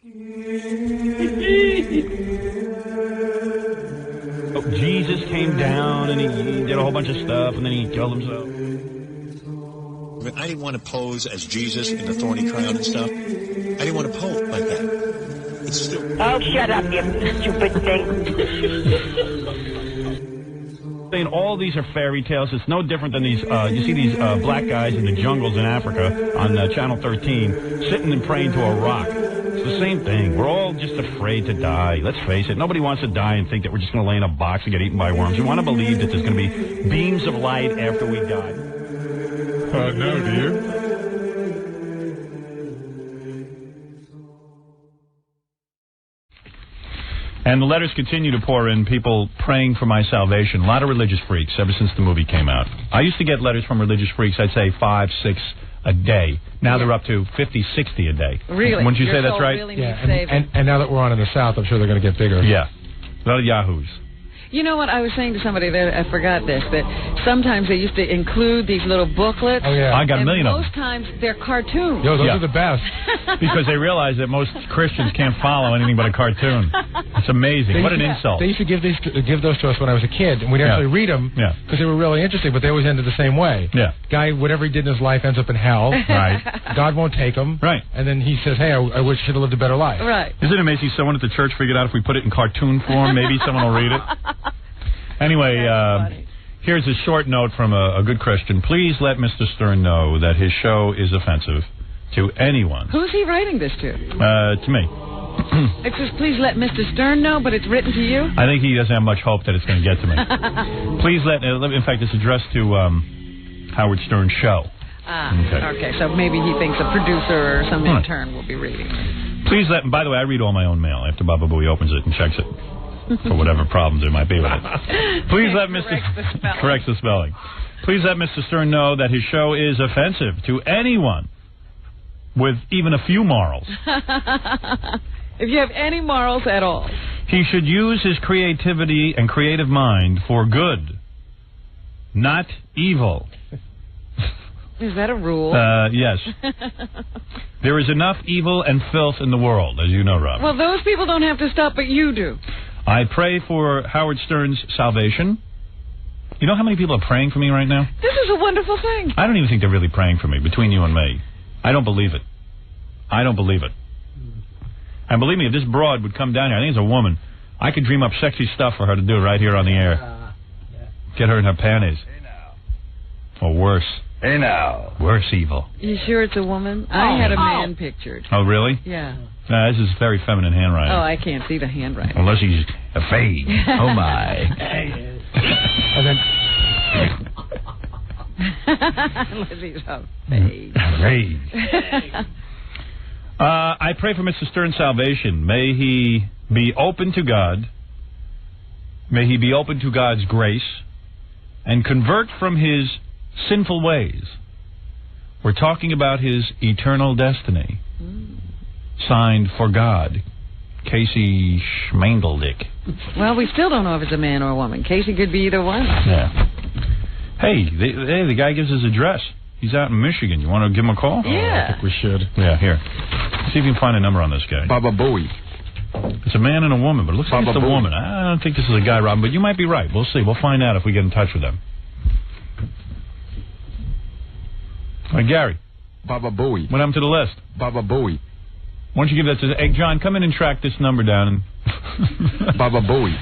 Jesus came down and he did a whole bunch of stuff and then he killed himself. I didn't want to pose as Jesus in the thorny crown and stuff. I didn't want to pose like that. It's stupid. Oh, shut up, you stupid thing. And all these are fairy tales. It's no different than these, you see these black guys in the jungles in Africa on Channel 13 sitting and praying to a rock. It's the same thing. We're all just afraid to die. Let's face it. Nobody wants to die and think that we're just going to lay in a box and get eaten by worms. We want to believe that there's going to be beams of light after we die. No, do you? And the letters continue to pour in, people praying for my salvation. A lot of religious freaks ever since the movie came out. I used to get letters from religious freaks, I'd say 5, 6 a day. Now they're up to 50, 60 a day. Really? Wouldn't you say that's right? Really and now that we're on in the South, I'm sure they're going to get bigger. Yeah. A lot of yahoos. You know what? I was saying to somebody there, I forgot this, that sometimes they used to include these little booklets. Oh, yeah. I got a million of them. Most times they're cartoons. Yo, those are the best. Because they realize that most Christians can't follow anything but a cartoon. It's amazing. What an insult. They used to give those to us when I was a kid, and we'd actually read them because they were really interesting, but they always ended the same way. Yeah. Guy, whatever he did in his life ends up in hell. Right. God won't take him. Right. And then he says, hey, I wish I should have lived a better life. Right. Isn't it amazing someone at the church figured out if we put it in cartoon form, maybe someone will read it? Anyway, here's a short note from a good Christian. Please let Mr. Stern know that his show is offensive to anyone. Who's he writing this to? To me. It says, please let Mr. Stern know, but it's written to you? I think he doesn't have much hope that it's going to get to me. Please in fact, it's addressed to Howard Stern's show. Okay, so maybe he thinks a producer or some intern will be reading it. Please by the way, I read all my own mail after Baba Booey opens it and checks it. For whatever problems there might be with it. Please let corrects the spelling. Please let Mr. Stern know that his show is offensive to anyone with even a few morals. If you have any morals at all. He should use his creativity and creative mind for good, not evil. Is that a rule? Yes. There is enough evil and filth in the world, as you know, Rob. Well, those people don't have to stop, but you do. I pray for Howard Stern's salvation. You know how many people are praying for me right now? This is a wonderful thing. I don't even think they're really praying for me, between you and me. I don't believe it. I don't believe it. And believe me, if this broad would come down here, I think it's a woman, I could dream up sexy stuff for her to do right here on the air. Get her in her panties. Or worse. Hey, now. Worse evil. You sure it's a woman? I had a man pictured. Oh, really? Yeah. This is very feminine handwriting. Oh, I can't see the handwriting. Unless he's afraid. Oh, my. And then... Unless he's afraid. Afraid. I pray for Mr. Stern's salvation. May he be open to God. May he be open to God's grace and convert from his sinful ways. We're talking about his eternal destiny. Signed, for God, Casey Schmandeldick. Well, we still don't know if it's a man or a woman. Casey could be either one. Yeah. Hey, the guy gives his address. He's out in Michigan. You want to give him a call? Yeah. I think we should. Yeah, here. See if you can find a number on this guy. Baba Booey. It's a man and a woman, but it looks like it's a woman. I don't think this is a guy, Rob, but you might be right. We'll see. We'll find out if we get in touch with them. All right, Gary. Baba Booey. What happened to the list? Baba Booey. Why don't you give that to... Hey, John, come in and track this number down. And Baba Booey.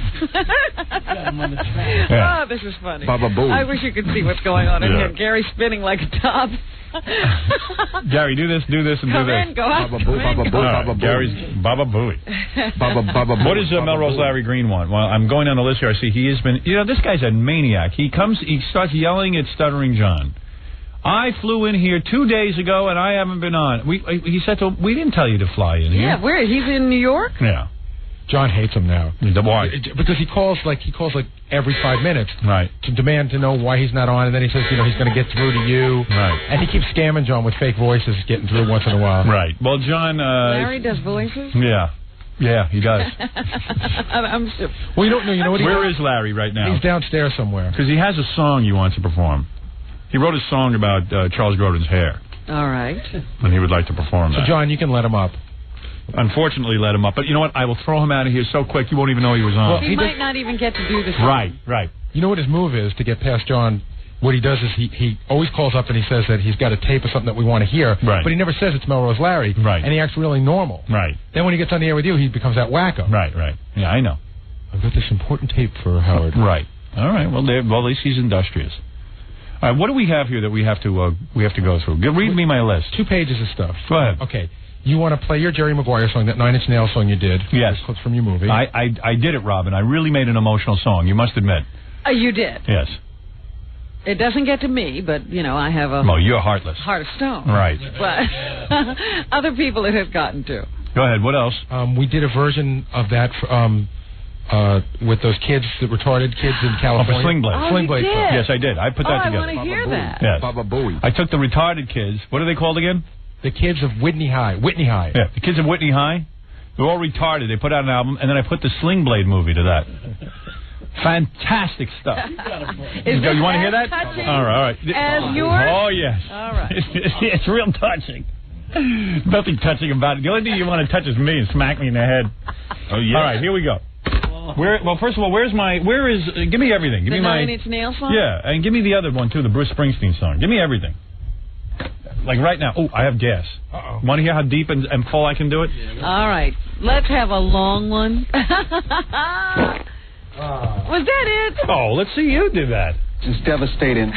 Oh, this is funny. Baba Booey. I wish you could see what's going on in here. Gary's spinning like a top. Gary, do this, and do this. Go out. Baba Booey. Baba Booey. Baba Booey. Gary's Baba Booey. Baba Booey. What does Melrose Larry Green want? Well, I'm going down the list here. I see he has been... You know, this guy's a maniac. He starts yelling at Stuttering John. I flew in here 2 days ago, and I haven't been on. He said to him, we didn't tell you to fly in here. Yeah, where? He's in New York? Yeah. John hates him now. Why? Because he calls every 5 minutes. Right. To demand to know why he's not on, and then he says, he's going to get through to you. Right. And he keeps scamming John with fake voices, getting through once in a while. Right. Well, John... Larry does voices? Yeah. Yeah, he does. Well, you know what? Where is Larry right now? He's downstairs somewhere. Because he has a song he wants to perform. He wrote a song about Charles Grodin's hair. All right. And he would like to perform that. So, John, you can let him up. unfortunately let him up. But you know what? I will throw him out of here so quick you won't even know he was on. Well, he might not even get to do the song. Right. You know what his move is to get past John? What he does is he always calls up and he says that he's got a tape of something that we want to hear. Right. But he never says it's Melrose Larry. Right. And he acts really normal. Right. Then when he gets on the air with you, he becomes that wacko. Right. Yeah, I know. I've got this important tape for Howard. Right. All right. Well, at least he's industrious. All right. What do we have here that we have to go through? Read me my list. 2 pages of stuff. Go ahead. Okay. You want to play your Jerry Maguire song, that 9 Inch Nails song you did? Yes. Clips from your movie. I did it, Robin. I really made an emotional song. You must admit. You did. Yes. It doesn't get to me, but, you know, I have a... Oh, you're heartless. Heart of stone. Right. But other people it has gotten to. Go ahead. What else? We did a version of that with those kids, the retarded kids in California. For Sling Blade. Oh, Sling Blade. Yes, I did. I put that together. I want to hear that. Yes. Baba Booey. I took the retarded kids. What are they called again? The kids of Whitney High. Yeah, the kids of Whitney High. They're all retarded. They put out an album, and then I put the Sling Blade movie to that. Fantastic stuff. You want to hear that? All right. As yours? Oh, yes. All right. It's real touching. Nothing touching about it. The only thing you want to touch is me and smack me in the head. Oh, yeah. All right, here we go. Well, first of all, give me everything. Give me my 9 Inch Nails song? Yeah, and give me the other one, too, the Bruce Springsteen song. Give me everything. Like right now. Oh, I have gas. Uh-oh. Want to hear how deep and full I can do it? All right. Let's have a long one. Was that it? Oh, let's see you do that. It's devastating.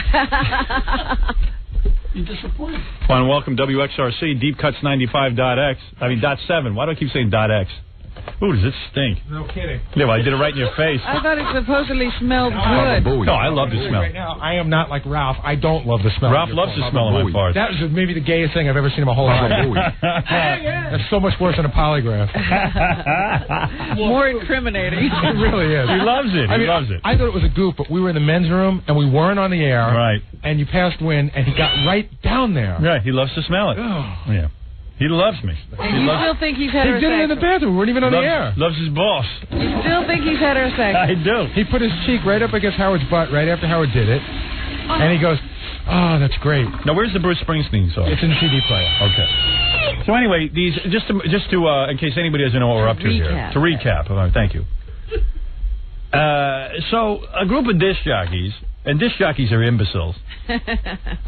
You're disappointed. I want to welcome WXRC, DeepCuts95.x. I mean, .7. Why do I keep saying .x? Ooh, does it stink? No kidding. Yeah, well, I did it right in your face. I thought it supposedly smelled good. No, I love the smell. Right now, I am not like Ralph. I don't love the smell. Ralph loves the smell of my farts. That was maybe the gayest thing I've ever seen in my whole life. That's so much worse than a polygraph. More incriminating. It really is. He loves it. He loves it. I thought it was a goof, but we were in the men's room, and we weren't on the air. Right. And you passed Win, and he got right down there. Right. He loves to smell it. Yeah. He loves me. And you still think he's heterosexual? He did it in the bathroom. We weren't even on the air. Loves his boss. You still think he's heterosexual? I do. He put his cheek right up against Howard's butt right after Howard did it. And he goes, oh, that's great. Now, where's the Bruce Springsteen song? It's in the CD player. Okay. So anyway, these just to in case anybody doesn't know what we're up to here. To recap. Thank you. So a group of disc jockeys, and disc jockeys are imbeciles,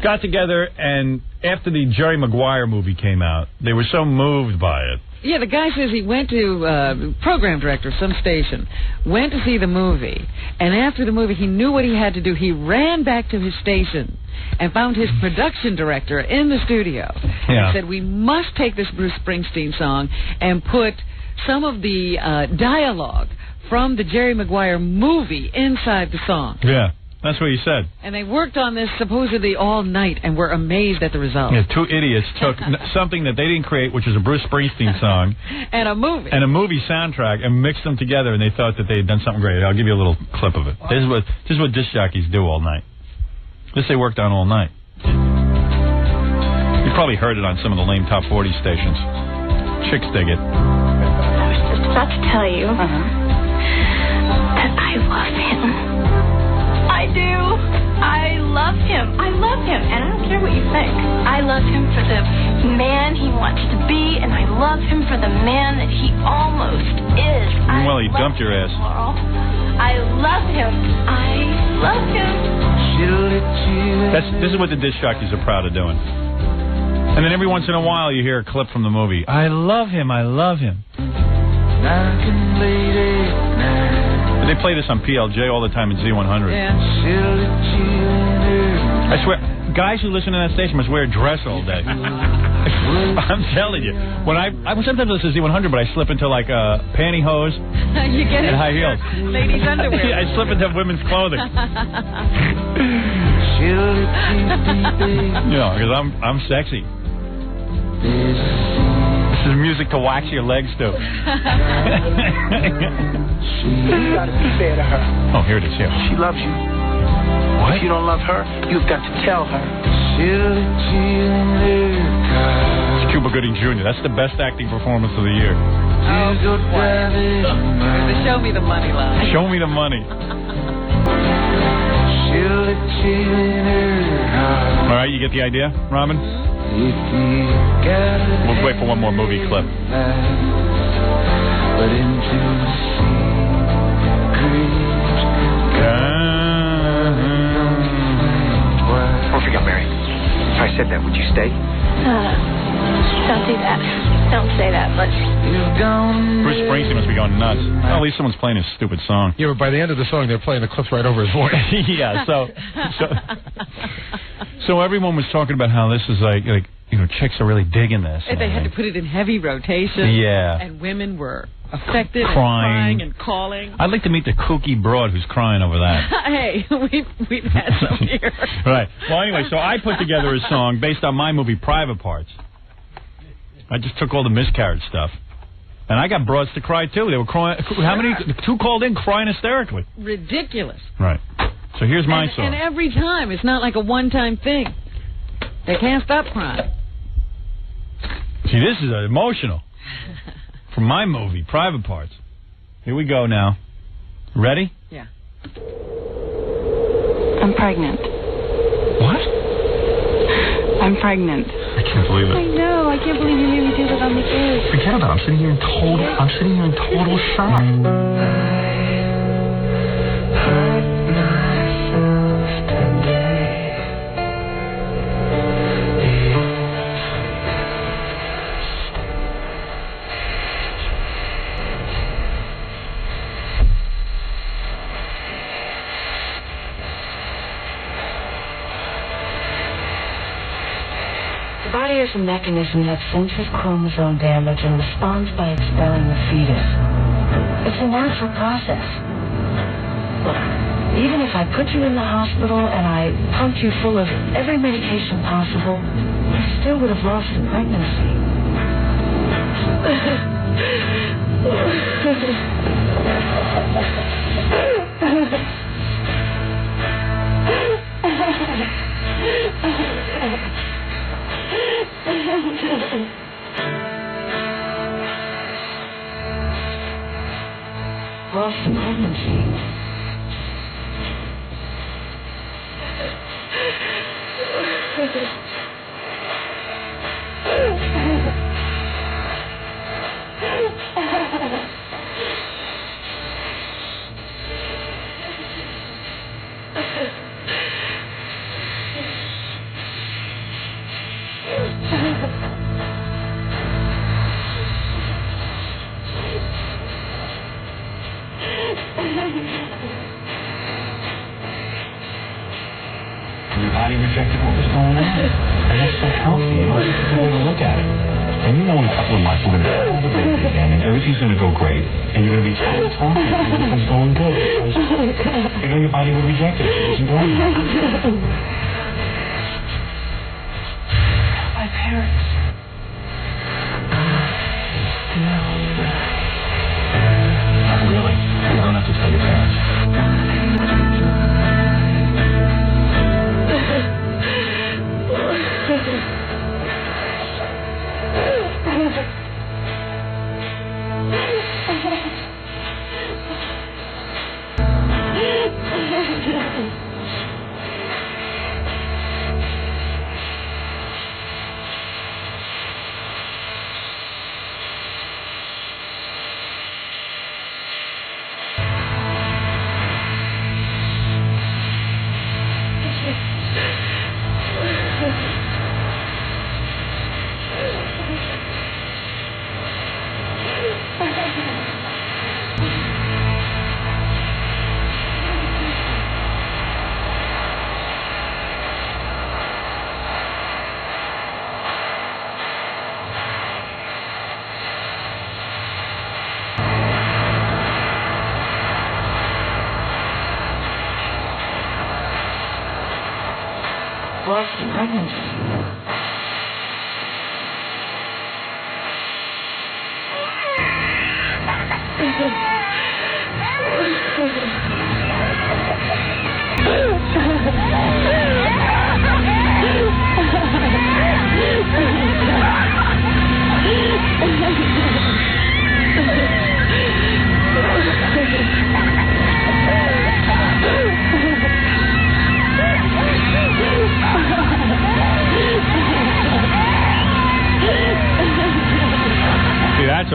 got together, and after the Jerry Maguire movie came out, they were so moved by it. Yeah, the guy says he went to program director of some station, went to see the movie, and after the movie he knew what he had to do. He ran back to his station and found his production director in the studio. Yeah. And said, we must take this Bruce Springsteen song and put some of the dialogue from the Jerry Maguire movie inside the song. Yeah. That's what he said. And they worked on this supposedly all night and were amazed at the result. Yeah, two idiots took something that they didn't create, which is a Bruce Springsteen song, and a movie soundtrack, and mixed them together, and they thought that they had done something great. I'll give you a little clip of it. This is what disc jockeys do all night. This they worked on all night. You probably heard it on some of the lame top 40 stations. Chicks dig it. I was just about to tell you that I love him. I do. I love him. I love him. And I don't care what you think. I love him for the man he wants to be, and I love him for the man that he almost is. Well, he dumped your ass. Laurel. I love him. I love him. This is what the disc jockeys are proud of doing. And then every once in a while you hear a clip from the movie. I love him. I love him. They play this on PLJ all the time in Z100. Yeah. I swear, guys who listen to that station must wear a dress all day. I'm telling you. When I sometimes listen to Z100, but I slip into like pantyhose You get and high heels. Ladies' underwear. I slip into women's clothing. You know, because I'm sexy. This is music to wax your legs to. You gotta be fair to her. Oh, here it is. Here. She loves you. What? If you don't love her, you've got to tell her. It's Cuba Gooding Jr. That's the best acting performance of the year. Oh, good one. There's the show me the money line. Show me the money. All right, you get the idea, Robin? We'll wait for one more movie clip. Don't forget, Mary. If I said that, would you stay? Don't do that. Don't say that, but... Bruce Springsteen must be going nuts. Well, at least someone's playing his stupid song. Yeah, but by the end of the song, they're playing the clips right over his voice. Yeah, so everyone was talking about how this is like chicks are really digging this. And they had to put it in heavy rotation. Yeah. And women were affected crying and calling. I'd like to meet the kooky broad who's crying over that. Hey, we've had some here. Right. Well, anyway, so I put together a song based on my movie Private Parts. I just took all the miscarriage stuff. And I got broads to cry, too. They were crying. How many? 2 called in crying hysterically. Ridiculous. Right. So here's my song. And every time. It's not like a one-time thing. They can't stop crying. See, this is emotional. From my movie, Private Parts. Here we go now. Ready? Yeah. I'm pregnant. What? I'm pregnant. I can't believe it. I know. I can't believe you made me do that on the air. Forget about it. I'm sitting here in total shock. The body is a mechanism that senses chromosome damage and responds by expelling the fetus. It's a natural process. Look, even if I put you in the hospital and I pumped you full of every medication possible, you still would have lost the pregnancy. Lost the pregnancy. Your body rejected what was going on. And that's so healthy. You know, it's a good way to look at it. And you know in a couple of months we're going to have a baby again and everything's going to go great. And you're going to be totally fine. Everything's going good. Because, you know, your body would reject it. It wasn't going well. My parents. Really? You don't have to tell your parents. Lost the pregnancy.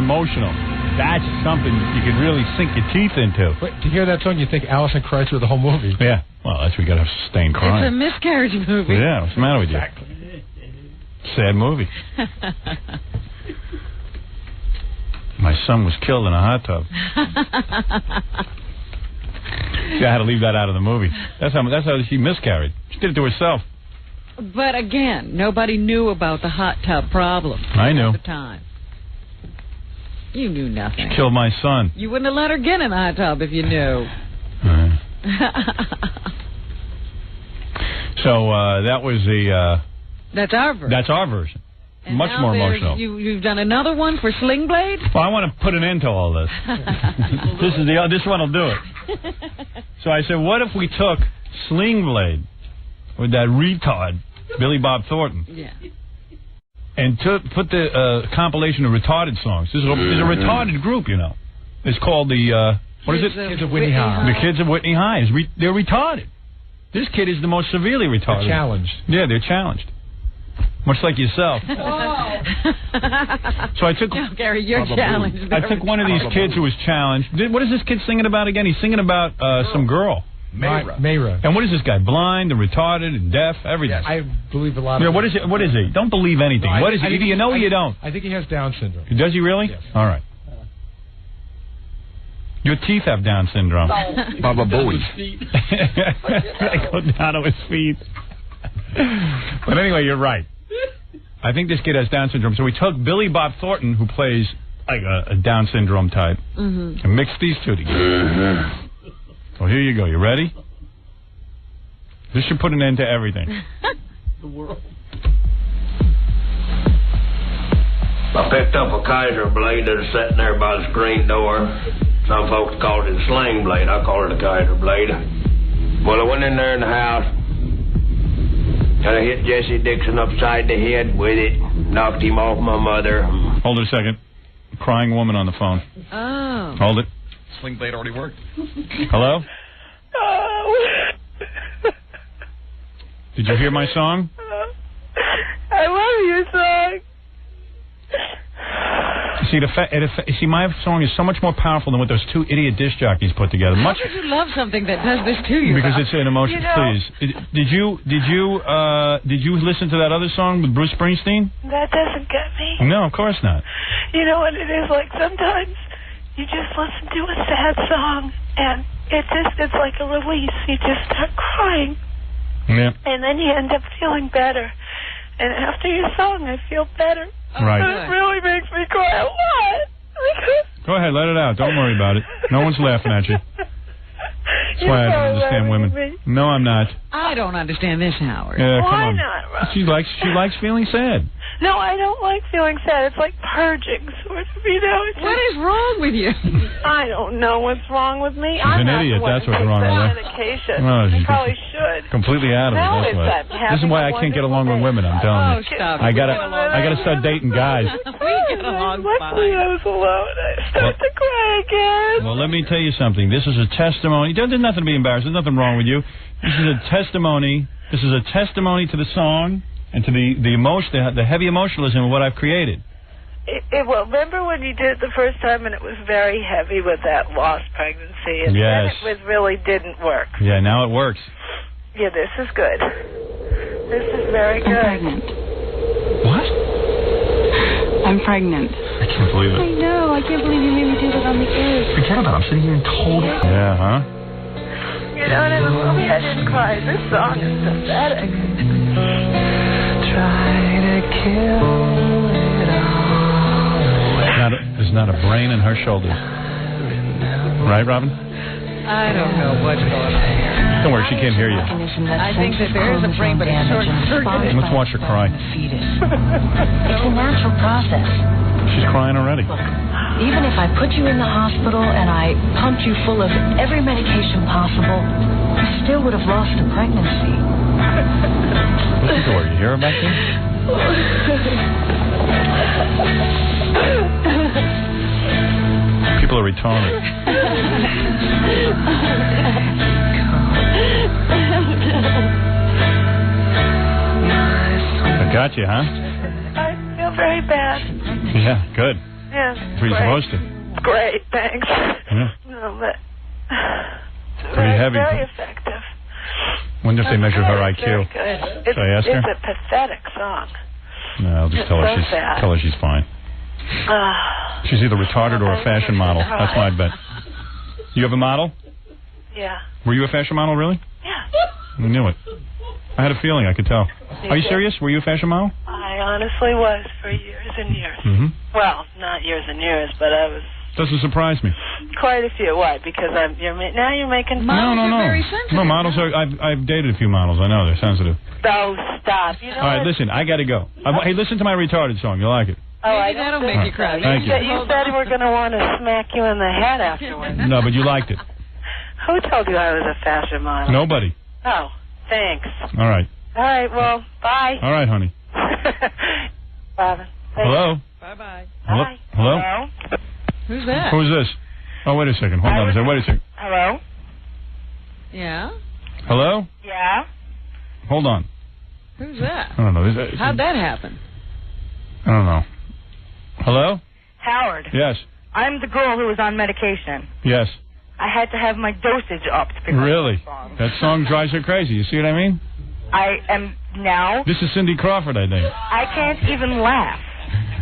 emotional. That's something you could really sink your teeth into. But to hear that song, you think Allison cried through the whole movie. Yeah. Well, that's we got to sustain crying. It's a miscarriage movie. Yeah, what's the matter with you? Sad movie. My son was killed in a hot tub. I had to leave that out of the movie. That's how she miscarried. She did it to herself. But again, nobody knew about the hot tub problem. I knew. At the time. You knew nothing. She killed my son. You wouldn't have let her get in the hot tub if you knew. So that was the... That's our version. That's our version. And much more emotional. You've done another one for Sling Blade? Well, I want to put an end to all this. This one will do it. So I said, what if we took Sling Blade with that retard, Billy Bob Thornton, and put the compilation of retarded songs. There's a retarded group, you know. It's called the, what is it? Kids of Whitney High. The Kids of Whitney High. They're retarded. This kid is the most severely retarded. They're challenged. Yeah, they're challenged. Much like yourself. So I took... No, Gary, you're challenged. I took one of these kids who was challenged. What is this kid singing about again? He's singing about some girl. Mayra. And what is this guy? Blind and retarded and deaf? Everything. Yes, I believe a lot of... Yeah, what is it? What is he? Don't believe anything. No, what is he? Either you know or you don't. I think he has Down syndrome. Does he really? Yes. All right. Your teeth have Down syndrome. Baba Booey. I go down to his feet. But anyway, you're right. I think this kid has Down syndrome. So we took Billy Bob Thornton, who plays like a Down syndrome type, and mixed these two together. Well, here you go. You ready? This should put an end to everything. The world. I picked up a Kaiser blade that was sitting there by the screen door. Some folks called it a sling blade. I call it a Kaiser blade. Well, I went in there in the house, and I hit Jesse Dixon upside the head with it, knocked him off my mother. Hold it a second. Crying woman on the phone. Oh. Hold it. Sling blade already worked. Hello? Did you hear my song? I love your song. See, my song is so much more powerful than what those two idiot disc jockeys put together. How could you love something that does this to you? Because it's an emotion. You know, please, did you listen to that other song with Bruce Springsteen? That doesn't get me. No, of course not. You know what it is like? Sometimes you just listen to a sad song, and it's like a release. You just start crying. Yeah. And then you end up feeling better. And after your song, I feel better. Right. But it really makes me cry a lot. Go ahead, let it out. Don't worry about it. No one's laughing at you. That's why I don't understand women. No, I'm not. I don't understand this, Howard. Yeah, come Why on. not, Rob? She likes feeling sad. No, I don't like feeling sad. It's like purging, sort of, you know. What is wrong with you? I don't know what's wrong with me. She's I'm an not idiot. the one That's who what's takes wrong that with her. medication. Well, I she's probably should. Completely out of it. No, That's it's why. that This is why I having can't get a along with women. I'm telling you. Stop. I gotta start dating guys. We get along Luckily, I fine. was alone. I started to cry again. Well, let me tell you something. This is a testimony. There's nothing to be embarrassed. There's nothing wrong with you. This is a testimony. This is a testimony to the song and to the emotion, the heavy emotionalism of what I've created. Well, remember when you did it the first time and it was very heavy with that lost pregnancy, and Yes. then it really didn't work. Yeah, now it works. Yeah, this is good. This is very good. I'm pregnant. What? I'm pregnant. I can't believe I it. know. I can't believe you made me do that on the air. Forget about it. I'm sitting here in total... Yeah, huh? You know, and in the movie I didn't cry. This song is pathetic. Try to kill it all. There's not a brain in her shoulders. Right, Robin? I don't know what's going on. Don't worry, she can't hear you. I think that there is a brain, but it's short-circuited. Let's watch her cry. It's a natural process. She's crying already. Even if I put you in the hospital and I pumped you full of every medication possible, you still would have lost the pregnancy. Listen to her. You hear her back there? People are retarded. I I got you, huh? feel very bad. Yeah, good. Yeah. That's what you're supposed to. Great, thanks. Yeah. No, but Pretty heavy. Very effective. Wonder if they measured her IQ. Very good. Should I ask her? It's a pathetic song. No, I'll just tell her she's fine. She's either retarded or a fashion model. That's my bet. You have a model? Yeah. Were you a fashion model, really? Yeah. I knew it. I had a feeling. I could tell. Are you serious? Were you a fashion model? I honestly was for years and years. Mm-hmm. Well, not years and years, but I was. Doesn't surprise me. Quite a few. Why? Because now you're making. No. Very sensitive. No, models are. I've dated a few models. I know they're sensitive. Oh, stop! You know. All right, listen. I got to go. Hey, listen to my retarded song. You'll like it. Oh, maybe that'll make you cry. Thank you. You said you were going to want to smack you in the head afterwards. No, but you liked it. Who told you I was a fashion model? Nobody. Oh, thanks. All right. All right. Well, bye. All right, honey. Bye. Hello. Bye-bye. Hello. Hello. Who's that? Who's this? Oh, wait a second. Hold on a second. Wait a second. Hello. Yeah. Hello. Yeah. Hold on. Who's that? I don't know. How'd that happen? I don't know. Hello? Howard. Yes. I'm the girl who was on medication. Yes. I had to have my dosage upped. Really? That song drives her crazy. You see what I mean? I am now. This is Cindy Crawford, I think. I can't even laugh.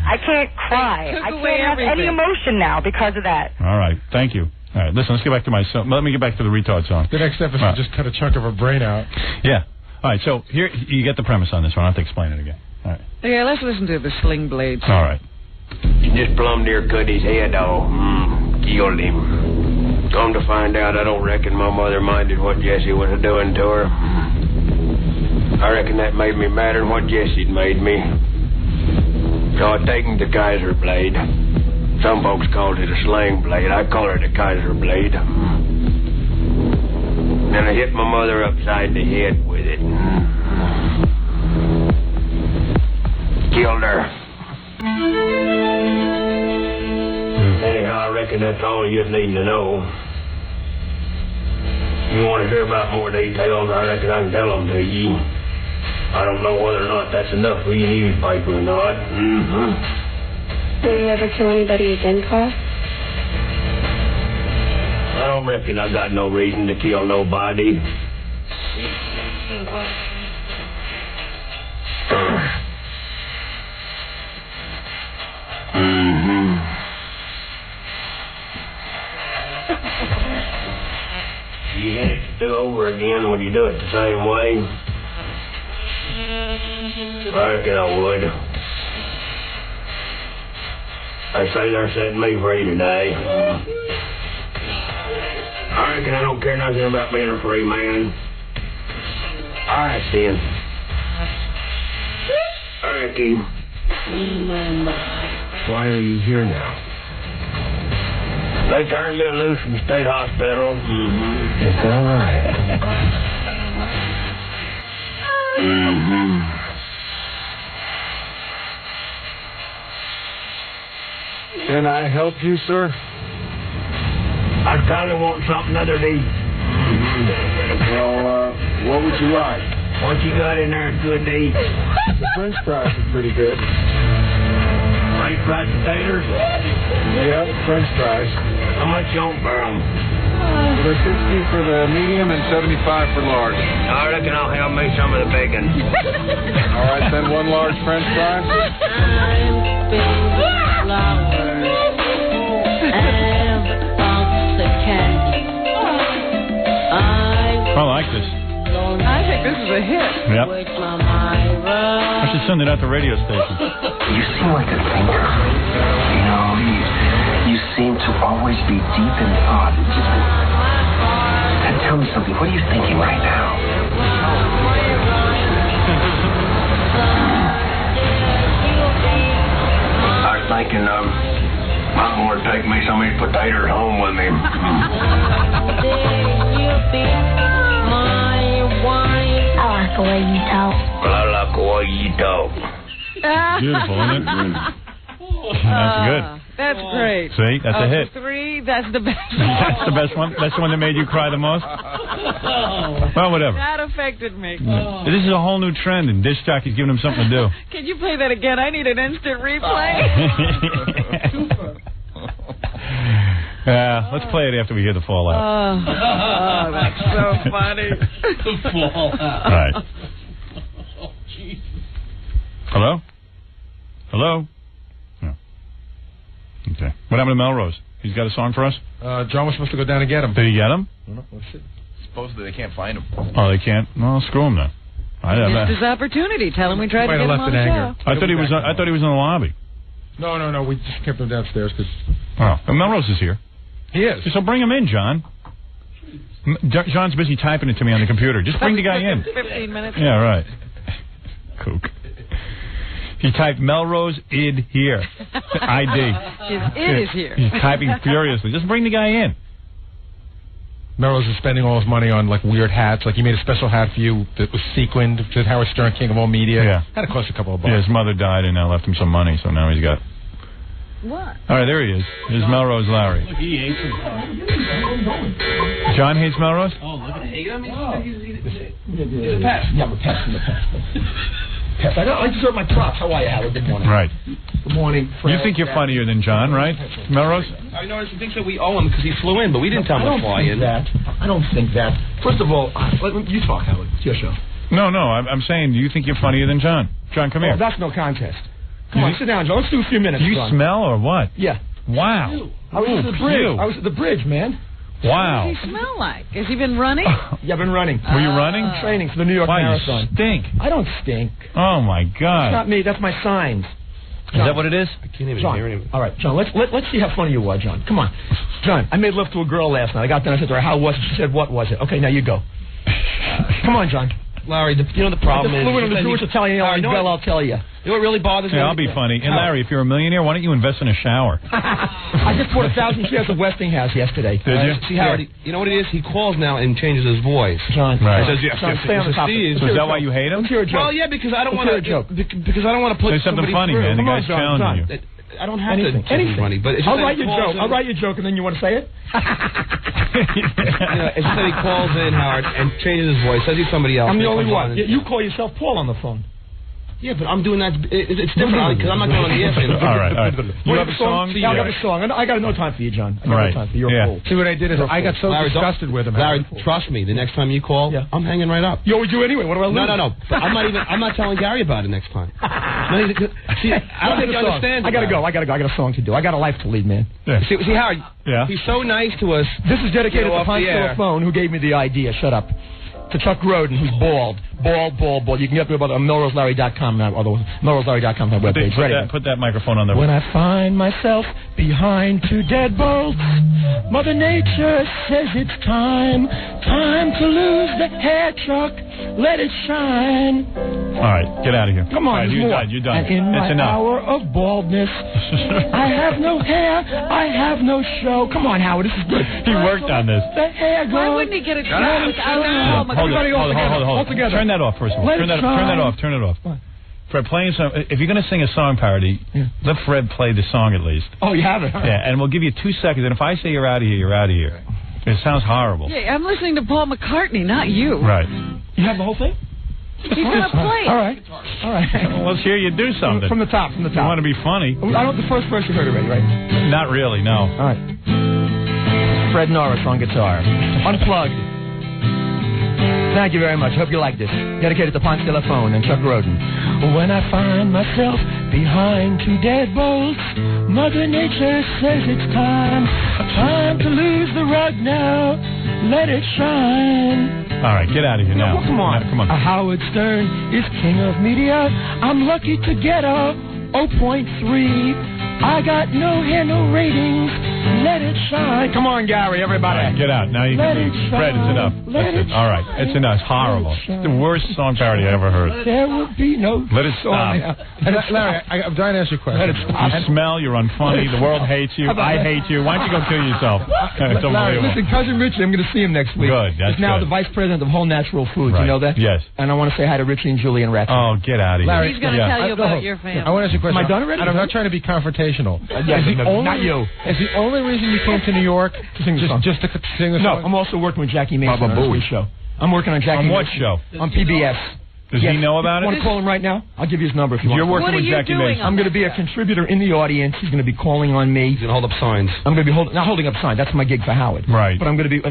I can't cry. I can't have any emotion now because of that. All right. Thank you. All right. Listen, let's get back to my song. Let me get back to the retard song. The next episode, just cut a chunk of her brain out. Yeah. All right. So here, you get the premise on this one. I don't have to explain it again. All right. Yeah, let's listen to the Sling Blade. All right. You just plumb near cut his head off. Killed him. Come to find out, I don't reckon my mother minded what Jessie was doing to her. I reckon that made me madder than what Jessie'd made me. So I take him to Kaiser blade. Some folks called it a sling blade. I call it a Kaiser blade. And I hit my mother upside the head with it. Killed her. Anyhow, I reckon that's all you need to know. You want to hear about more details, I reckon I can tell them to you. I don't know whether or not that's enough for your newspaper or not. Will you ever kill anybody again, Carl? I don't reckon I got no reason to kill nobody. You had it to do over again, would you do it the same way? I reckon I would. I say they're setting me free today. I reckon I don't care nothing about being a free man. All right, then. I reckon. Why are you here now? They turned me loose from state hospital. Is that right? Can I help you, sir? I kind of want something other than. Well, what would you like? What you got in there good to eat? The French fries are pretty good. French fried potatoes? Yeah, French fries. How much you want for them? They're 60 for the medium and 75 for large. I reckon I'll have me some of the bacon. All right, then one large French fry. I like this. I think this is a hit. Yep. I should send it out to radio stations. You seem like a thinker. You know, you seem to always be deep in thought. And tell me something. What are you thinking right now? I was thinking, I'm going to take me some of these potatoes home with me. I like the way you talk. Well, I like the way you talk. Beautiful, isn't it? That's good. That's great. See, that's a hit. 3, that's the best. That's the best one. That's the one that made you cry the most. Well, whatever. That affected me. This is a whole new trend, and disc jockeys giving them something to do. Can you play that again? I need an instant replay. Yeah, let's play it after we hear the fallout. Oh, that's so funny. The fallout. All right. Oh, jeez. Hello? Hello? No. Okay. What happened to Melrose? He's got a song for us? John was supposed to go down and get him. Did he get him? No, let's see. Supposedly they can't find him. Oh, they can't? Well, screw him then. Missed his opportunity. Tell him we tried to get him on the show. I thought he was in the lobby. No. We just kept him downstairs because. Oh, Melrose is here. He is. So bring him in, John. John's busy typing it to me on the computer. Just bring the guy in. 15 minutes. Yeah, right. Kook. He typed Melrose id here. ID. His id is here. He's typing furiously. Just bring the guy in. Melrose is spending all his money on like weird hats. Like he made a special hat for you that was sequined to Howard Stern, King of All Media. Yeah. Had to cost a couple of bucks. Yeah, his mother died and left him some money, so now he's got. What? All right, there he is. There's Melrose Larry. Look, he hates him. John hates Melrose? Oh, look at him. He's a pest. Yeah, I'm a pest in the pest. I deserve my props. How are you, Howard? Good morning. Right. Good morning, Fred. You think you're funnier than John, right, Melrose? I noticed he thinks that we owe him because he flew in, but we didn't tell him to fly in. I don't think that. First of all, you talk, Howard. It's your show. No, I'm saying, do you think you're funnier than John? John, come here. That's no contest. Come on, sit down, John. Let's do a few minutes. Do you smell or what? Yeah. Wow. I was at the bridge. I was at the bridge, man. Wow. What does he smell like? Has he been running? Yeah, I've been running. Were you running? Training for the New York Marathon. You stink. I don't stink. Oh, my God. It's not me. That's my signs. Is that what it is? I can't even John, hear him. all right, John, let's see how funny you are, John. Come on. John, I made love to a girl last night. I got done. I said to her, how was it? She said, what was it? Okay, now you go. Come on, John. Larry, the problem is... Fluent in the Jewish Italian airline bell, I'll tell you. You know what really bothers me? Yeah, I'll be funny. And Larry, if you're a millionaire, why don't you invest in a shower? I just bought 1,000 shares of Westinghouse yesterday. Did you? See, Howard, you know what it is? He calls now and changes his voice. John, right. He says, yes, John, stay on the topic. So is that why you hate him? Let's hear a joke. Well, yeah, because I don't want to to put Say something funny, through. man. The guy's challenging you. I don't have anything. to funny, but it's just I'll write your joke. I'll write your joke, and then you want to say it? It's just that he calls in, Howard, and changes his voice, says he's somebody else. I'm the only one. You call yourself Paul on the phone. Yeah, but I'm doing that. It's different because I'm not going to the answer. All right. You have a song? Yeah, I got a song. I got no time for you, John. I got no time for you. You're a fool. See, what I did is I got so disgusted with him. Larry, trust me. The next time you call, I'm hanging right up. You always do anyway. What do I lose? No. But I'm not telling Gary about it next time. See, I don't think you understand. I gotta go. I got a song to do. I got a life to lead, man. Yeah. See, Howard. Yeah. He's so nice to us. This is dedicated to Ponce Phone, who gave me the idea. Shut up. To Chuck Roden, who's bald. You can get me about MelroseLarry.com now, or the MelroseLarry.com webpage. Put that microphone on there. When I find myself behind two deadbolts, Mother Nature says it's time to lose the hair, Chuck. Let it shine. All right, get out of here. Come on, you're done. And in my hour of baldness, I have no hair, I have no show. Come on, Howard, this is good. He worked on this. The hair goes. Why wouldn't he get it done without Hold it. Turn that off first of all. Turn it off. Fred, playing some. If you're going to sing a song parody, let Fred play the song at least. Oh, you have it? Huh? Yeah, and we'll give you 2 seconds. And if I say you're out of here, you're out of here. It sounds horrible. Yeah, I'm listening to Paul McCartney, not you. Right. You have the whole thing? He's going to play. All right. Well, let's hear you do something. From the top. You want to be funny. I don't the first verse you heard already, right? Not really, no. All right. Fred Norris on guitar. Unplugged. Thank you very much. Hope you like this. Dedicated to Ponce Phone and Chuck Roden. When I find myself behind two deadbolts, Mother Nature says it's time to lose the rug now. Let it shine. All right, get out of here now. Well, come on. Come on. Howard Stern is king of media. I'm lucky to get a 0.3. I got no hair, no ratings. Let it shine. Come on, Gary, everybody. All right, get out. Now you can leave. Fred, it's enough. All right, it's enough. It's horrible. It's the worst song parody I ever heard. There will be no... Let it stop. Larry, I'm trying to ask you a question. Let it stop. You smell, you're unfunny, the world hates you, I hate you. Why don't you go kill yourself? It's Larry, unbelievable. listen, Cousin Richie, I'm going to see him next week. Good, that's He's now good. the vice president of Whole Natural Foods. Right. You know that? Yes. And I want to say hi to Richie and Julie and Ratchet. Oh, get out of here. He's going to tell you about your family. I want to ask you a question. Am I done already? And I'm not trying to be confrontational. Not you. Is the only reason you came to New York to sing just to sing a song? No, I'm also working with Jackie Mason on his show. I'm working on Jackie On what Mason. show? On PBS. Does he know about it? Want to call him right now? I'll give you his number if you want. You're working with Jackie Mason. I'm going to be a contributor in the audience. He's going to be calling on me. He's going to hold up signs. I'm going to be not holding up signs. That's my gig for Howard. Right. But I'm going to be,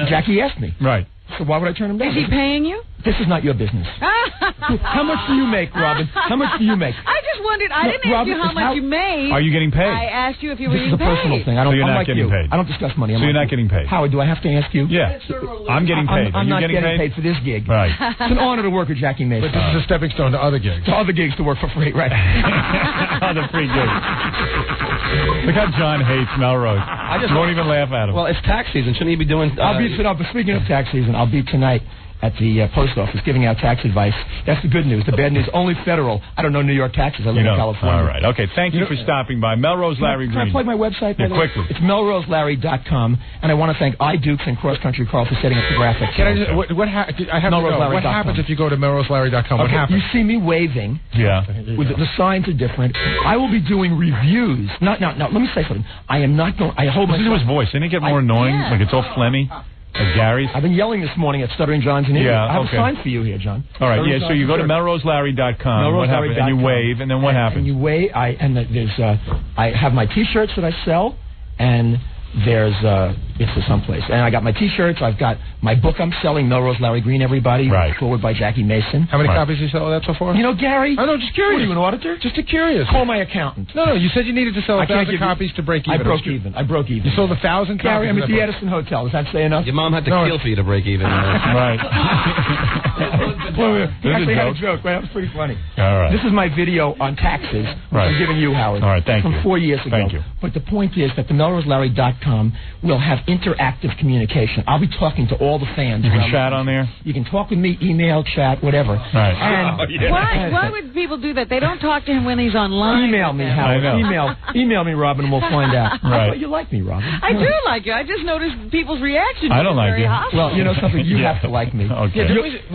Jackie asked me. Right. So why would I turn him down? Is he paying you? This is not your business. How much do you make, Robin? How much do you make? I just wondered. I didn't ask you how much you made. Are you getting paid? I asked you if you were This is getting a personal paid. thing. I don't. So you're I'm not like getting you. paid. I don't discuss money. So you're not getting paid. Howard, do I have to ask you? Yeah. I'm getting paid. I'm not getting paid for this gig. Right. It's an honor to work with Jackie Mason. But this is a stepping stone to other gigs. To other gigs to work for free, right? Other free gigs. Look how John hates Melrose. I just won't even laugh at him. Well, it's tax season. Shouldn't he be doing... But speaking of tax season, I'll be tonight at the post office giving out tax advice. That's the good news. The bad news, only federal. I don't know New York taxes. I live in California. All right. Okay. Thank you for stopping by. Melrose Larry Green. Can I plug my website? Yeah, quickly. It's melroselarry.com, and I want to thank iDukes and Cross Country Carl for setting up the graphics. Can I just, what happens if you go to melroselarry.com? What happens? You see me waving. Yeah. The signs are different. I will be doing reviews. No, let me say something. I am not going... I hold Listen to his voice. Didn't it get more annoying? Like it's all phlegmy? Like Gary's? I've been yelling this morning at Stuttering John's and Yeah, I have a sign for you here, John. All right, yeah, so you go to melroselarry.com. What happens? And you wave, and then what happens? And you wave, I have my T-shirts that I sell, and there's, it's someplace. And I got my T-shirts, I've got my book I'm selling, Melrose Larry Green, everybody, forward by Jackie Mason. How many copies did you sell of that so far? Gary? I know, just curious. What are you, an auditor? Just curious. Call my accountant. No, you said you needed to sell 1,000 copies to break even. I broke even. You sold 1,000 copies? Gary, I'm at the Edison Hotel. Does that say enough? Your mom had to kill for you to break even. Right. He actually had a joke, right? That was pretty funny. All right. This is my video on taxes, which I'm giving you, Howard. All right, thank you. From 4 years ago. Thank you. But the point is that the melroselarry.com will have interactive communication. I'll be talking to all the fans. You can chat on there? You can talk with me, email, chat, whatever. Right. And Why would people do that? They don't talk to him when he's online. Email me, Howard. Email me, Robin, and we'll find out. Right. I thought you like me, Robin. I do like you. I just noticed people's reaction. I don't like you. Well, you know something? You have to like me. Okay. Yeah,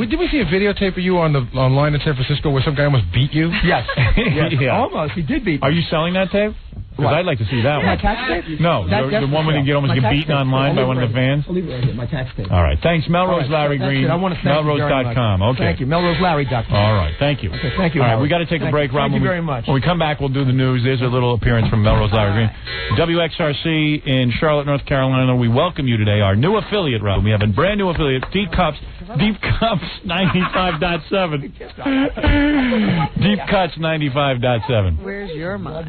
did we see a videotape of you online in San Francisco where some guy almost beat you? Yes. Yeah. Almost. He did beat me. Are you selling that tape? Because I'd like to see that My one. tax tape? No, the one when you almost get beaten online by one of the fans? I'll leave it right here, my tax tape. All right. Thanks, Melrose Larry That's Green. it. I want to thank you very much. Melrose.com. Okay. Thank you. MelroseLarry.com. All right. Thank you. Okay, thank you, All right, Howard. we got to take a break, Rob. Thank you very much. When we come back, we'll do the news. There's a little appearance from Melrose Larry Green. WXRC in Charlotte, North Carolina. We welcome you today. Our new affiliate, Rob. We have a brand new affiliate, Deep Cuts 95.7. Deep Cuts 95.7. Where's your mug?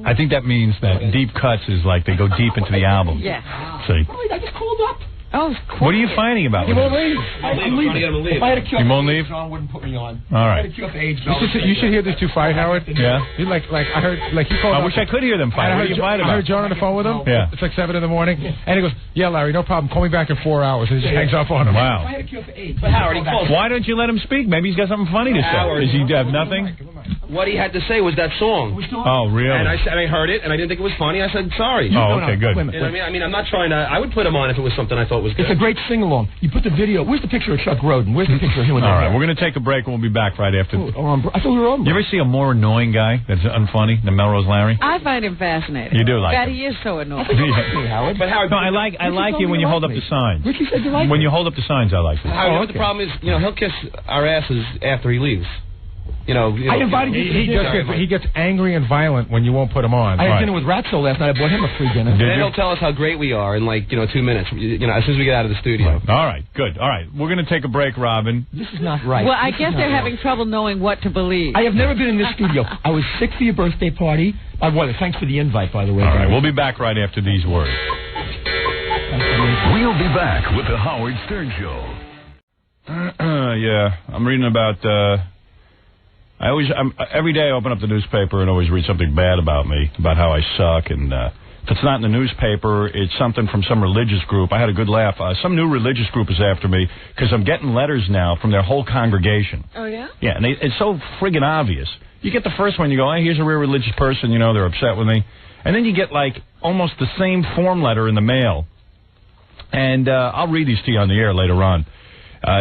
I think that means that Deep Cuts is like they go deep into the album. Yes. See? I just called up. Oh, what are you fighting about? He won't leave. I'm leaving. If I had a cure You for won't AIDS, leave? John wouldn't put me on. All right. If I had a cure for AIDS, You should hear these two fight, Howard. Yeah. He like I heard he called. I wish I could hear them fight. I What are you fighting I about? heard John on the phone with him. Yeah. It's like 7 in the morning, and he goes, "Yeah, Larry, no problem. Call me back in 4 hours." And he just hangs up on him. If I Wow. had a cure for AIDS. But Howard, he called. Why don't you let him speak? Maybe he's got something funny to say. Howard. Does he have nothing? What he had to say was that song. Oh, really? And I heard it, and I didn't think it was funny. I said, sorry. Oh, okay, good. You know what I mean, I'm not trying to... I would put him on if it was something I thought was good. It's a great sing-along. You put the video... Where's the picture of Chuck Roden? Where's the picture of him? All right, we're going to take a break, and we'll be back right after. I thought we were on. You ever see a more annoying guy that's unfunny than Melrose Larry? I find him fascinating. You do like that him. he is so annoying. Howard. But Howard... No, I like you when you hold up the signs. Richie said you like When you hold up the signs, I like it. Howard, you know what the problem is? You know, he'll kiss our asses after he leaves. You know, I invited you to dinner. He gets angry and violent when you won't put him on. I had dinner with Ratso last night. I bought him a free dinner. Then he'll tell us how great we are in 2 minutes. You know, as soon as we get out of the studio. Right. All right, good. All right, we're going to take a break, Robin. This is not right. Well, I guess they're having trouble knowing what to believe. I have never been in this studio. I was sick for your birthday party. Thanks for the invite, by the way. All right, we'll be back right after these words. We'll be back with the Howard Stern Show. Yeah, I'm reading about... every day I open up the newspaper and always read something bad about me, about how I suck, and if it's not in the newspaper, it's something from some religious group. I had a good laugh. Some new religious group is after me because I'm getting letters now from their whole congregation. Oh, yeah? Yeah, and it's so friggin' obvious. You get the first one, you go, hey, here's a real religious person, you know, they're upset with me. And then you get, almost the same form letter in the mail. And I'll read these to you on the air later on.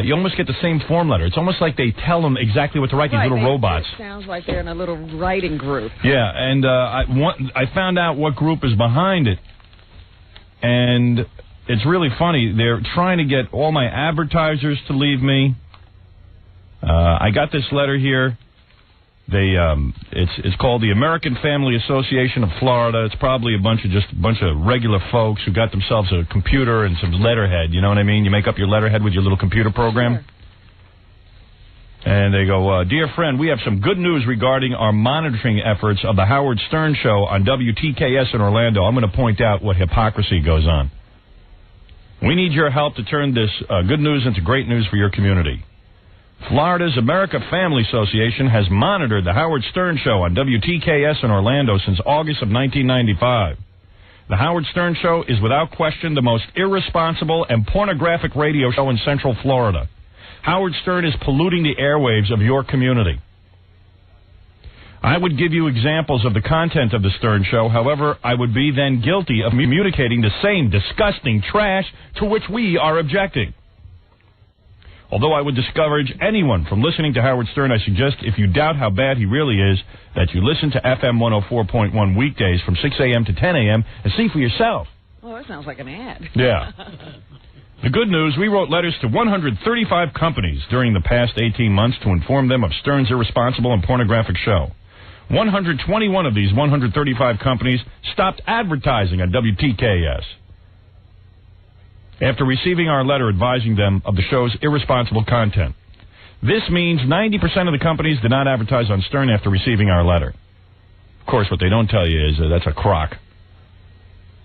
You almost get the same form letter. It's almost like they tell them exactly what to write, these little robots. It sounds like they're in a little writing group. Yeah, and I found out what group is behind it. And it's really funny. They're trying to get all my advertisers to leave me. I got this letter here. It's called the American Family Association of Florida. It's probably a bunch of regular folks who got themselves a computer and some letterhead. You know what I mean? You make up your letterhead with your little computer program. Sure. And they go, dear friend, we have some good news regarding our monitoring efforts of the Howard Stern Show on WTKS in Orlando. I'm going to point out what hypocrisy goes on. We need your help to turn this good news into great news for your community. Florida's American Family Association has monitored the Howard Stern Show on WTKS in Orlando since August of 1995. The Howard Stern Show is without question the most irresponsible and pornographic radio show in Central Florida. Howard Stern is polluting the airwaves of your community. I would give you examples of the content of the Stern Show. However, I would be then guilty of communicating the same disgusting trash to which we are objecting. Although I would discourage anyone from listening to Howard Stern, I suggest if you doubt how bad he really is, that you listen to FM 104.1 weekdays from 6 a.m. to 10 a.m. and see for yourself. Well, that sounds like an ad. Yeah. The good news, we wrote letters to 135 companies during the past 18 months to inform them of Stern's irresponsible and pornographic show. 121 of these 135 companies stopped advertising on WTKS after receiving our letter advising them of the show's irresponsible content. This means 90% of the companies did not advertise on Stern after receiving our letter. Of course, what they don't tell you is that's a crock.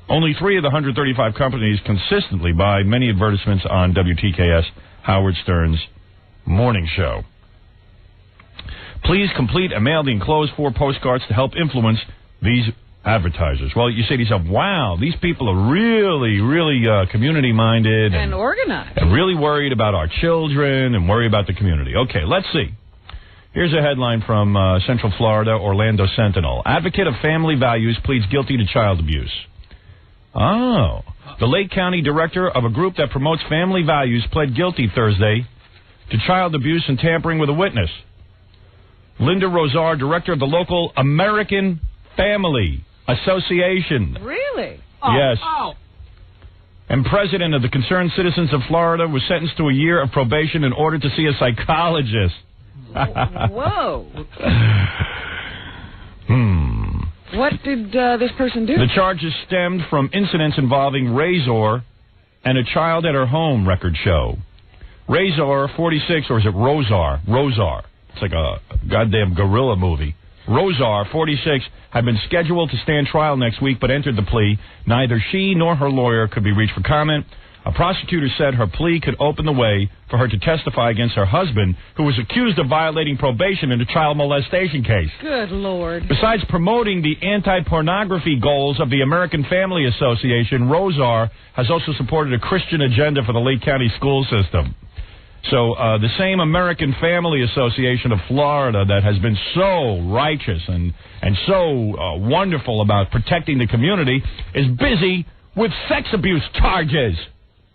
Only 3 of the 135 companies consistently buy many advertisements on WTKS, Howard Stern's morning show. Please complete and mail the enclosed 4 postcards to help influence these advertisers. Well, you say to yourself, wow, these people are really community-minded. And organized. And really worried about our children and worry about the community. Okay, let's see. Here's a headline from Central Florida, Orlando Sentinel. Advocate of family values pleads guilty to child abuse. Oh. The Lake County director of a group that promotes family values pled guilty Thursday to child abuse and tampering with a witness. Linda Rosar, director of the local American Family Association. Really? Yes. Oh. And president of the Concerned Citizens of Florida was sentenced to a year of probation in order to see a psychologist. Whoa. What did this person do? The charges stemmed from incidents involving Razor and a child at her home, records show. Razor, 46, or is it Rosar? Rosar. It's like a goddamn gorilla movie. Rosar, 46, had been scheduled to stand trial next week, but entered the plea. Neither she nor her lawyer could be reached for comment. A prosecutor said her plea could open the way for her to testify against her husband, who was accused of violating probation in a child molestation case. Good Lord. Besides promoting the anti-pornography goals of the American Family Association, Rosar has also supported a Christian agenda for the Lake County school system. So the same American Family Association of Florida that has been so righteous and so wonderful about protecting the community is busy with sex abuse charges.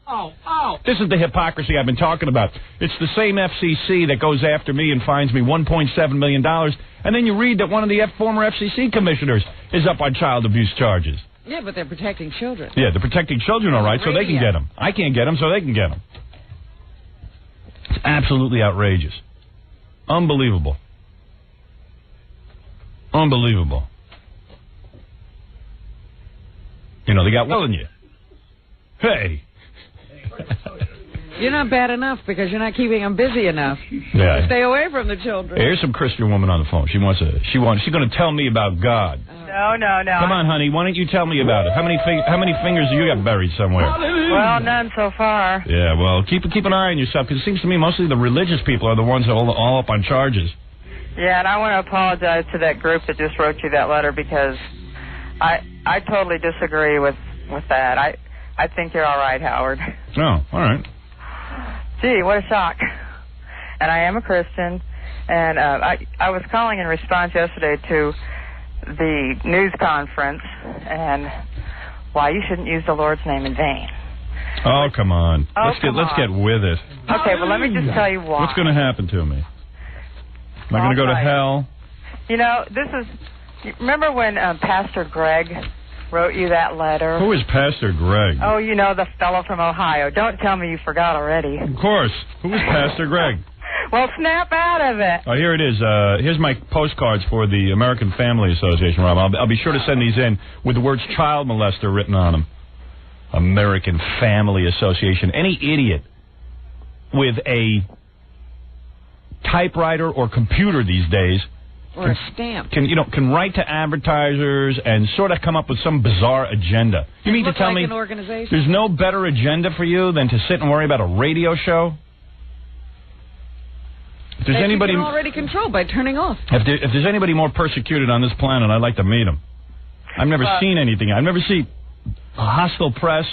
Oh. This is the hypocrisy I've been talking about. It's the same FCC that goes after me and fines me $1.7 million, and then you read that one of the former FCC commissioners is up on child abuse charges. Yeah, but they're protecting children. Yeah, they're protecting children, all right, so they can get them. I can't get them, so they can get them. It's absolutely outrageous. Unbelievable. Unbelievable. You know, they got well in you. Hey. You're not bad enough because you're not keeping them busy enough. Yeah. Stay away from the children. Hey, here's some Christian woman on the phone. She's going to tell me about God. No. Come on, honey. Why don't you tell me about it? How many fingers do you got buried somewhere? Well, none so far. Yeah, well, keep an eye on yourself, because it seems to me mostly the religious people are the ones that are all up on charges. Yeah, and I want to apologize to that group that just wrote you that letter, because I totally disagree with that. I think you're all right, Howard. Oh, all right. Gee, what a shock. And I am a Christian, and I was calling in response yesterday to the news conference and why you shouldn't use the Lord's name in vain. Oh, come on. Let's get with it. Okay, well, let me just tell you why. What's going to happen to me? Am I going to go to hell? You know, remember when Pastor Greg wrote you that letter? Who is Pastor Greg? Oh, you know, the fellow from Ohio. Don't tell me you forgot already. Of course. Who is Pastor Greg? Well, snap out of it. Oh, here it is. Here's my postcards for the American Family Association, Rob. I'll be sure to send these in with the words child molester written on them. American Family Association. Any idiot with a typewriter or computer these days or a stamp can write to advertisers and sort of come up with some bizarre agenda. You mean to tell me there's no better agenda for you than to sit and worry about a radio show? If there's anybody you can already control by turning off. If there's anybody more persecuted on this planet, I'd like to meet him. I've never seen anything. I've never seen a hostile press,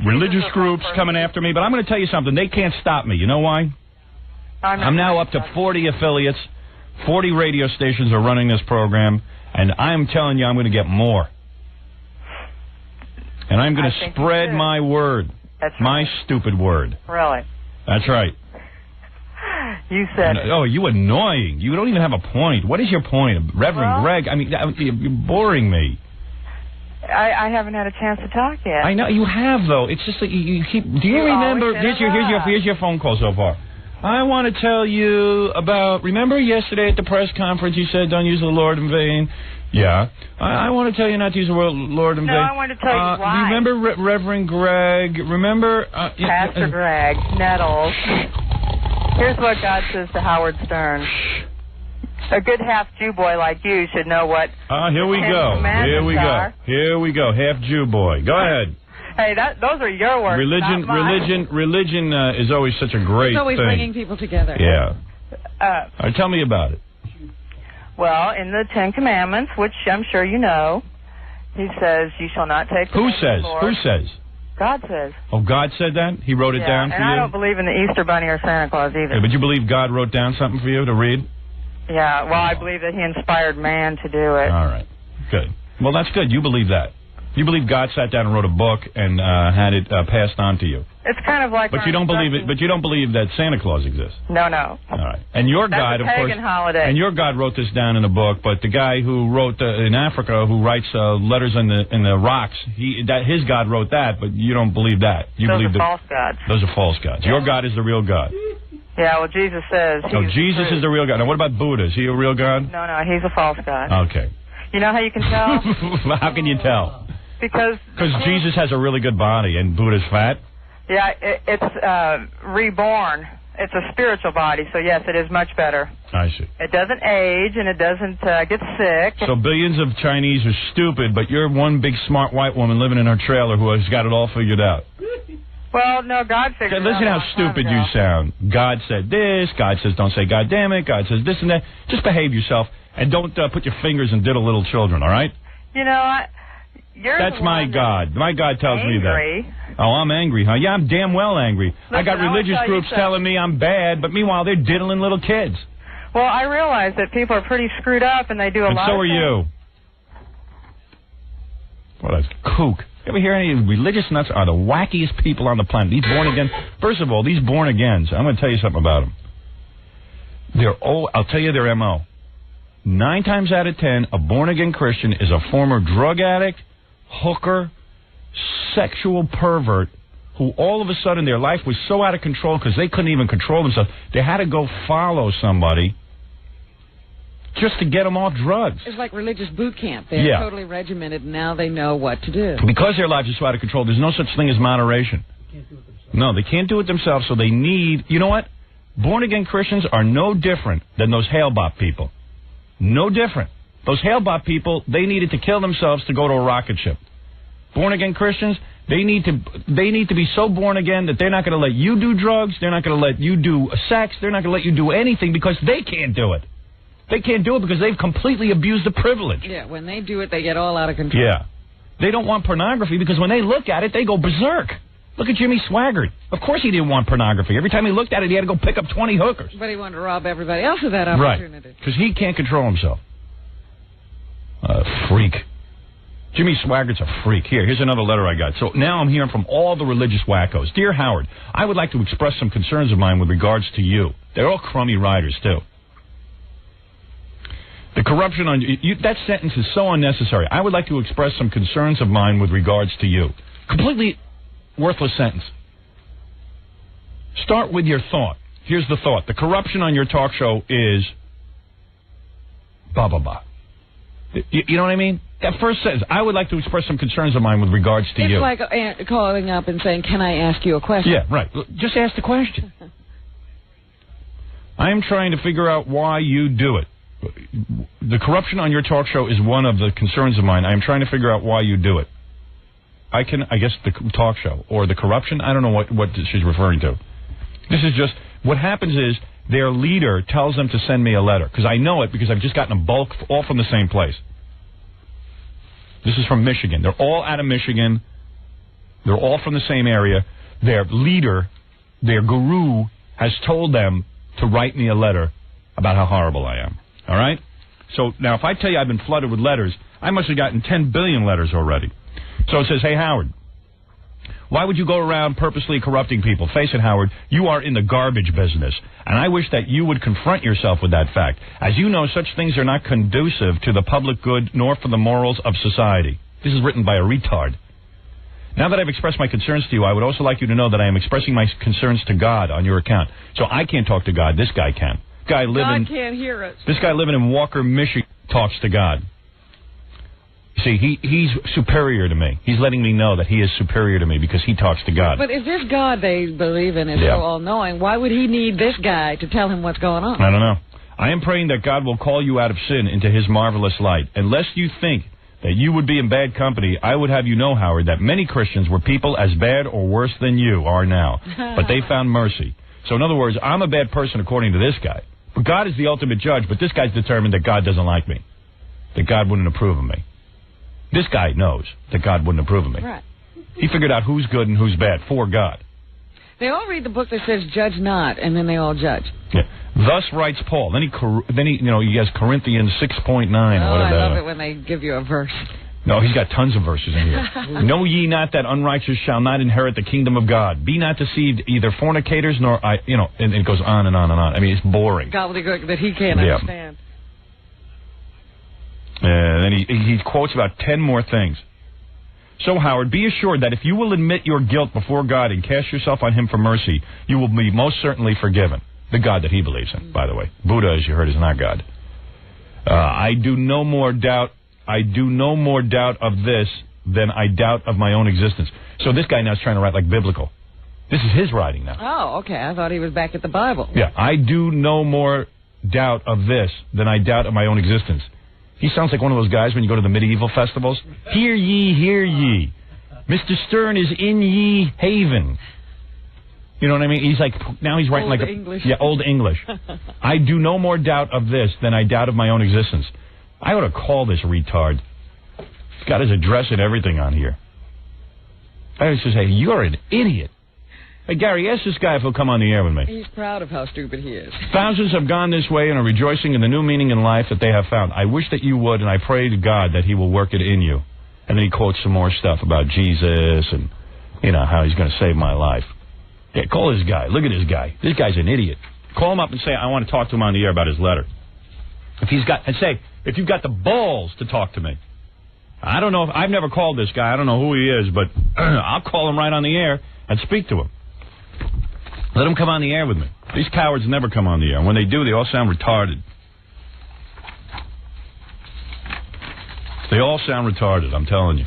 religious groups coming after me. But I'm going to tell you something. They can't stop me. You know why? I'm now up to 40 affiliates. 40 radio stations are running this program. And I'm telling you, I'm going to get more. And I'm going to spread my word. That's my stupid word. Really? That's right. You said it. Oh, you annoying. You don't even have a point. What is your point? Reverend Greg, I mean, you're boring me. I haven't had a chance to talk yet. I know. You have, though. It's just that you keep... Do you remember... Here's your phone call so far. I want to tell you about... Remember yesterday at the press conference you said don't use the Lord in vain? Yeah. I want to tell you not to use the Lord in vain. No, I want to tell you why. Remember Reverend Greg? Remember... Pastor Greg Nettles. Here's what God says to Howard Stern. A good half-Jew boy like you should know what... Here we go. Here we go. Half-Jew boy. Go ahead. Hey, those are your words, not mine. Religion is always such a great thing. It's always bringing people together. Yeah. Tell me about it. Well, in the Ten Commandments, which I'm sure you know, he says, you shall not take the name of the Lord. Who says? God says. Oh, God said that? He wrote it down for you? And I don't believe in the Easter Bunny or Santa Claus either. Yeah, but you believe God wrote down something for you to read? Yeah, well, I believe that he inspired man to do it. All right. Good. Well, that's good. You believe that. You believe God sat down and wrote a book and had it passed on to you. It's kind of like... But you don't believe it. But you don't believe that Santa Claus exists. No, no. All right. And your God, of course... That's a pagan holiday. And your God wrote this down in a book, but the guy who wrote in Africa, who writes letters in the rocks, his God wrote that, but you don't believe that. You Those believe are false gods. Those are false gods. Your God is the real God. Yeah, well, Jesus says... Jesus is the real God. Now, what about Buddha? Is he a real God? No, he's a false god. Okay. You know how you can tell? How can you tell? Because Jesus has a really good body and Buddha's fat? Yeah, it's reborn. It's a spiritual body, so yes, it is much better. I see. It doesn't age and it doesn't get sick. So billions of Chinese are stupid, but you're one big smart white woman living in her trailer who has got it all figured out. Well, no, God figured it out. Listen how stupid you sound. God said this. God says don't say God damn it. God says this and that. Just behave yourself and don't put your fingers in diddle little children, all right? You know, that's my God. My God tells me that. Oh, I'm angry, huh? Yeah, I'm damn well angry. Listen, I got religious groups telling me I'm bad, but meanwhile they're diddling little kids. Well, I realize that people are pretty screwed up and they do a lot of things. And so are you. What a kook. You ever hear any of these religious nuts are the wackiest people on the planet. These born again. First of all, these born agains, I'm going to tell you something about them. I'll tell you their MO. 9 times out of 10, a born again Christian is a former drug addict, hooker, sexual pervert who all of a sudden their life was so out of control because they couldn't even control themselves. They had to go follow somebody just to get them off drugs. It's like religious boot camp. They're totally regimented, and now they know what to do. Because their lives are so out of control, there's no such thing as moderation. No, they can't do it themselves, so they need... You know what? Born-again Christians are no different than those Hail-Bop people. No different. Those Hail-Bop people, they needed to kill themselves to go to a rocket ship. Born-again Christians, they need to be so born again that they're not going to let you do drugs, they're not going to let you do sex, they're not going to let you do anything because they can't do it. They can't do it because they've completely abused the privilege. Yeah, when they do it, they get all out of control. Yeah. They don't want pornography because when they look at it, they go berserk. Look at Jimmy Swaggart. Of course he didn't want pornography. Every time he looked at it, he had to go pick up 20 hookers. But he wanted to rob everybody else of that opportunity. Right, because he can't control himself. Freak. Jimmy Swaggart's a freak. Here's another letter I got. So now I'm hearing from all the religious wackos. Dear Howard, I would like to express some concerns of mine with regards to you. They're all crummy writers, too. The corruption on you, that sentence is so unnecessary. I would like to express some concerns of mine with regards to you. Completely worthless sentence. Start with your thought. here's the thought. The corruption on your talk show is blah, blah, blah. You know what I mean? That first sentence, I would like to express some concerns of mine with regards to you. It's like calling up and saying, can I ask you a question? Yeah, right. Just ask the question. I am trying to figure out why you do it. The corruption on your talk show is one of the concerns of mine. I am trying to figure out why you do it. I guess the talk show or the corruption, I don't know what she's referring to. This is just, what happens is their leader tells them to send me a letter, because I know it because I've just gotten a bulk all from the same place. This is from Michigan. They're all out of Michigan. They're all from the same area. Their leader, their guru, has told them to write me a letter about how horrible I am. All right? So now if I tell you I've been flooded with letters, I must have gotten 10 billion letters already. So it says, hey, Howard, why would you go around purposely corrupting people? Face it, Howard, you are in the garbage business, and I wish that you would confront yourself with that fact. As you know, such things are not conducive to the public good nor for the morals of society. This is written by a retard. Now that I've expressed my concerns to you, I would also like you to know that I am expressing my concerns to God on your account. So I can't talk to God. This guy can. God can't hear us. This guy living in Walker, Michigan, talks to God. See, he's superior to me. He's letting me know that he is superior to me because he talks to God. But if this God they believe in is so all-knowing, why would he need this guy to tell him what's going on? I don't know. I am praying that God will call you out of sin into his marvelous light. Unless you think that you would be in bad company, I would have you know, Howard, that many Christians were people as bad or worse than you are now. But they found mercy. So in other words, I'm a bad person according to this guy. But God is the ultimate judge, but this guy's determined that God doesn't like me. That God wouldn't approve of me. This guy knows that God wouldn't approve of me. Right. He figured out who's good and who's bad for God. They all read the book that says judge not, and then they all judge. Yeah. Thus writes Paul. Then he he has Corinthians 6.9 or whatever. I love it when they give you a verse. No, he's got tons of verses in here. Know ye not that unrighteous shall not inherit the kingdom of God? Be not deceived, either fornicators nor and it goes on and on and on. I mean, it's boring. Gobbledygook that he can't understand. And then he quotes about 10 more things. So, Howard, be assured that if you will admit your guilt before God and cast yourself on him for mercy, you will be most certainly forgiven. The God that he believes in, by the way. Buddha, as you heard, is not God. I do no more doubt of this than I doubt of my own existence. So this guy now is trying to write like biblical. This is his writing now. Oh, okay. I thought he was back at the Bible. Yeah, I do no more doubt of this than I doubt of my own existence. He sounds like one of those guys when you go to the medieval festivals. Hear ye, hear ye. Mr. Stern is in ye haven. You know what I mean? He's like, now he's writing old like English. Old English. I do no more doubt of this than I doubt of my own existence. I ought to call this retard. He's got his address and everything on here. I would just say, you're an idiot. Hey, Gary, ask this guy if he'll come on the air with me. He's proud of how stupid he is. Thousands have gone this way and are rejoicing in the new meaning in life that they have found. I wish that you would, and I pray to God that he will work it in you. And then he quotes some more stuff about Jesus and, how he's going to save my life. Yeah, call this guy. Look at this guy. This guy's an idiot. Call him up and say, I want to talk to him on the air about his letter. If you've got the balls to talk to me. I don't know. I've never called this guy. I don't know who he is, but I'll call him right on the air and speak to him. Let him come on the air with me. These cowards never come on the air. When they do, they all sound retarded. They all sound retarded, I'm telling you.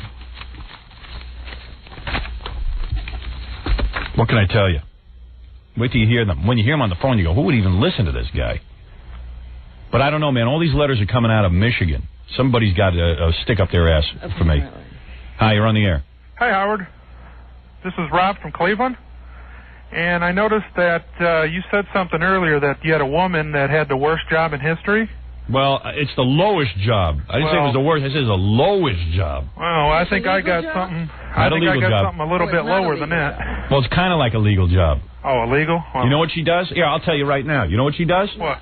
What can I tell you? Wait till you hear them. When you hear them on the phone, you go, who would even listen to this guy? But I don't know, man. All these letters are coming out of Michigan. Somebody's got a stick up their ass for me. Hi, you're on the air. Hi, Howard. This is Rob from Cleveland. And I noticed that you said something earlier that you had a woman that had the worst job in history. Well, it's the lowest job. I didn't say it was the worst. I said it's the lowest job. Well, I think I got something. I think I got something a little bit lower than that. Well, it's kind of like a legal job. Oh, illegal? Well, you know what she does? Yeah, I'll tell you right now. You know what she does? What?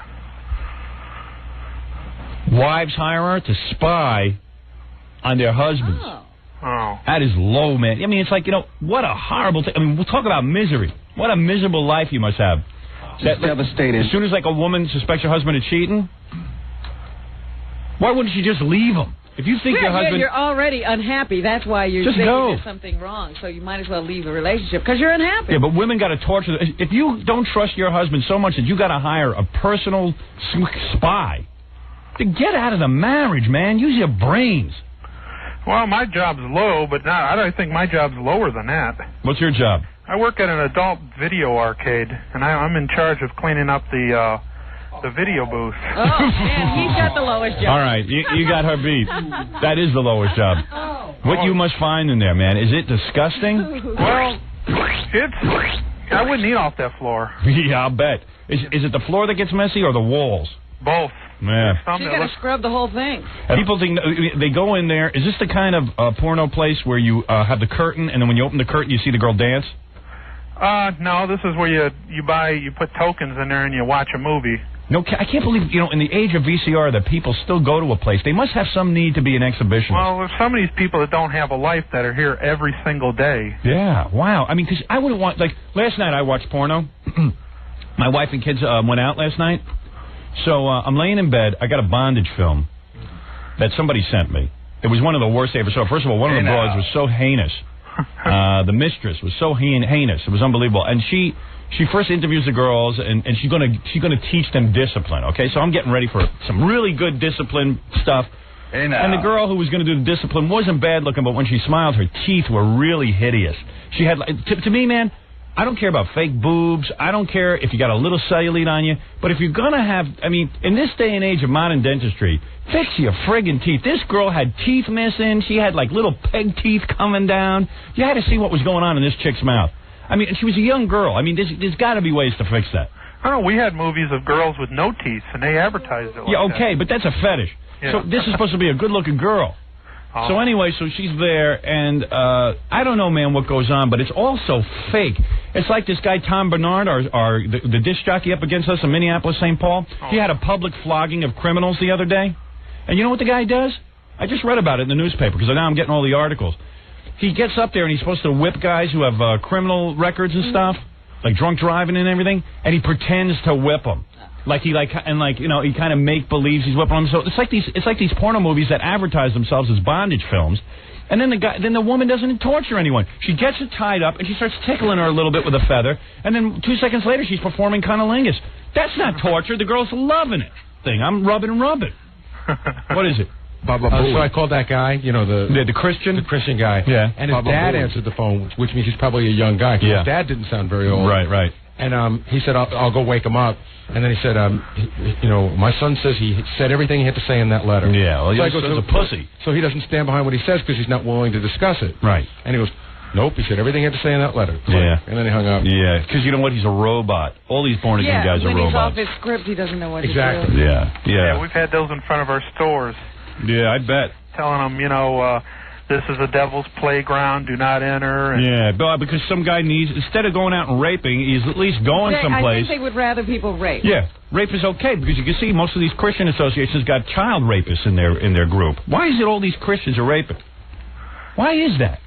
Wives hire her to spy on their husbands. Oh. That is low, man. I mean, it's like, what a horrible thing. I mean, we'll talk about misery. What a miserable life you must have. Just devastated. As soon as, a woman suspects her husband of cheating, why wouldn't she just leave him? If you think your husband... You're already unhappy. That's why you're Just thinking go. there's something wrong. So you might as well leave the relationship because you're unhappy. Yeah, but women got to torture... If you don't trust your husband so much that you got to hire a personal spy, to get out of the marriage, man, use your brains. Well, my job's low, but I don't think my job's lower than that. What's your job? I work at an adult video arcade, and I'm in charge of cleaning up the video booth. Oh, man, he's got the lowest job. All right, you got her beat. That is the lowest job. What you must find in there, man, is it disgusting? Well, I wouldn't eat off that floor. Yeah, I'll bet. Is it the floor that gets messy or the walls? Both. Yeah. So you got to scrub the whole thing. People think they go in there. Is this the kind of porno place where you have the curtain, and then when you open the curtain, you see the girl dance? No, this is where you put tokens in there and you watch a movie. No, I can't believe, in the age of VCR that people still go to a place. They must have some need to be an exhibitionist. Well, there's some of these people that don't have a life that are here every single day. Yeah, wow. I mean, because I wouldn't want, last night I watched porno. My wife and kids went out last night. So I'm laying in bed. I got a bondage film that somebody sent me. It was one of the worst they ever saw. First of all, one of the broads was so heinous. The mistress was so heinous. It was unbelievable. And she first interviews the girls, and she's gonna teach them discipline. Okay, so I'm getting ready for some really good discipline stuff. And the girl who was going to do the discipline wasn't bad looking, but when she smiled, her teeth were really hideous. She had, to me, man, I don't care about fake boobs. I don't care if you got a little cellulite on you. But if you're going to have, in this day and age of modern dentistry, fix your friggin' teeth. This girl had teeth missing. She had, little peg teeth coming down. You had to see what was going on in this chick's mouth. She was a young girl. There's got to be ways to fix that. I don't know. We had movies of girls with no teeth, and they advertised it like that. Okay, but that's a fetish. Yeah. So this is supposed to be a good-looking girl. Oh. So anyway, so she's there, and I don't know, man, what goes on, but it's all so fake. It's like this guy, Tom Bernard, the disc jockey up against us in Minneapolis, St. Paul. Oh. He had a public flogging of criminals the other day. And you know what the guy does? I just read about it in the newspaper, because now I'm getting all the articles. He gets up there, and he's supposed to whip guys who have criminal records and stuff, like drunk driving and everything, and he pretends to whip them. He kind of make believes he's whipping them. So it's like these porno movies that advertise themselves as bondage films, and then the woman doesn't torture anyone. She gets it tied up and she starts tickling her a little bit with a feather, and then 2 seconds later she's performing cunnilingus. That's not torture. The girl's loving it. I'm rubbing and rubbing. What is it? So I called that guy, the Christian? The Christian guy. Yeah. And his dad answered the phone, which means he's probably a young guy. Yeah. His dad didn't sound very old. Right. And he said, I'll go wake him up. And then he said, my son says he said everything he had to say in that letter. Yeah, well, so your son's a pussy. So he doesn't stand behind what he says because he's not willing to discuss it. Right. And he goes, nope, he said everything he had to say in that letter. Yeah. And then he hung up. Yeah, because you know what? He's a robot. All these porn-again guys are robots. when he's off his script, he doesn't know what to do. Exactly. Yeah, we've had those in front of our stores. Yeah, I bet. Telling them, this is a devil's playground, do not enter. And because some guy needs, instead of going out and raping, he's at least going someplace. I think they would rather people rape. Yeah, rape is okay, because you can see most of these Christian associations got child rapists in their group. Why is it all these Christians are raping? Why is that?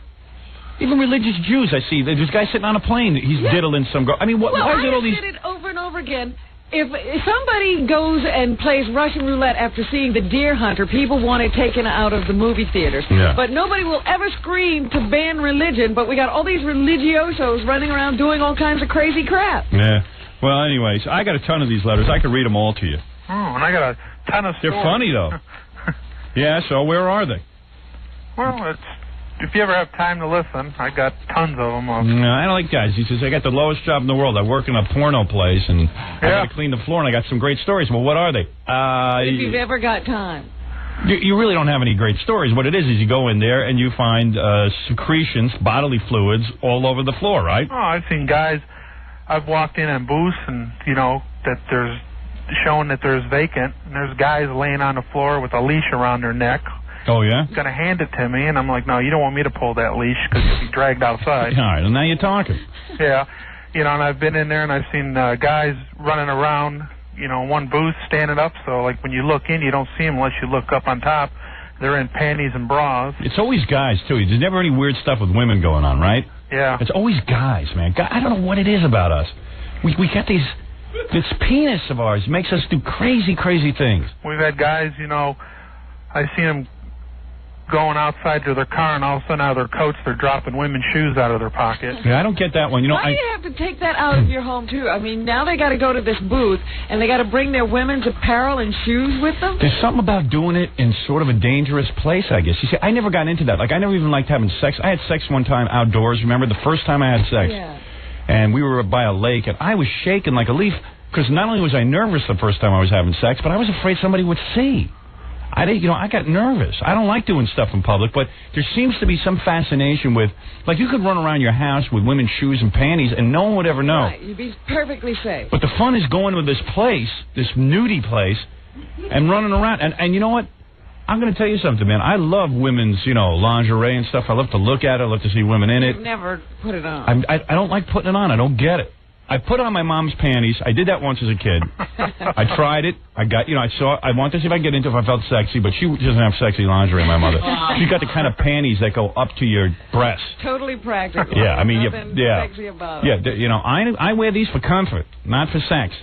Even religious Jews, I see, there's a guy sitting on a plane, he's diddling some girl. Why is it all these... I said it over and over again. If somebody goes and plays Russian roulette after seeing The Deer Hunter, people want it taken out of the movie theaters. Yeah. But nobody will ever scream to ban religion, but we got all these religiosos running around doing all kinds of crazy crap. Yeah. Well, anyways, I got a ton of these letters. I could read them all to you. Oh, and I got a ton of stories. They're funny, though. Yeah, so where are they? Well, if you ever have time to listen, I got tons of them. No, I don't like guys. He says, I got the lowest job in the world. I work in a porno place, and I got to clean the floor, and I got some great stories. Well, what are they? If you've ever got time. You really don't have any great stories. What it is you go in there, and you find secretions, bodily fluids, all over the floor, right? Oh, I've seen guys. I've walked in booths, and, that there's showing that there's vacant, and there's guys laying on the floor with a leash around their neck. Oh, yeah? Going to hand it to me, and I'm like, no, you don't want me to pull that leash because you'll be dragged outside. All right, well, now you're talking. Yeah. And I've been in there, and I've seen guys running around, one booth standing up, so, when you look in, you don't see them unless you look up on top. They're in panties and bras. It's always guys, too. There's never any weird stuff with women going on, right? Yeah. It's always guys, man. I don't know what it is about us. We got this penis of ours makes us do crazy, crazy things. We've had guys, I've seen them going outside to their car, and all of a sudden out of their coats they're dropping women's shoes out of their pocket. Yeah, I don't get that one. You know, why do you have to take that out of your home too? I mean, now they got to go to this booth and they got to bring their women's apparel and shoes with them. There's something about doing it in sort of a dangerous place, I guess. You see, I never got into that. Like, I never even liked having sex. I had sex one time outdoors. Remember the first time I had sex? Yeah. And we were by a lake, and I was shaking like a leaf because not only was I nervous the first time I was having sex, but I was afraid somebody would see. I got nervous. I don't like doing stuff in public, but there seems to be some fascination with, like, you could run around your house with women's shoes and panties, and no one would ever know. Right, you'd be perfectly safe. But the fun is going to this place, this nudie place, and running around. And you know what? I'm going to tell you something, man. I love women's, lingerie and stuff. I love to look at it. I love to see women in it. You've never put it on. I don't like putting it on. I don't get it. I put on my mom's panties. I did that once as a kid. I tried it. I wanted to see if I could get into it if I felt sexy, but she doesn't have sexy lingerie, my mother. She got the kind of panties that go up to your breasts. Totally practical. Yeah, I mean, nothing sexy about yeah, it. I wear these for comfort, not for sex.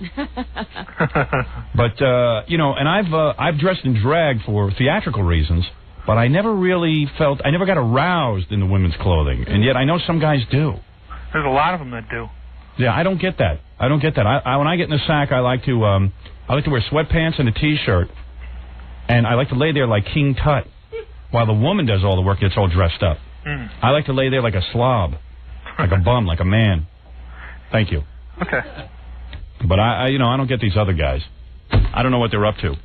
But and I've dressed in drag for theatrical reasons, but I never got aroused in the women's clothing, and yet I know some guys do. There's a lot of them that do. Yeah, I don't get that. When I get in the sack, I like to wear sweatpants and a T-shirt, and I like to lay there like King Tut, while the woman does all the work, gets all dressed up. I like to lay there like a slob, like a bum, like a man. Thank you. Okay. But I don't get these other guys. I don't know what they're up to.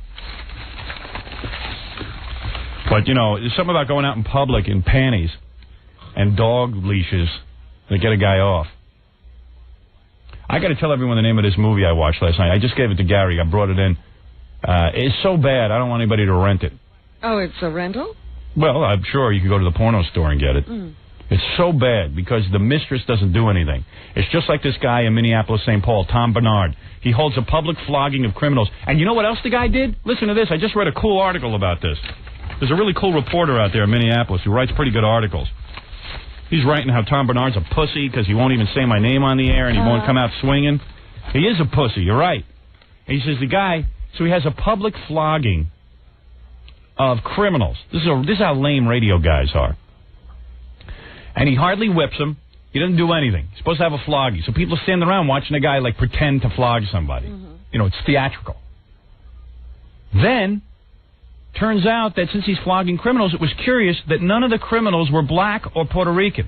But there's something about going out in public in panties and dog leashes that get a guy off. I got to tell everyone the name of this movie I watched last night. I just gave it to Gary. I brought it in. It's so bad, I don't want anybody to rent it. Oh, it's a rental? Well, I'm sure you could go to the porno store and get it. It's so bad because the mistress doesn't do anything. It's just like this guy in Minneapolis, St. Paul, Tom Bernard. He holds a public flogging of criminals. And you know what else the guy did? Listen to this. I just read a cool article about this. There's a really cool reporter out there in Minneapolis who writes pretty good articles. He's writing how Tom Bernard's a pussy because he won't even say my name on the air and he won't come out swinging. He is a pussy, you're right. And he says so he has a public flogging of criminals. This is how lame radio guys are. And he hardly whips them. He doesn't do anything. He's supposed to have a flogging. So people stand around watching a guy pretend to flog somebody. It's theatrical. Then turns out that since he's flogging criminals, it was curious that none of the criminals were black or Puerto Rican.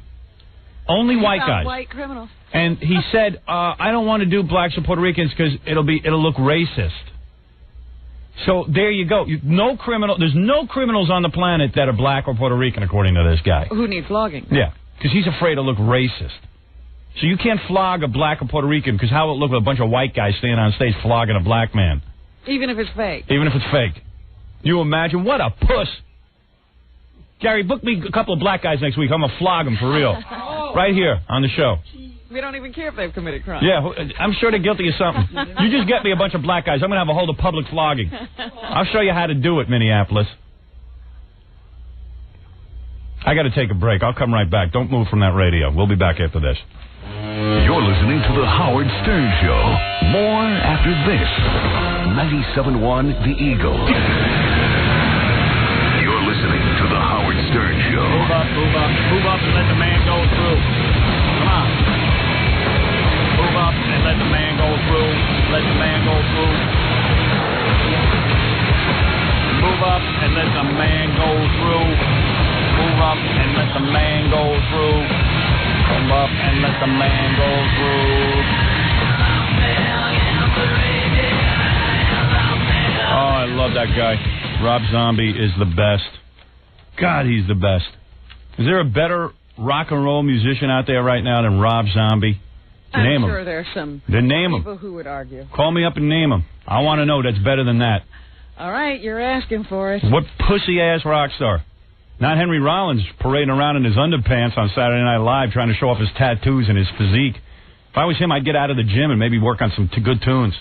Only white guys. White criminals. And he said, I don't want to do blacks or Puerto Ricans because it'll look racist. So there you go. There's no criminals on the planet that are black or Puerto Rican, according to this guy. Who need flogging? Yeah, because he's afraid to look racist. So you can't flog a black or Puerto Rican because how will it look with a bunch of white guys standing on stage flogging a black man? Even if it's fake. Even if it's fake. You imagine? What a puss. Gary, book me a couple of black guys next week. I'm going to flog them for real. Right here on the show. We don't even care if they've committed crimes. Yeah, I'm sure they're guilty of something. You just get me a bunch of black guys. I'm going to have a whole public flogging. I'll show you how to do it, Minneapolis. I got to take a break. I'll come right back. Don't move from that radio. We'll be back after this. You're listening to The Howard Stern Show. More after this. 97.1 The Eagle. You're listening to The Howard Stern Show. Move up and let the man go through. Come on. Move up and let the man go through. Let the man go through. Move up and let the man go through. Move up and let the man go through. Move up and let the man go through. Oh, I love that guy. Rob Zombie is the best. God, he's the best. Is there a better rock and roll musician out there right now than Rob Zombie? I'm sure there's some people who would argue. Call me up and name him. I want to know that's better than that. All right, you're asking for it. What pussy-ass rock star? Not Henry Rollins parading around in his underpants on Saturday Night Live trying to show off his tattoos and his physique. If I was him, I'd get out of the gym and maybe work on some good tunes.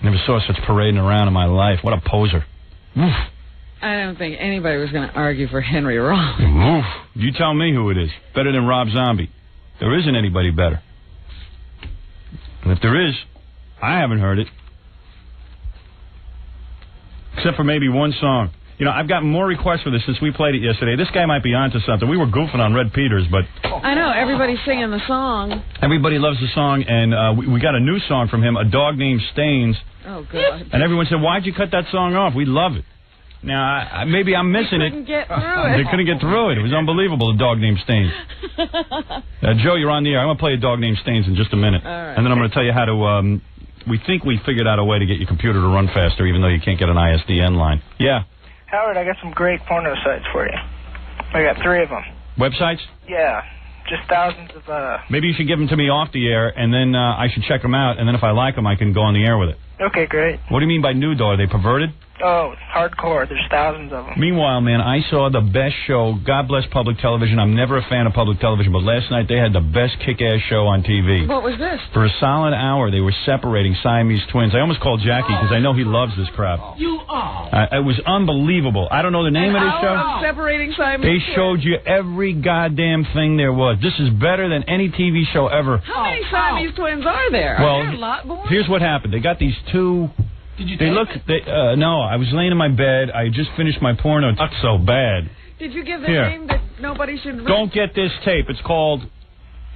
Never saw such parading around in my life. What a poser. Oof. I don't think anybody was going to argue for Henry Rollins. Oof. You tell me who it is. Better than Rob Zombie. There isn't anybody better. And if there is, I haven't heard it. Except for maybe one song. You know, I've gotten more requests for this since we played it yesterday. This guy might be onto something. We were goofing on Red Peters, but... I know, everybody's singing the song. Everybody loves the song, and we got a new song from him, A Dog Named Stains. Oh, God. And everyone said, why'd you cut that song off? We love it. Now, maybe I'm missing it. They couldn't get through it. They couldn't get through it. It was unbelievable, A Dog Named Stains. Joe, you're on the air. I'm going to play A Dog Named Stains in just a minute. All right. And then I'm going to tell you how to... we think we figured out a way to get your computer to run faster, even though you can't get an ISDN line. Yeah. Howard, I got some great porno sites for you. I got 3 of them. Websites? Yeah, just thousands of... Maybe you should give them to me off the air, and then I should check them out, and then if I like them, I can go on the air with it. Okay, great. What do you mean by nude, though? Are they perverted? Oh, hardcore. There's thousands of them. Meanwhile, man, I saw the best show. God bless public television. I'm never a fan of public television, but last night they had the best kick-ass show on TV. What was this? For a solid hour, they were separating Siamese twins. I almost called Jackie because I know he loves this crap. You are. It was unbelievable. I don't know the name of this show. Of separating Siamese They twins. showed you every goddamn thing there was. This is better than any TV show ever. How many Siamese twins are there? Well, are there a lot more? Here's what happened. They got these two... Did you They look. No, I was laying in my bed. I just finished my porno. It's not so bad. Did you give the Here. name that nobody should read? Don't get this tape. It's called.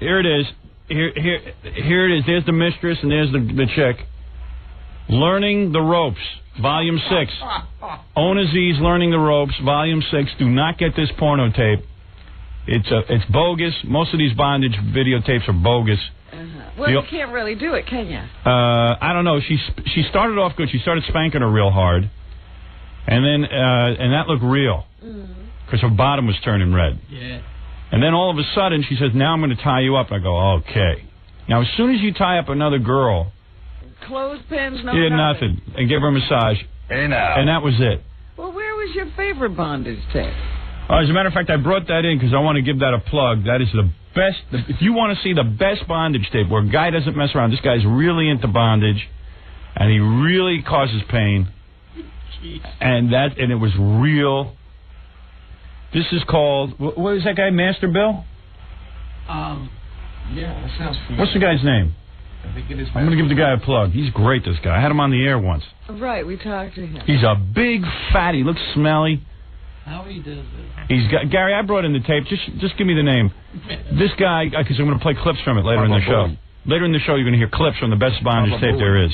Here it is. Here it is. There's the mistress and there's the chick. Learning the Ropes, Volume 6. Own Aziz, Learning the Ropes, Volume 6. Do not get this porno tape. It's bogus. Most of these bondage videotapes are bogus. Well, you can't really do it, can you? I don't know. She started off good. She started spanking her real hard, and then and that looked real because her bottom was turning red. Yeah. And then all of a sudden she says, "Now I'm going to tie you up." I go, "Okay." Now as soon as you tie up another girl, Clothespins, no. you did nothing, and give her a massage. Hey now. And that was it. Well, where was your favorite bondage tape? As a matter of fact, I brought that in because I want to give that a plug. That is the best. If you want to see the best bondage tape where a guy doesn't mess around, this guy's really into bondage, and he really causes pain. And it was real. This is called, what is that guy, Master Bill? Yeah, that sounds familiar. What's the guy's name? I think it is. I'm going to give the guy a plug. He's great, this guy. I had him on the air once. Right, we talked to him. He's a big fatty. Looks smelly. How he does it. He's got Gary. I brought in the tape. Just give me the name. This guy, because I'm going to play clips from it later in the show. Later in the show, you're going to hear clips from the best bondage tape there is.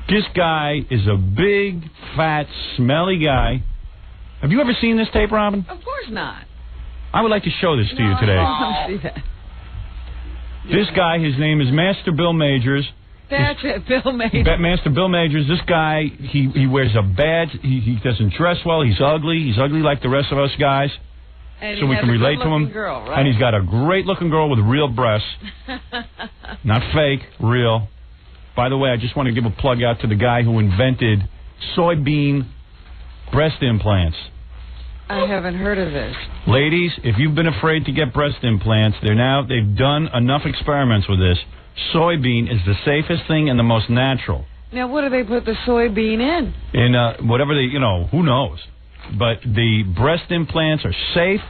This guy is a big, fat, smelly guy. Have you ever seen this tape, Robin? Of course not. I would like to show this to you today. I don't see that. This guy, his name is Master Bill Majors. That's it, Bill Majors. Master Bill Majors. This guy, he wears a badge. He doesn't dress well. He's ugly. He's ugly like the rest of us guys. And so we can relate to him. Girl, right? And he's got a great-looking girl with real breasts. Not fake, real. By the way, I just want to give a plug out to the guy who invented soybean breast implants. I haven't heard of this. Ladies, if you've been afraid to get breast implants, they've done enough experiments with this. Soybean is the safest thing and the most natural. Now, what do they put the soybean in? In whatever who knows. But the breast implants are safe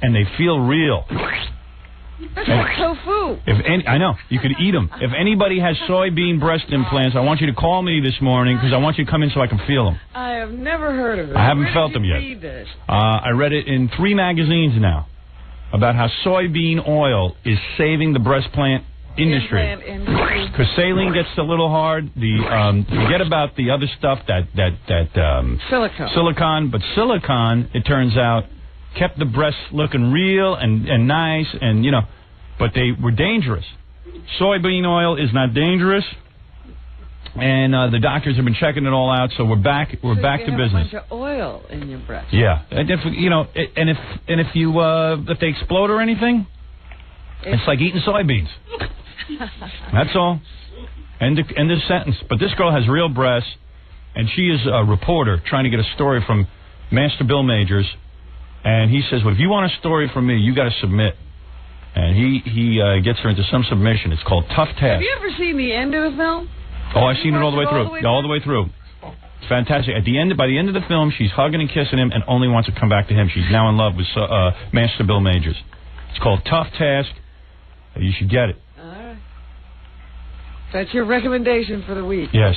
and they feel real. That's like tofu. I know. You could eat them. If anybody has soybean breast implants, I want you to call me this morning because I want you to come in so I can feel them. I have never heard of it. I haven't Where felt did them you yet. Read this? I read it in 3 magazines now about how soybean oil is saving the breast plant industry. Because saline gets a little hard. Forget about the other stuff silicone. But silicone, it turns out, kept the breasts looking real and nice, and but they were dangerous. Soybean oil is not dangerous, and the doctors have been checking it all out. So we're back to business. You have a bunch of oil in your breast. Yeah, and if they explode or anything, it's like eating soybeans. That's all. End of sentence. But this girl has real breasts, and she is a reporter trying to get a story from Master Bill Majors. And he says, well, if you want a story from me, you got to submit. And he gets her into some submission. It's called Tough Task. Have you ever seen the end of the film? Oh, I've seen it all the way through. All the way through. It's fantastic. By the end of the film, she's hugging and kissing him and only wants to come back to him. She's now in love with Master Bill Majors. It's called Tough Task. You should get it. All right. That's your recommendation for the week. Yes.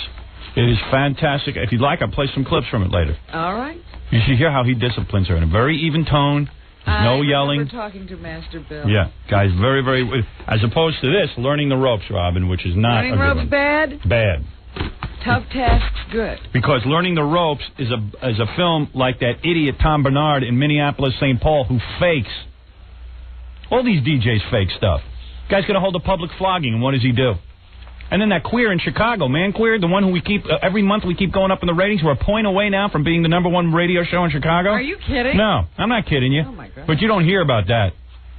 It is fantastic. If you'd like, I'll play some clips from it later. All right. You should hear how he disciplines her in a very even tone. No yelling. We're talking to Master Bill. Yeah, guys, very, very... As opposed to this, learning the ropes, Robin, which is not Learning a good ropes one. bad? Bad. Tough tasks good. Because Learning the Ropes is a film like that idiot Tom Bernard in Minneapolis, St. Paul, who fakes. All these DJs fake stuff. Guy's going to hold a public flogging, and what does he do? And then that queer in Chicago, Man Queer, the one who we keep, every month we keep going up in the ratings. We're a point away now from being the #1 radio show in Chicago. Are you kidding? No, I'm not kidding you. Oh, my God. But you don't hear about that.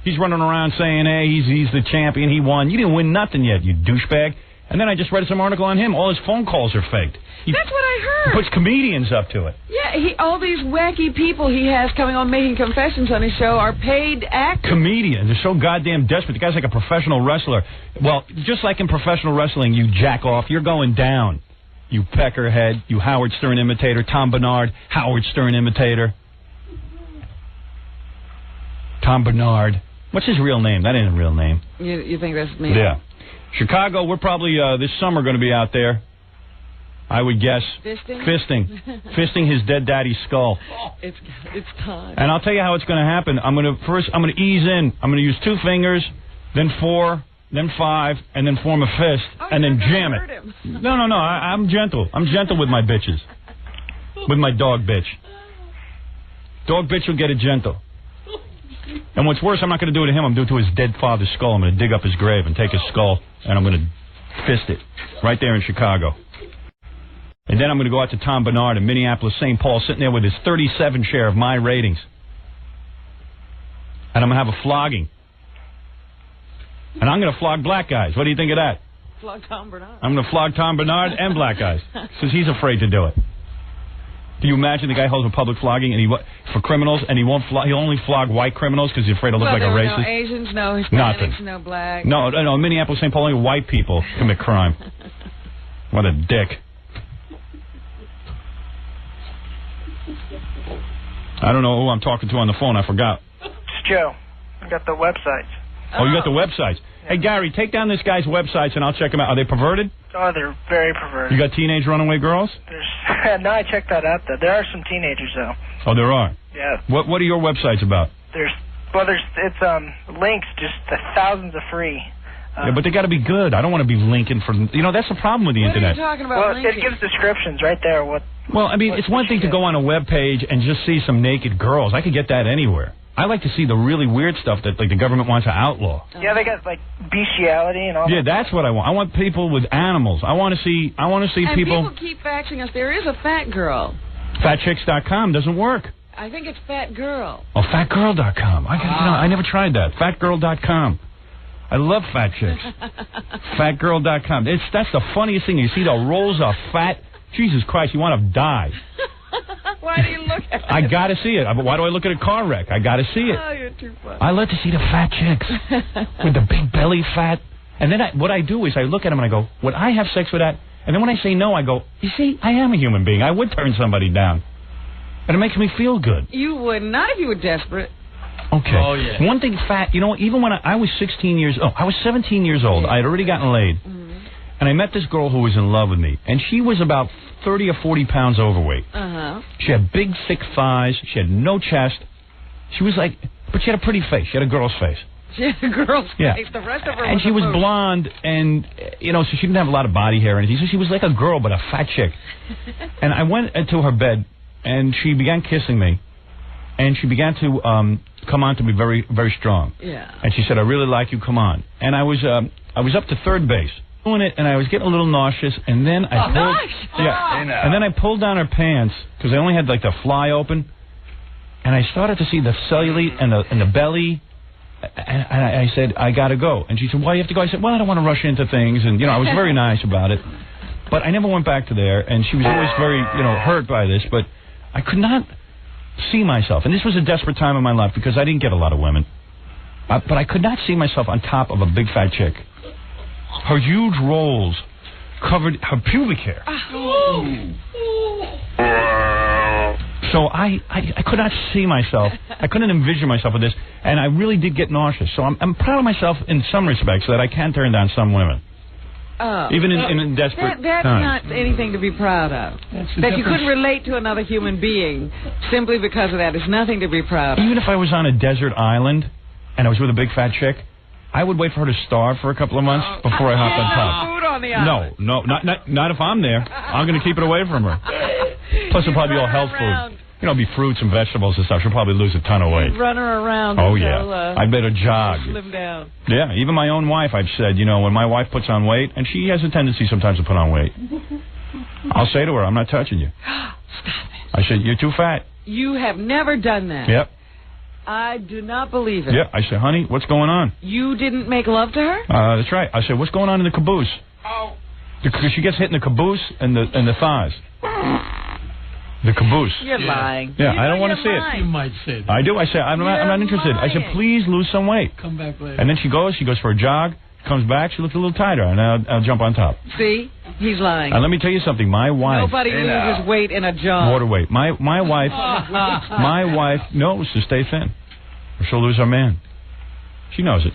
He's running around saying, hey, he's the champion, he won. You didn't win nothing yet, you douchebag. And then I just read some article on him. All his phone calls are faked. That's what I heard. Puts comedians up to it. Yeah, all these wacky people he has coming on making confessions on his show are paid actors. Comedians. They're so goddamn desperate. The guy's like a professional wrestler. Well, just like in professional wrestling, you jack off. You're going down. You peckerhead. You Howard Stern imitator. Tom Bernard, Howard Stern imitator. Tom Bernard. What's his real name? That ain't a real name. You think that's me? Yeah. Chicago, we're probably this summer going to be out there. I would guess. Fisting? Fisting his dead daddy's skull. It's time. And I'll tell you how it's going to happen. I'm going to ease in. I'm going to use 2 fingers, then 4, then 5, and then form a fist, and then jam it. No. I'm gentle. I'm gentle with my bitches. With my dog bitch. Dog bitch will get it gentle. And what's worse, I'm not going to do it to him. I'm going to do it to his dead father's skull. I'm going to dig up his grave and take his skull, and I'm going to fist it right there in Chicago. And then I'm going to go out to Tom Bernard in Minneapolis, St. Paul, sitting there with his 37 share of my ratings. And I'm going to have a flogging. And I'm going to flog black guys. What do you think of that? Flog Tom Bernard. I'm going to flog Tom Bernard and black guys, because he's afraid to do it. Do you imagine the guy holds a public flogging and for criminals, and he'll only flog white criminals because he's afraid to look like a racist? No Asians, no Hispanics, Nothing. no black. No, in Minneapolis, St. Paul, only white people commit crime. What a dick. I don't know who I'm talking to on the phone. I forgot. It's Joe. I got the websites. Oh, you got the websites. Hey, Gary, take down this guy's websites and I'll check them out. Are they perverted? Oh, they're very perverted. You got teenage runaway girls? No, I checked that out, though. There are some teenagers, though. Oh, there are? Yeah. What are your websites about? It's links, just thousands of free. Yeah, but they got to be good. I don't want to be linking for... that's the problem with the Internet. What are you talking about linking? It gives descriptions right there. Well, I mean, it's one thing to go on a web page and just see some naked girls. I could get that anywhere. I like to see the really weird stuff that the government wants to outlaw. Yeah, they got bestiality and all that. Yeah, that's what I want. I want people with animals. I want to see and people... people keep faxing us. There is a fat girl. Fatchicks.com doesn't work. I think it's Fat Girl. Oh, fatgirl.com. I never tried that. Fatgirl.com. I love fat chicks. Fatgirl.com. That's the funniest thing. You see the rolls of fat. Jesus Christ, you want to die. Why do you look at it? I got to see it. Why do I look at a car wreck? I got to see it. Oh, you're too funny. I like to see the fat chicks with the big belly fat. And then what I do is I look at them and I go, would I have sex with that? And then when I say no, I go, you see, I am a human being. I would turn somebody down. And it makes me feel good. You would not if you were desperate. Okay. Oh, yeah. One thing, fat, even when I was 17 years old, I was 17 years old. I had already gotten laid. Mm-hmm. And I met this girl who was in love with me. And she was about 30 or 40 pounds overweight. Uh-huh. She had big, thick thighs. She had no chest. She was but she had a pretty face. She had a girl's face. She had a girl's face. The rest of her and she was blonde, and, so she didn't have a lot of body hair or anything. So she was like a girl, but a fat chick. And I went into her bed, and she began kissing me. And she began to come on to me very, very strong. Yeah. And she said, I really like you, come on. And I was up to third base doing it, and I was getting a little nauseous, and then I and then I pulled down her pants, because I only had the fly open, and I started to see the cellulite and the belly, and I said, I got to go. And she said, why do you have to go? I said, well, I don't want to rush into things, and, I was very nice about it. But I never went back to there, and she was always very, hurt by this, but I could not see myself. And this was a desperate time in my life, because I didn't get a lot of women. But I could not see myself on top of a big fat chick. Her huge rolls covered her pubic hair. So I could not see myself. I couldn't envision myself with this, and I really did get nauseous. So I'm proud of myself in some respects that I can turn down some women. Oh. Even in desperate that's times. not anything to be proud of. That you couldn't relate to another human being simply because of that is nothing to be proud of. Even if I was on a desert island and I was with a big fat chick, I would wait for her to starve for a couple of months before I hopped on top. Food on the island. No, not if I'm there. I'm going to keep it away from her. Plus, it'll probably be all health food. You know, it'll be fruits and vegetables and stuff. She'll probably lose a ton of weight. Run her around. Oh, yeah. I better jog. Slim down. Yeah, even my own wife, I've said, you know, when my wife puts on weight, and she has a tendency sometimes to put on weight, I'll say to her, I'm not touching you. Stop it. I said, you're too fat. You have never done that. Yep. I do not believe it. Yeah, I said, honey, what's going on? You didn't make love to her? That's right. I said, what's going on in the caboose? Oh. Because she gets hit in the caboose and the thighs. The caboose. You're lying. Yeah, I don't want to see it. You might say that. I do. I say, I'm not interested. I said, please lose some weight. Come back later. And then she goes for a jog, comes back, she looks a little tighter, and I'll jump on top. See? He's lying. And let me tell you something. My wife... Nobody loses weight in a jog. Water weight. My wife knows to stay thin, or she'll lose her man. She knows it.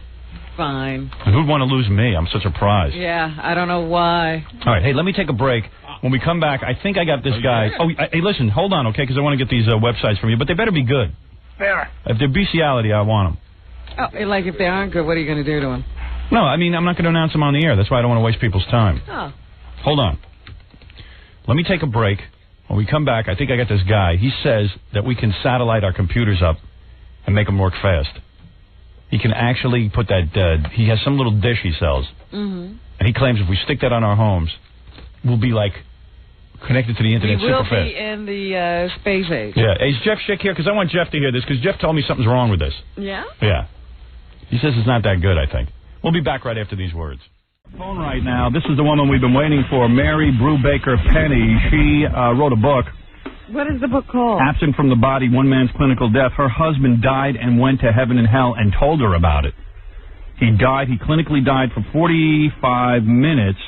Fine. And who'd want to lose me? I'm such a prize. Yeah, I don't know why. All right, hey, let me take a break. When we come back, I think I got this guy. Oh, hey, listen, hold on, okay, because I want to get these websites from you, but they better be good. There. If they're bestiality, I want them. Oh, like if they aren't good, what are you going to do to them? No, I mean, I'm not going to announce them on the air. That's why I don't want to waste people's time. Oh. Hold on. Let me take a break. When we come back, I think I got this guy. He says that we can satellite our computers up and make them work fast. He can actually put that, he has some little dish he sells. Mm-hmm. And he claims if we stick that on our homes, we'll be like connected to the internet super fast. We will be in the space age. Yeah. Hey, is Jeff Schick here? Because I want Jeff to hear this, because Jeff told me something's wrong with this. Yeah? Yeah. He says it's not that good, I think. We'll be back right after these words. Phone right now. This is the woman we've been waiting for, Mary Brubaker Penny. She wrote a book. What is the book called? Absent from the Body, One Man's Clinical Death. Her husband died and went to heaven and hell and told her about it. He clinically died for 45 minutes.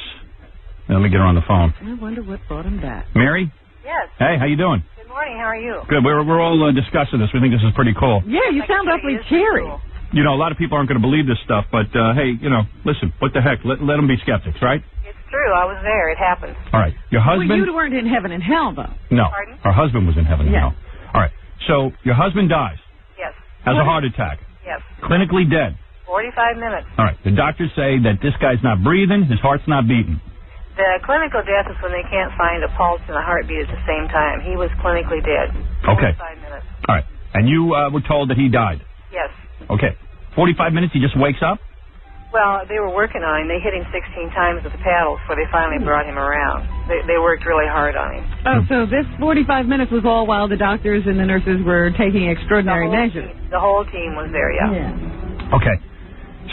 Let me get her on the phone. I wonder what brought him back. Mary? Yes. Hey, how you doing? Good morning. How are you? Good. We're all discussing this. We think this is pretty cool. Yeah, you sound awfully cheery. Cool. You know, a lot of people aren't going to believe this stuff, but, hey, you know, listen, what the heck? Let them be skeptics, right? It's true. I was there. It happened. All right. Your husband... Well, you weren't in heaven and hell, though. No. Pardon? Her husband was in heaven and hell. All right. So, your husband dies. Yes. Has a heart attack. Yes. Clinically dead. 45 minutes. All right. The doctors say that this guy's not breathing, his heart's not beating. The clinical death is when they can't find a pulse and a heartbeat at the same time. He was clinically dead. Okay. 45 minutes. All right. And you were told that he died. Yes. Okay. 45 minutes, he just wakes up? Well, they were working on him. They hit him 16 times with the paddles before they finally brought him around. They worked really hard on him. Oh, so this 45 minutes was all while the doctors and the nurses were taking extraordinary measures. The whole team was there, yeah. Okay.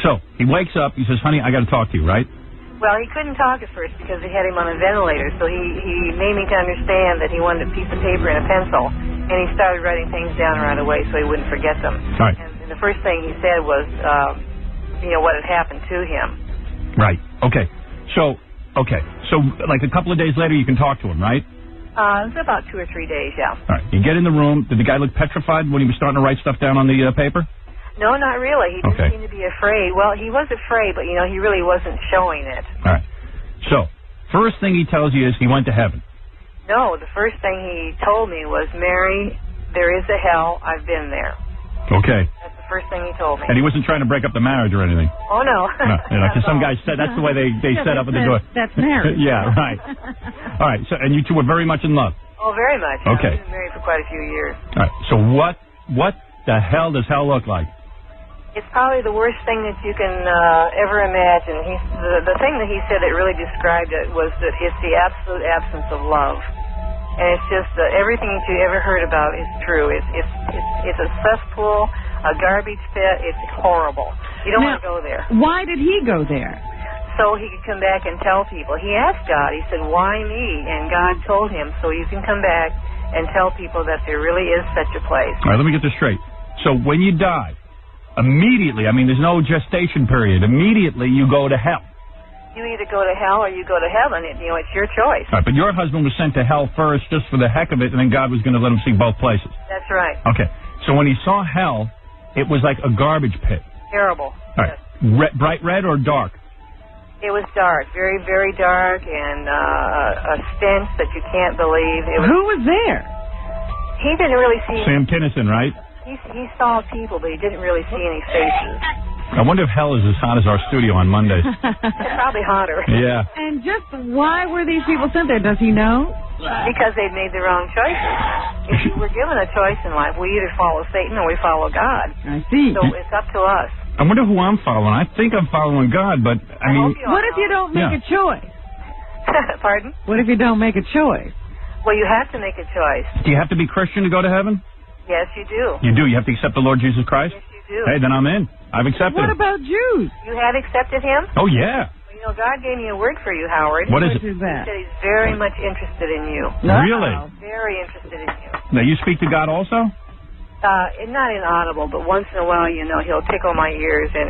So, he wakes up, he says, honey, I got to talk to you, right? Well, he couldn't talk at first because they had him on a ventilator, so he made me to understand that he wanted a piece of paper and a pencil, and he started writing things down right away so he wouldn't forget them. Right. And the first thing he said was, what had happened to him. Right. Okay. So, like a couple of days later, you can talk to him, right? It's about 2 or 3 days, yeah. All right. You get in the room. Did the guy look petrified when he was starting to write stuff down on the paper? No, not really. He didn't seem to be afraid. Well, he was afraid, but, he really wasn't showing it. All right. So, first thing he tells you is he went to heaven. No, the first thing he told me was, Mary, there is a hell. I've been there. Okay. That's the first thing he told me. And he wasn't trying to break up the marriage or anything? Oh, no. No, because some guys said that's the way they set up at the door. That's marriage. Yeah, right. All right, so, and you two were very much in love? Oh, very much. Okay. We've been married for quite a few years. All right, so what the hell does hell look like? It's probably the worst thing that you can ever imagine. The thing that he said that really described it was that it's the absolute absence of love. And it's just everything that you ever heard about is true. It's a cesspool, a garbage pit. It's horrible. You don't want to go there. Why did he go there? So he could come back and tell people. He asked God. He said, why me? And God told him, so you can come back and tell people that there really is such a place. All right, let me get this straight. So when you die, immediately, there's no gestation period. Immediately you go to hell. You either go to hell or you go to heaven. It's your choice. All right, but your husband was sent to hell first just for the heck of it, and then God was going to let him see both places. That's right. Okay, so when he saw hell, it was like a garbage pit. Terrible. All right, bright red or dark? It was dark, very, very dark, and a stench that you can't believe. Who was there? He didn't really see... Sam Kinison, right? He saw people, but he didn't really see any faces. I wonder if hell is as hot as our studio on Mondays. It's probably hotter. Yeah. And just why were these people sent there? Does he know? Because they'd made the wrong choices. If you were given a choice in life, we either follow Satan or we follow God. I see. So it's up to us. I wonder who I'm following. I think I'm following God, but I mean... What if you don't make a choice? Pardon? What if you don't make a choice? Well, you have to make a choice. Do you have to be Christian to go to heaven? Yes, you do. You do? You have to accept the Lord Jesus Christ? Yes, you do. Hey, then I'm in. I've accepted What him. about Jews? You have accepted him? Oh, yeah. Well, you know, God gave me a word for you, Howard. What is it? What is that? He said he's very much interested in you. Really? Very interested in you. Now, you speak to God also? Not inaudible, but once in a while, you know, he'll tickle my ears, and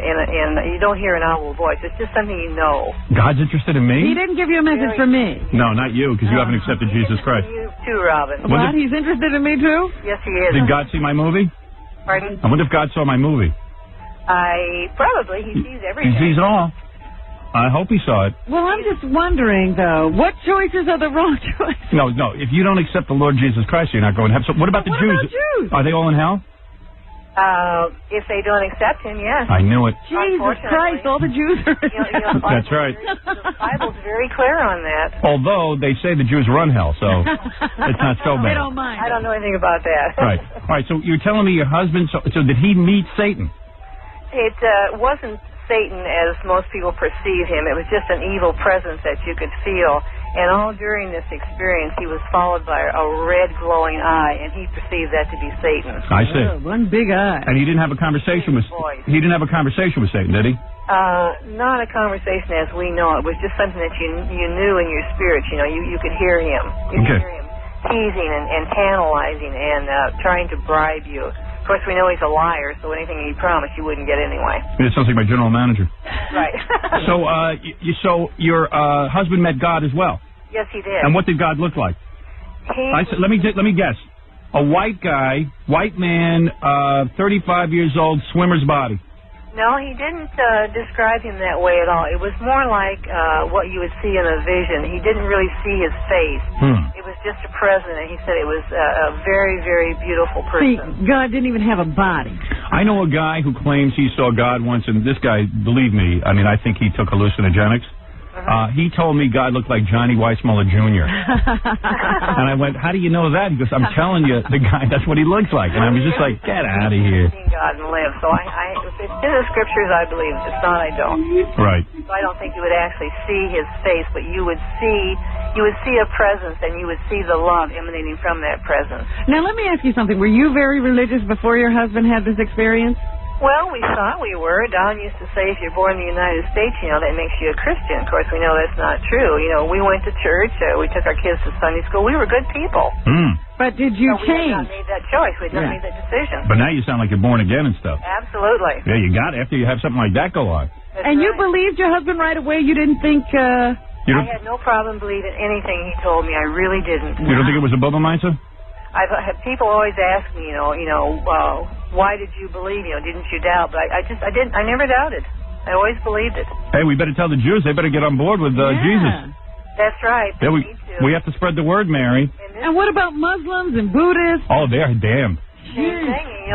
you don't hear an audible voice. It's just something you know. God's interested in me? He didn't give you a message for me. No, not you, because you haven't accepted Jesus Christ. You too, Robin. What? He's interested in me, too? Yes, he is. Did God see my movie? Pardon? I wonder if God saw my movie. He sees everything. He sees it all. I hope he saw it. Well, I'm just wondering, though, what choices are the wrong choices? No, if you don't accept the Lord Jesus Christ, you're not going to heaven. So what about the Jews? What about Jews? Are they all in hell? If they don't accept him, yes. I knew it. Jesus Christ, all the Jews are in hell. That's right. The Bible's very clear on that. Although they say the Jews run hell, so it's not so bad. They don't mind. I don't know anything about that. Right. All right, so you're telling me your husband, so did he meet Satan? It wasn't Satan as most people perceive him. It was just an evil presence that you could feel. And all during this experience, he was followed by a red glowing eye, and he perceived that to be Satan. I see. Oh, one big eye. And he didn't have a conversation with Satan, did he? Not a conversation as we know it. It was just something that you knew in your spirit. You know, you could hear him. You could hear him teasing and tantalizing and trying to bribe you. Of course, we know he's a liar, so anything he promised you wouldn't get anyway. It sounds like my general manager. Right. So your husband met God as well? Yes, he did. And what did God look like? Let me guess. A white guy, white man, 35 years old, swimmer's body. No, he didn't describe him that way at all. It was more like what you would see in a vision. He didn't really see his face. It was just a presence, and he said it was a very, very beautiful person. See, God didn't even have a body. I know a guy who claims he saw God once, and this guy, believe me, I mean, I think he took hallucinogenics. He told me God looked like Johnny Weissmuller Jr. And I went, how do you know that? He goes, I'm telling you, the guy, that's what he looks like. And I was just like, get out of here. Seen God and live. So if it's in the scriptures, I believe. If it's not, I don't. Right. So I don't think you would actually see his face, but you would see a presence, and you would see the love emanating from that presence. Now, let me ask you something. Were you very religious before your husband had this experience? Well, we thought we were. Don used to say if you're born in the United States, you know, that makes you a Christian. Of course, we know that's not true. You know, we went to church. We took our kids to Sunday school. We were good people. But did you change? We had not made that choice. We had not made that decision. But now you sound like you're born again and stuff. Absolutely. Yeah, you got it after you have something like that go on. And you believed your husband right away? You didn't think... I had no problem believing anything he told me. I really didn't. You don't think it was a Bubba-Meister? I've had people always ask me, why did you believe? Didn't you doubt? But I didn't. I never doubted. I always believed it. Hey, we better tell the Jews. They better get on board with Jesus. That's right. Yeah, we have to spread the word, Mary. And what about Muslims and Buddhists? Oh, they're damn.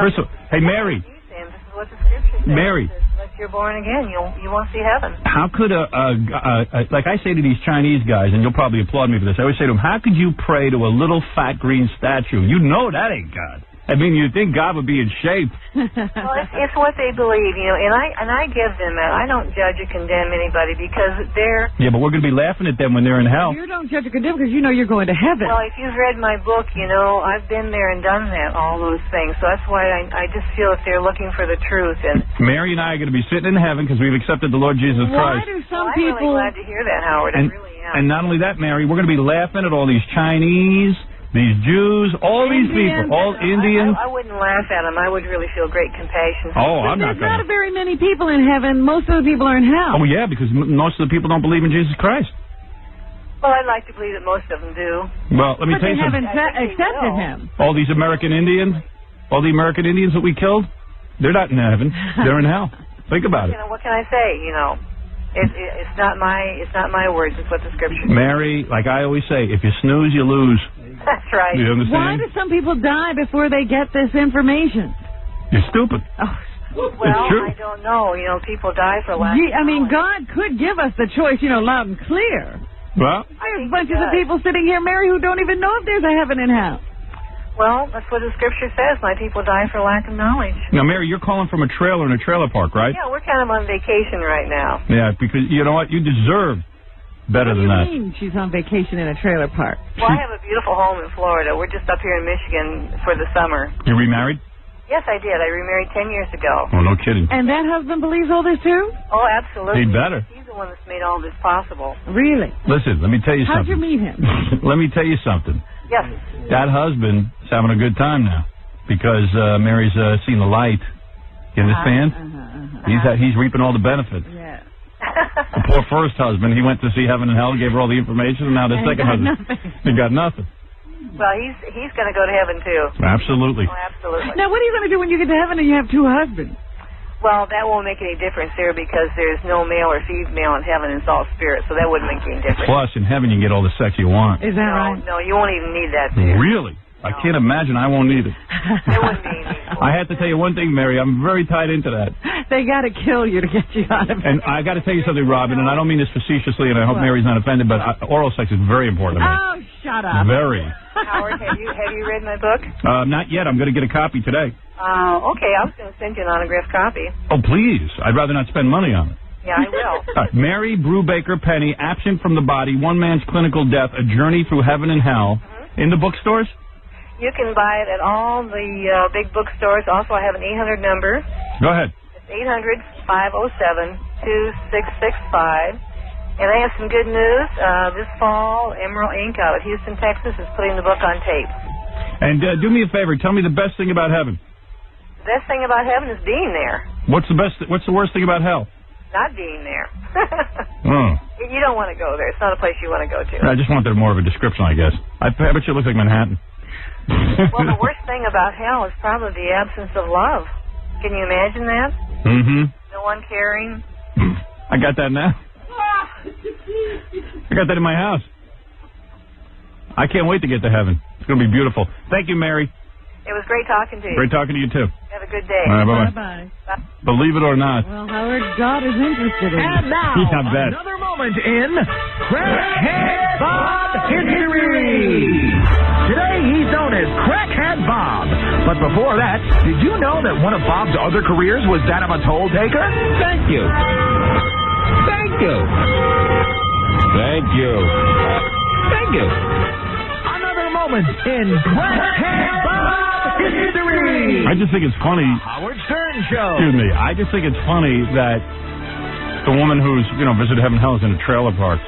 First of all, hey, Mary. This is what the scripture says. Mary. Unless you're born again, you won't see heaven. How could like I say to these Chinese guys, and you'll probably applaud me for this, I always say to them, how could you pray to a little fat green statue? You know that ain't God. I mean, you'd think God would be in shape. Well, it's what they believe, and I give them that. I don't judge or condemn anybody because they're... Yeah, but we're going to be laughing at them when they're in hell. You don't judge or condemn because you know you're going to heaven. Well, if you've read my book, I've been there and done that, all those things. So that's why I just feel if they're looking for the truth. And Mary and I are going to be sitting in heaven because we've accepted the Lord Jesus Christ. Why do some I'm people... really glad to hear that, Howard. I really am. And not only that, Mary, we're going to be laughing at all these Chinese... these Jews, all these people, all Indians. I wouldn't laugh at them. I would really feel great compassion. I'm not going to. There's not very many people in heaven. Most of the people are in hell. Oh, yeah, because most of the people don't believe in Jesus Christ. Well, I'd like to believe that most of them do. Well, let me tell you something. But they haven't accepted him. All these American Indians, all the American Indians that we killed, they're not in heaven. They're in hell. Think about it. What can I say, It's not my words. It's what the Scripture says. Mary, like I always say, if you snooze, you lose. That's right. You understand? Why do some people die before they get this information? You're stupid. Oh. Well, I don't know. You know, people die for lack of I mean, God could give us the choice, loud and clear. Well, there's bunches of people sitting here, Mary, who don't even know if there's a heaven and hell. Well, that's what the Scripture says. My people die for lack of knowledge. Now, Mary, you're calling from a trailer in a trailer park, right? Yeah, we're kind of on vacation right now. Yeah, because you know what? You deserve better than that. What do you mean she's on vacation in a trailer park? Well, I have a beautiful home in Florida. We're just up here in Michigan for the summer. You remarried? Yes, I did. I remarried 10 years ago. Oh, no kidding. And that husband believes all this, too? Oh, absolutely. He better. He's the one that's made all this possible. Really? Listen, let me tell you How'd something. you meet him? Let me tell you something. Yes. That husband is having a good time now because Mary's seen the light. You understand? He's reaping all the benefits. Yeah. The poor first husband, he went to see heaven and hell, gave her all the information, and now the second husband, he got nothing. Well, he's going to go to heaven, too. Absolutely. Oh, absolutely. Now, what are you going to do when you get to heaven and you have two husbands? Well, that won't make any difference there because there's no male or female in heaven. It's all spirit, so that wouldn't make any difference. Plus, in heaven, you get all the sex you want. Is that right? No, you won't even need that there. Really? I can't imagine I won't need it. It wouldn't be any. I have to tell you one thing, Mary. I'm very tied into that. They got to kill you to get you out of it. And I got to tell you something, Robin, and I don't mean this facetiously, and I hope Mary's not offended, but oral sex is very important to me. Oh, shut up. Very. Howard, have you read my book? Not yet. I'm going to get a copy today. Okay, I was going to send you an autographed copy. Oh, please. I'd rather not spend money on it. Yeah, I will. Mary Brubaker Penny, Absent from the Body, One Man's Clinical Death, A Journey Through Heaven and Hell. In the bookstores? You can buy it at all the big bookstores. Also, I have an 800 number. Go ahead. It's 800-507-2665. And I have some good news. This fall, Emerald Inc. out of Houston, Texas is putting the book on tape. And do me a favor. Tell me the best thing about heaven. The best thing about heaven is being there. What's the worst thing about hell? Not being there. Oh. You don't want to go there. It's not a place you want to go to. I just wanted more of a description, I guess. I bet you it looks like Manhattan. Well, the worst thing about hell is probably the absence of love. Can you imagine that? Mm-hmm. No one caring. I got that now. I got that in my house. I can't wait to get to heaven. It's going to be beautiful. Thank you, Mary. It was great talking to you. Great talking to you, too. Have a good day. All right, bye-bye. Bye-bye. Believe it or not. Well, Howard, God is interested in it. And now, Yeah, I bet. another moment in Crackhead Bob History. Today, he's known as Crackhead Bob. But before that, did you know that one of Bob's other careers was that of a toll taker? Thank you. Thank you. Thank you. Thank you. Another moment in Crackhead Bob History. I just think it's funny. Howard Stern Show. Excuse me. I just think it's funny that the woman who's, visited heaven and hell is in a trailer park.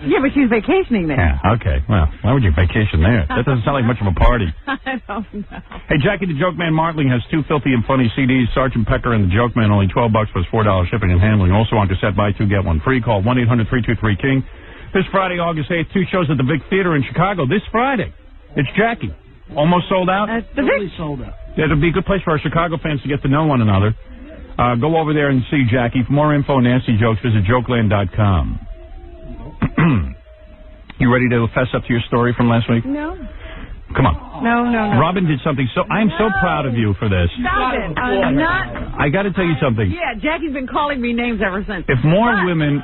Yeah, but she's vacationing there. Yeah, okay. Well, why would you vacation there? That doesn't sound like much of a party. I don't know. Hey, Jackie the Joke Man Martling has 2 filthy and funny CDs. Sergeant Pecker and the Joke Man, only $12 plus $4 shipping and handling. Also on cassette, buy 2, get 1 free. Call 1-800-323-KING. This Friday, August 8th, 2 shows at the Big Theater in Chicago. This Friday. It's Jackie. Almost sold out? Totally sold out. Yeah, it'll be a good place for our Chicago fans to get to know one another. Go over there and see Jackie. For more info and nasty jokes, visit jokeland.com. You ready to fess up to your story from last week? No. Come on. No. Robin did something I'm so proud of you for this. Stop it. I'm not. I got to tell you something. Yeah, Jackie's been calling me names ever since. If more women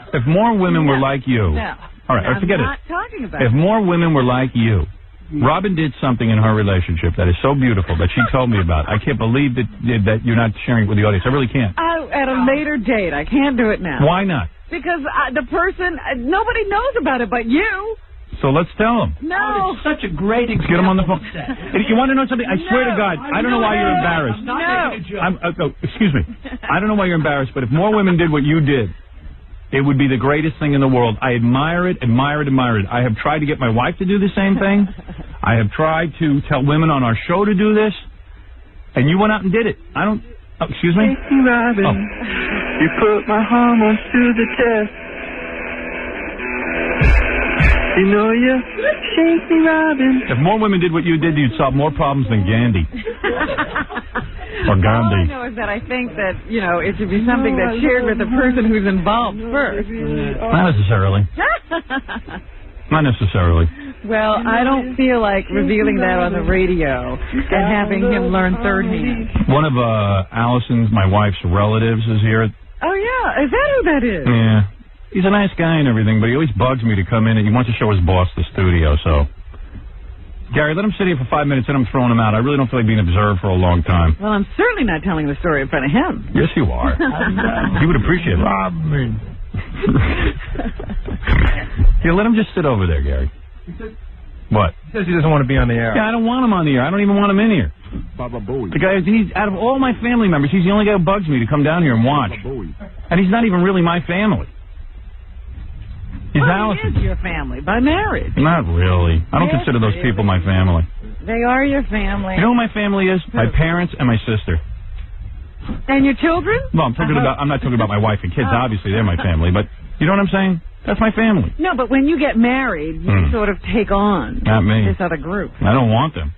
were like you. No. All right, forget it. I'm not talking about If it. more women were like you. Robin did something in her relationship that is so beautiful that she told me about. I can't believe that you're not sharing it with the audience. I really can't. At a later date. I can't do it now. Why not? Because the person, nobody knows about it but you. So let's tell them. No. It's such a great example. Get them on the phone. You want to know something? I swear to God, I don't know why you're embarrassed. Excuse me. I don't know why you're embarrassed, but if more women did what you did, it would be the greatest thing in the world. I admire it. I have tried to get my wife to do the same thing. I have tried to tell women on our show to do this, and you went out and did it. I don't... Oh, excuse me? Thank you, Robin. Oh. You put my hormones to the test. You know you shake me, Robin. If more women did what you did, you'd solve more problems than Gandhi. Or All I Gandhi. know is that I think that, it should be something that's shared with the person who's involved first. Not necessarily. Not necessarily. Well, I don't feel like revealing that on the radio and having him learn third hand. One of Allison's, my wife's relatives, is here. Oh, yeah. Is that who that is? Yeah. He's a nice guy and everything, but he always bugs me to come in, and he wants to show his boss the studio, so... Gary, let him sit here for 5 minutes, and I'm throwing him out. I really don't feel like being observed for a long time. Well, I'm certainly not telling the story in front of him. Yes, you are. He would appreciate it. Yeah, let him just sit over there, Gary. What? He says he doesn't want to be on the air. Yeah, I don't want him on the air. I don't even want him in here. Baba Booey. The guy, out of all my family members, he's the only guy who bugs me to come down here and watch. And he's not even really my family. He's Allison. He is your family by marriage. Not really. I don't Yes, consider those people my family. They are your family. You know who my family is? My parents and my sister. And your children? Well, I'm not talking about my wife and kids. Obviously, they're my family. But you know what I'm saying? That's my family. No, but when you get married, you sort of take on Not me. this other group. I don't want them.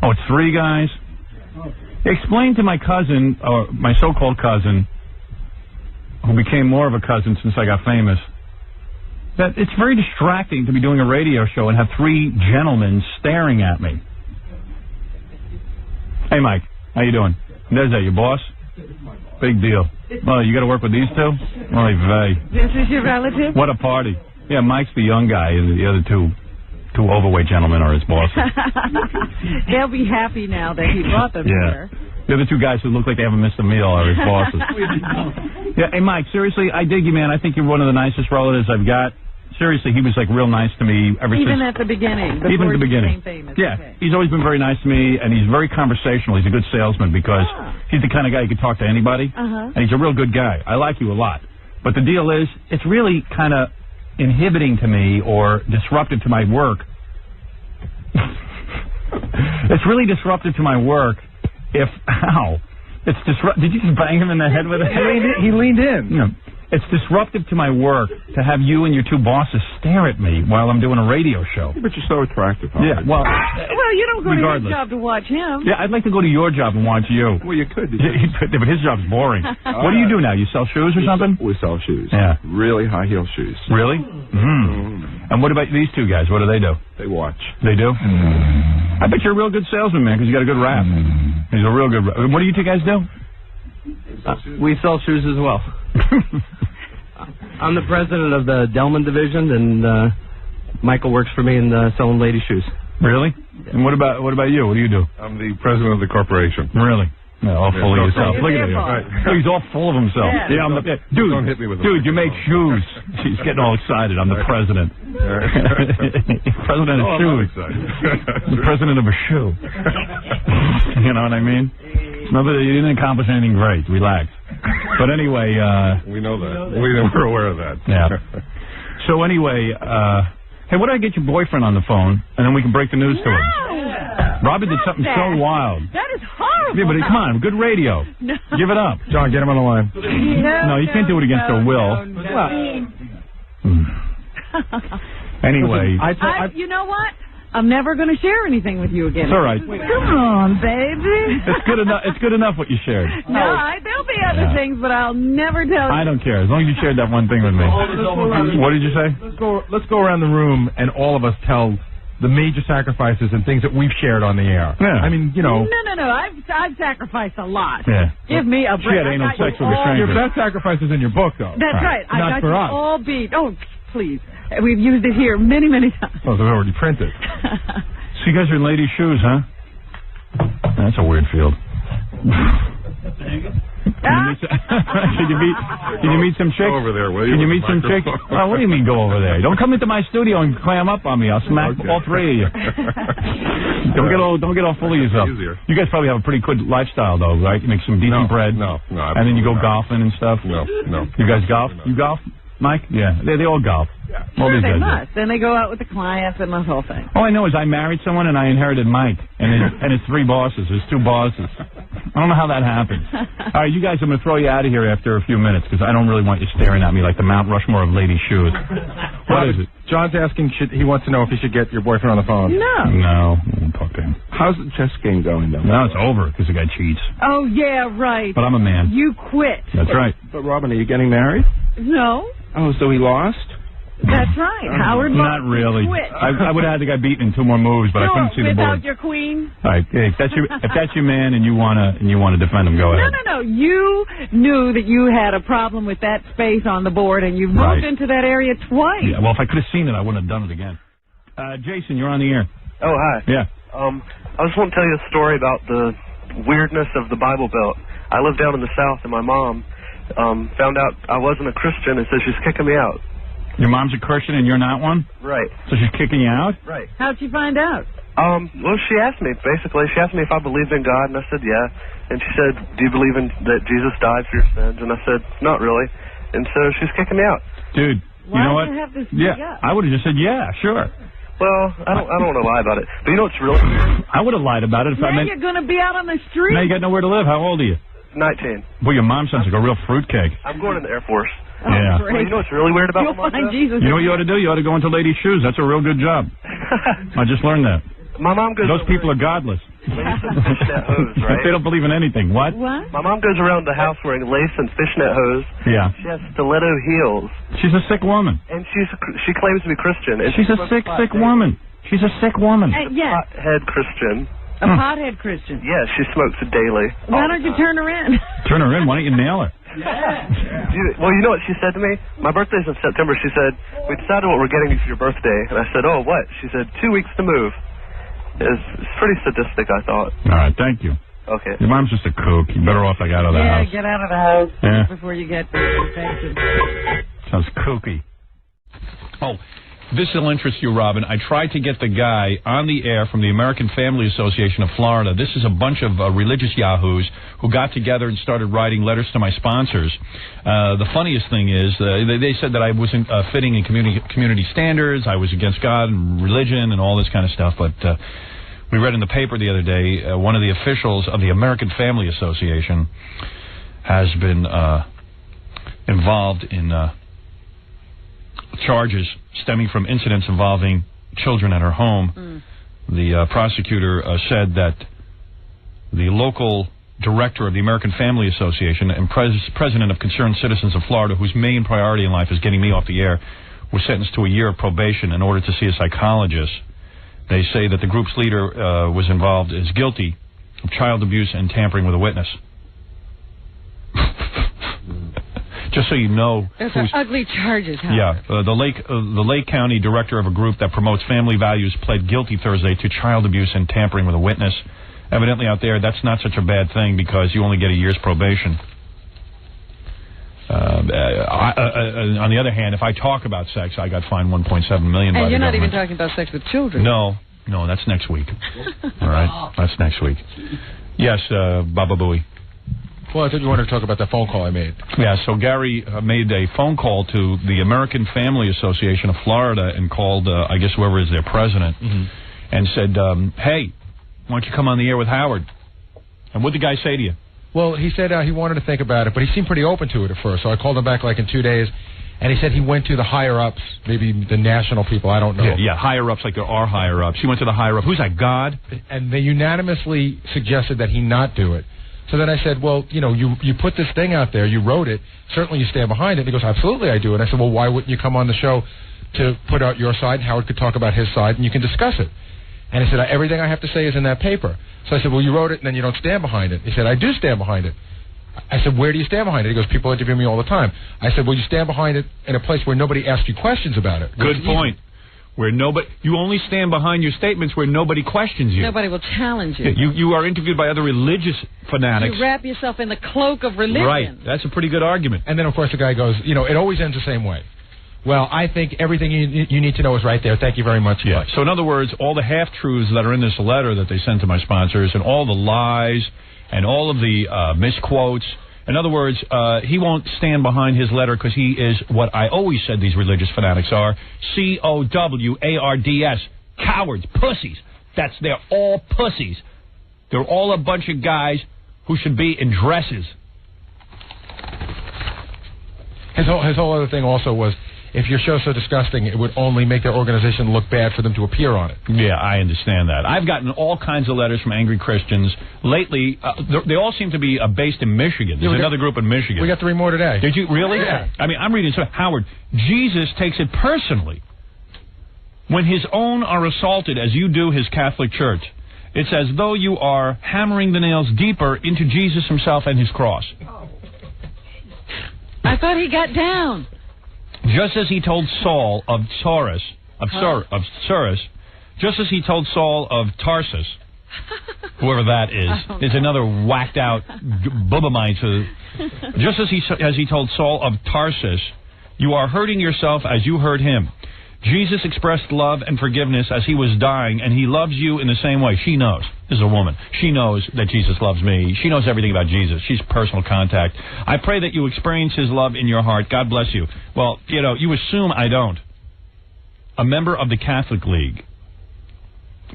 Oh, it's 3 guys? Explain to my cousin, or my so-called cousin, who became more of a cousin since I got famous, that it's very distracting to be doing a radio show and have 3 gentlemen staring at me. Hey, Mike, how you doing? There's that, your boss? Big deal. Well, you got to work with these 2? Oy vey. This is your relative? What a party. Yeah, Mike's the young guy, and the other two overweight gentlemen are his bosses. They'll be happy now that he brought them here. The other 2 guys who look like they haven't missed a meal are his bosses. Yeah, hey, Mike, seriously, I dig you, man. I think you're one of the nicest relatives I've got. Seriously, he was, like, real nice to me ever since... Even at the beginning? Even at the beginning. Famous. Yeah, Okay. he's always been very nice to me, and he's very conversational. He's a good salesman because he's the kind of guy you can talk to anybody, and he's a real good guy. I like you a lot. But the deal is, it's really kind of inhibiting to me or disruptive to my work. It's really disruptive to my work if... Ow. It's Did you just bang him in the head with it? He leaned in. Yeah. It's disruptive to my work to have you and your 2 bosses stare at me while I'm doing a radio show. But you're so attractive. Yeah, well, you don't go regardless. to his job to watch him. Yeah, I'd like to go to your job and watch you. Well, you could. Yeah, but his job's boring. What do you do now? You sell shoes or something? We sell shoes. Yeah. Really high heel shoes. Really? And what about these 2 guys? What do they do? They watch. They do? I bet you're a real good salesman, man, because you got a good rap. He's a real good rap. What do you 2 guys do? We sell shoes as well. I'm the president of the Delman division, and Michael works for me in selling lady shoes. Really? And what about you? What do you do? I'm the president of the corporation. Really? Yeah, all full of yourself. Look at him. Right. He's all full of himself. Yeah, dude, don't hit me with you make shoes. He's getting all excited. I'm the president. President of shoes. The president of a shoe. You know what I mean? Remember, you didn't accomplish anything great. Relax. But anyway... we know that. We're aware of that. Yeah. So anyway, hey, what did I get your boyfriend on the phone, and then we can break the news to him? Robin did something so wild. That is horrible. Yeah, but come on, good radio. No. Give it up. John, get him on the line. No, you can't do it against her will. Anyway. You know what? I'm never going to share anything with you again. It's all right. Come on, baby. It's good enough. It's good enough what you shared. No, there'll be other things, but I'll never tell you. I don't care as long as you shared that one thing with me. What did you say? Let's go around the room and all of us tell the major sacrifices and things that we've shared on the air. Yeah. I mean, you know. No. I've sacrificed a lot. Yeah. Give me a break. She had anal sex with a stranger. Your best sacrifice is in your book, though. That's right. Not I got for you us. all beat. Oh, please. We've used it here many, many times. Oh, they're already printed. So you guys are in ladies' shoes, huh? That's a weird field. Can you meet some chicks? Go over there, will you? Can you meet some chicks? Oh, what do you mean go over there? Don't come into my studio and clam up on me. I'll smack all 3 of you. Don't get all full of yourself. Easier. You guys probably have a pretty good lifestyle though, right? You make some decent bread. No. And then you go golfing and stuff. No. You guys golf? You golf, Mike? Yeah. They all golf. All Sure, these they guys do. must. Then they go out with the clients and the whole thing. All I know is I married someone and I inherited Mike and his 3 bosses. There's 2 bosses. I don't know how that happened. All right, you guys, I'm going to throw you out of here after a few minutes because I don't really want you staring at me like the Mount Rushmore of lady shoes. What is it? John's asking, he wants to know if he should get your boyfriend on the phone. No. No, I won't talk to him. How's the chess game going, though? Now it's over because the guy cheats. Oh, yeah, right. But I'm a man. You quit. That's right. But, Robin, are you getting married? No. Oh, so he lost? That's right. Howard Not lost. really. Quit. I would have had the guy beaten in 2 more moves, but I couldn't see the board. Without your queen? All right, hey, if that's your man and you wanna defend him, go ahead. No. You knew that you had a problem with that space on the board, and you moved into that area twice. Yeah, well, if I could have seen it, I wouldn't have done it again. Jason, you're on the air. Oh, hi. Yeah. I just want to tell you a story about the weirdness of the Bible Belt. I live down in the South, and my mom found out I wasn't a Christian, and so she's kicking me out. Your mom's a Christian and you're not one? Right. So she's kicking you out? Right. How'd she find out? Well, she asked me, basically. She asked me if I believed in God, and I said, yeah. And she said, do you believe that Jesus died for your sins? And I said, not really. And so she's kicking me out. Dude, you know what? Why do you have this I would have just said, yeah, sure. Well, I don't want to lie about it. But you know what's really weird? I would have lied about it if I Now meant... you're going to be out on the street. Now you got nowhere to live. How old are you? 19. Well, your mom sounds like a real fruitcake. I'm going in the Air Force. Yeah. Well, you know what's really weird about You'll my mom? find Jesus. You know what you ought to do? You ought to go into ladies' shoes. That's a real good job. I just learned that. My mom goes... Those people are godless. Lace and fishnet hose, right? They don't believe in anything. What? My mom goes around the house wearing lace and fishnet hose. Yeah. She has stiletto heels. She's a sick woman. And she claims to be Christian. And She's a sick woman. She's a sick woman. Yes. Pothead Christian. A pothead Christian. Yeah, she smokes daily. Why don't you turn her in? Turn her in. Why don't you nail her? Well, you know what she said to me? My birthday's in September. She said, we decided what we're getting you for your birthday. And I said, oh, what? She said, 2 weeks to move. It's pretty sadistic, I thought. All right, thank you. Okay. Your mom's just a kook. You're better off I got out of the house. Get out of the house Yeah. before you get infected. Sounds kooky. Oh, this will interest you, Robin. I tried to get the guy on the air from the American Family Association of Florida. This is a bunch of religious yahoos who got together and started writing letters to my sponsors. The funniest thing is they said that I wasn't fitting in community standards. I was against God and religion and all this kind of stuff. But we read in the paper the other day, one of the officials of the American Family Association has been involved in... charges stemming from incidents involving children at her home. The prosecutor said that the local director of the American Family Association and president of Concerned Citizens of Florida, whose main priority in life is getting me off the air, was sentenced to a year of probation in order to see a psychologist. They say that the group's leader was involved, is guilty of child abuse and tampering with a witness. Just so you know, Those are ugly charges, Howard. yeah, the Lake County director of a group that promotes family values pled guilty Thursday to child abuse and tampering with a witness. Evidently, out there, that's not such a bad thing because you only get a year's probation. On the other hand, if I talk about sex, I got fined $1.7 million. And you're not even talking about sex with children. No, that's next week. All right, that's next week. Yes, Baba Booey. Well, I thought you wanted to talk about the phone call I made. Yeah, so Gary made a phone call to the American Family Association of Florida and called, I guess, whoever is their president, and said, hey, why don't you come on the air with Howard? And what did the guy say to you? Well, he said he wanted to think about it, but he seemed pretty open to it at first. So I called him back like in 2 days, and he said he went to the higher-ups, maybe the national people, I don't know. Yeah, higher-ups, like there are higher-ups. He went to the higher-up. Who's that, God? And they unanimously suggested that he not do it. So then I said, well, you know, you put this thing out there, you wrote it, certainly you stand behind it. And he goes, absolutely I do. And I said, well, why wouldn't you come on the show to put out your side? Howard could talk about his side, and you can discuss it. And he said, everything I have to say is in that paper. So I said, well, you wrote it, and then you don't stand behind it. He said, I do stand behind it. I said, where do you stand behind it? He goes, people interview me all the time. I said, well, you stand behind it in a place where nobody asks you questions about it. Good point. Where you only stand behind your statements where nobody questions you. Nobody will challenge you. You are interviewed by other religious fanatics. You wrap yourself in the cloak of religion. Right. That's a pretty good argument. And then, of course, the guy goes, you know, it always ends the same way. Well, I think everything you need to know is right there. Thank you very much. Yeah. So, in other words, all the half-truths that are in this letter that they sent to my sponsors and all the lies and all of the misquotes, in other words, he won't stand behind his letter because he is what I always said these religious fanatics are, COWARDS, cowards, pussies. They're all pussies. They're all a bunch of guys who should be in dresses. His whole other thing also was, if your show's so disgusting, it would only make their organization look bad for them to appear on it. Yeah, I understand that. I've gotten all kinds of letters from angry Christians. Lately, they all seem to be based in Michigan. There's another group in Michigan. We got 3 more today. Did you? Really? Yeah. I mean, I'm reading, so Howard, Jesus takes it personally when his own are assaulted as you do his Catholic Church. It's as though you are hammering the nails deeper into Jesus himself and his cross. I thought he got down. Just as he told Saul of Taurus, just as he told Saul of Tarsus, whoever that is another whacked out Bubamite. Just as he told Saul of Tarsus, you are hurting yourself as you hurt him. Jesus expressed love and forgiveness as he was dying, and he loves you in the same way. She knows. This is a woman. She knows that Jesus loves me. She knows everything about Jesus. She's personal contact. I pray that you experience his love in your heart. God bless you. Well, you know, you assume I don't. A member of the Catholic League,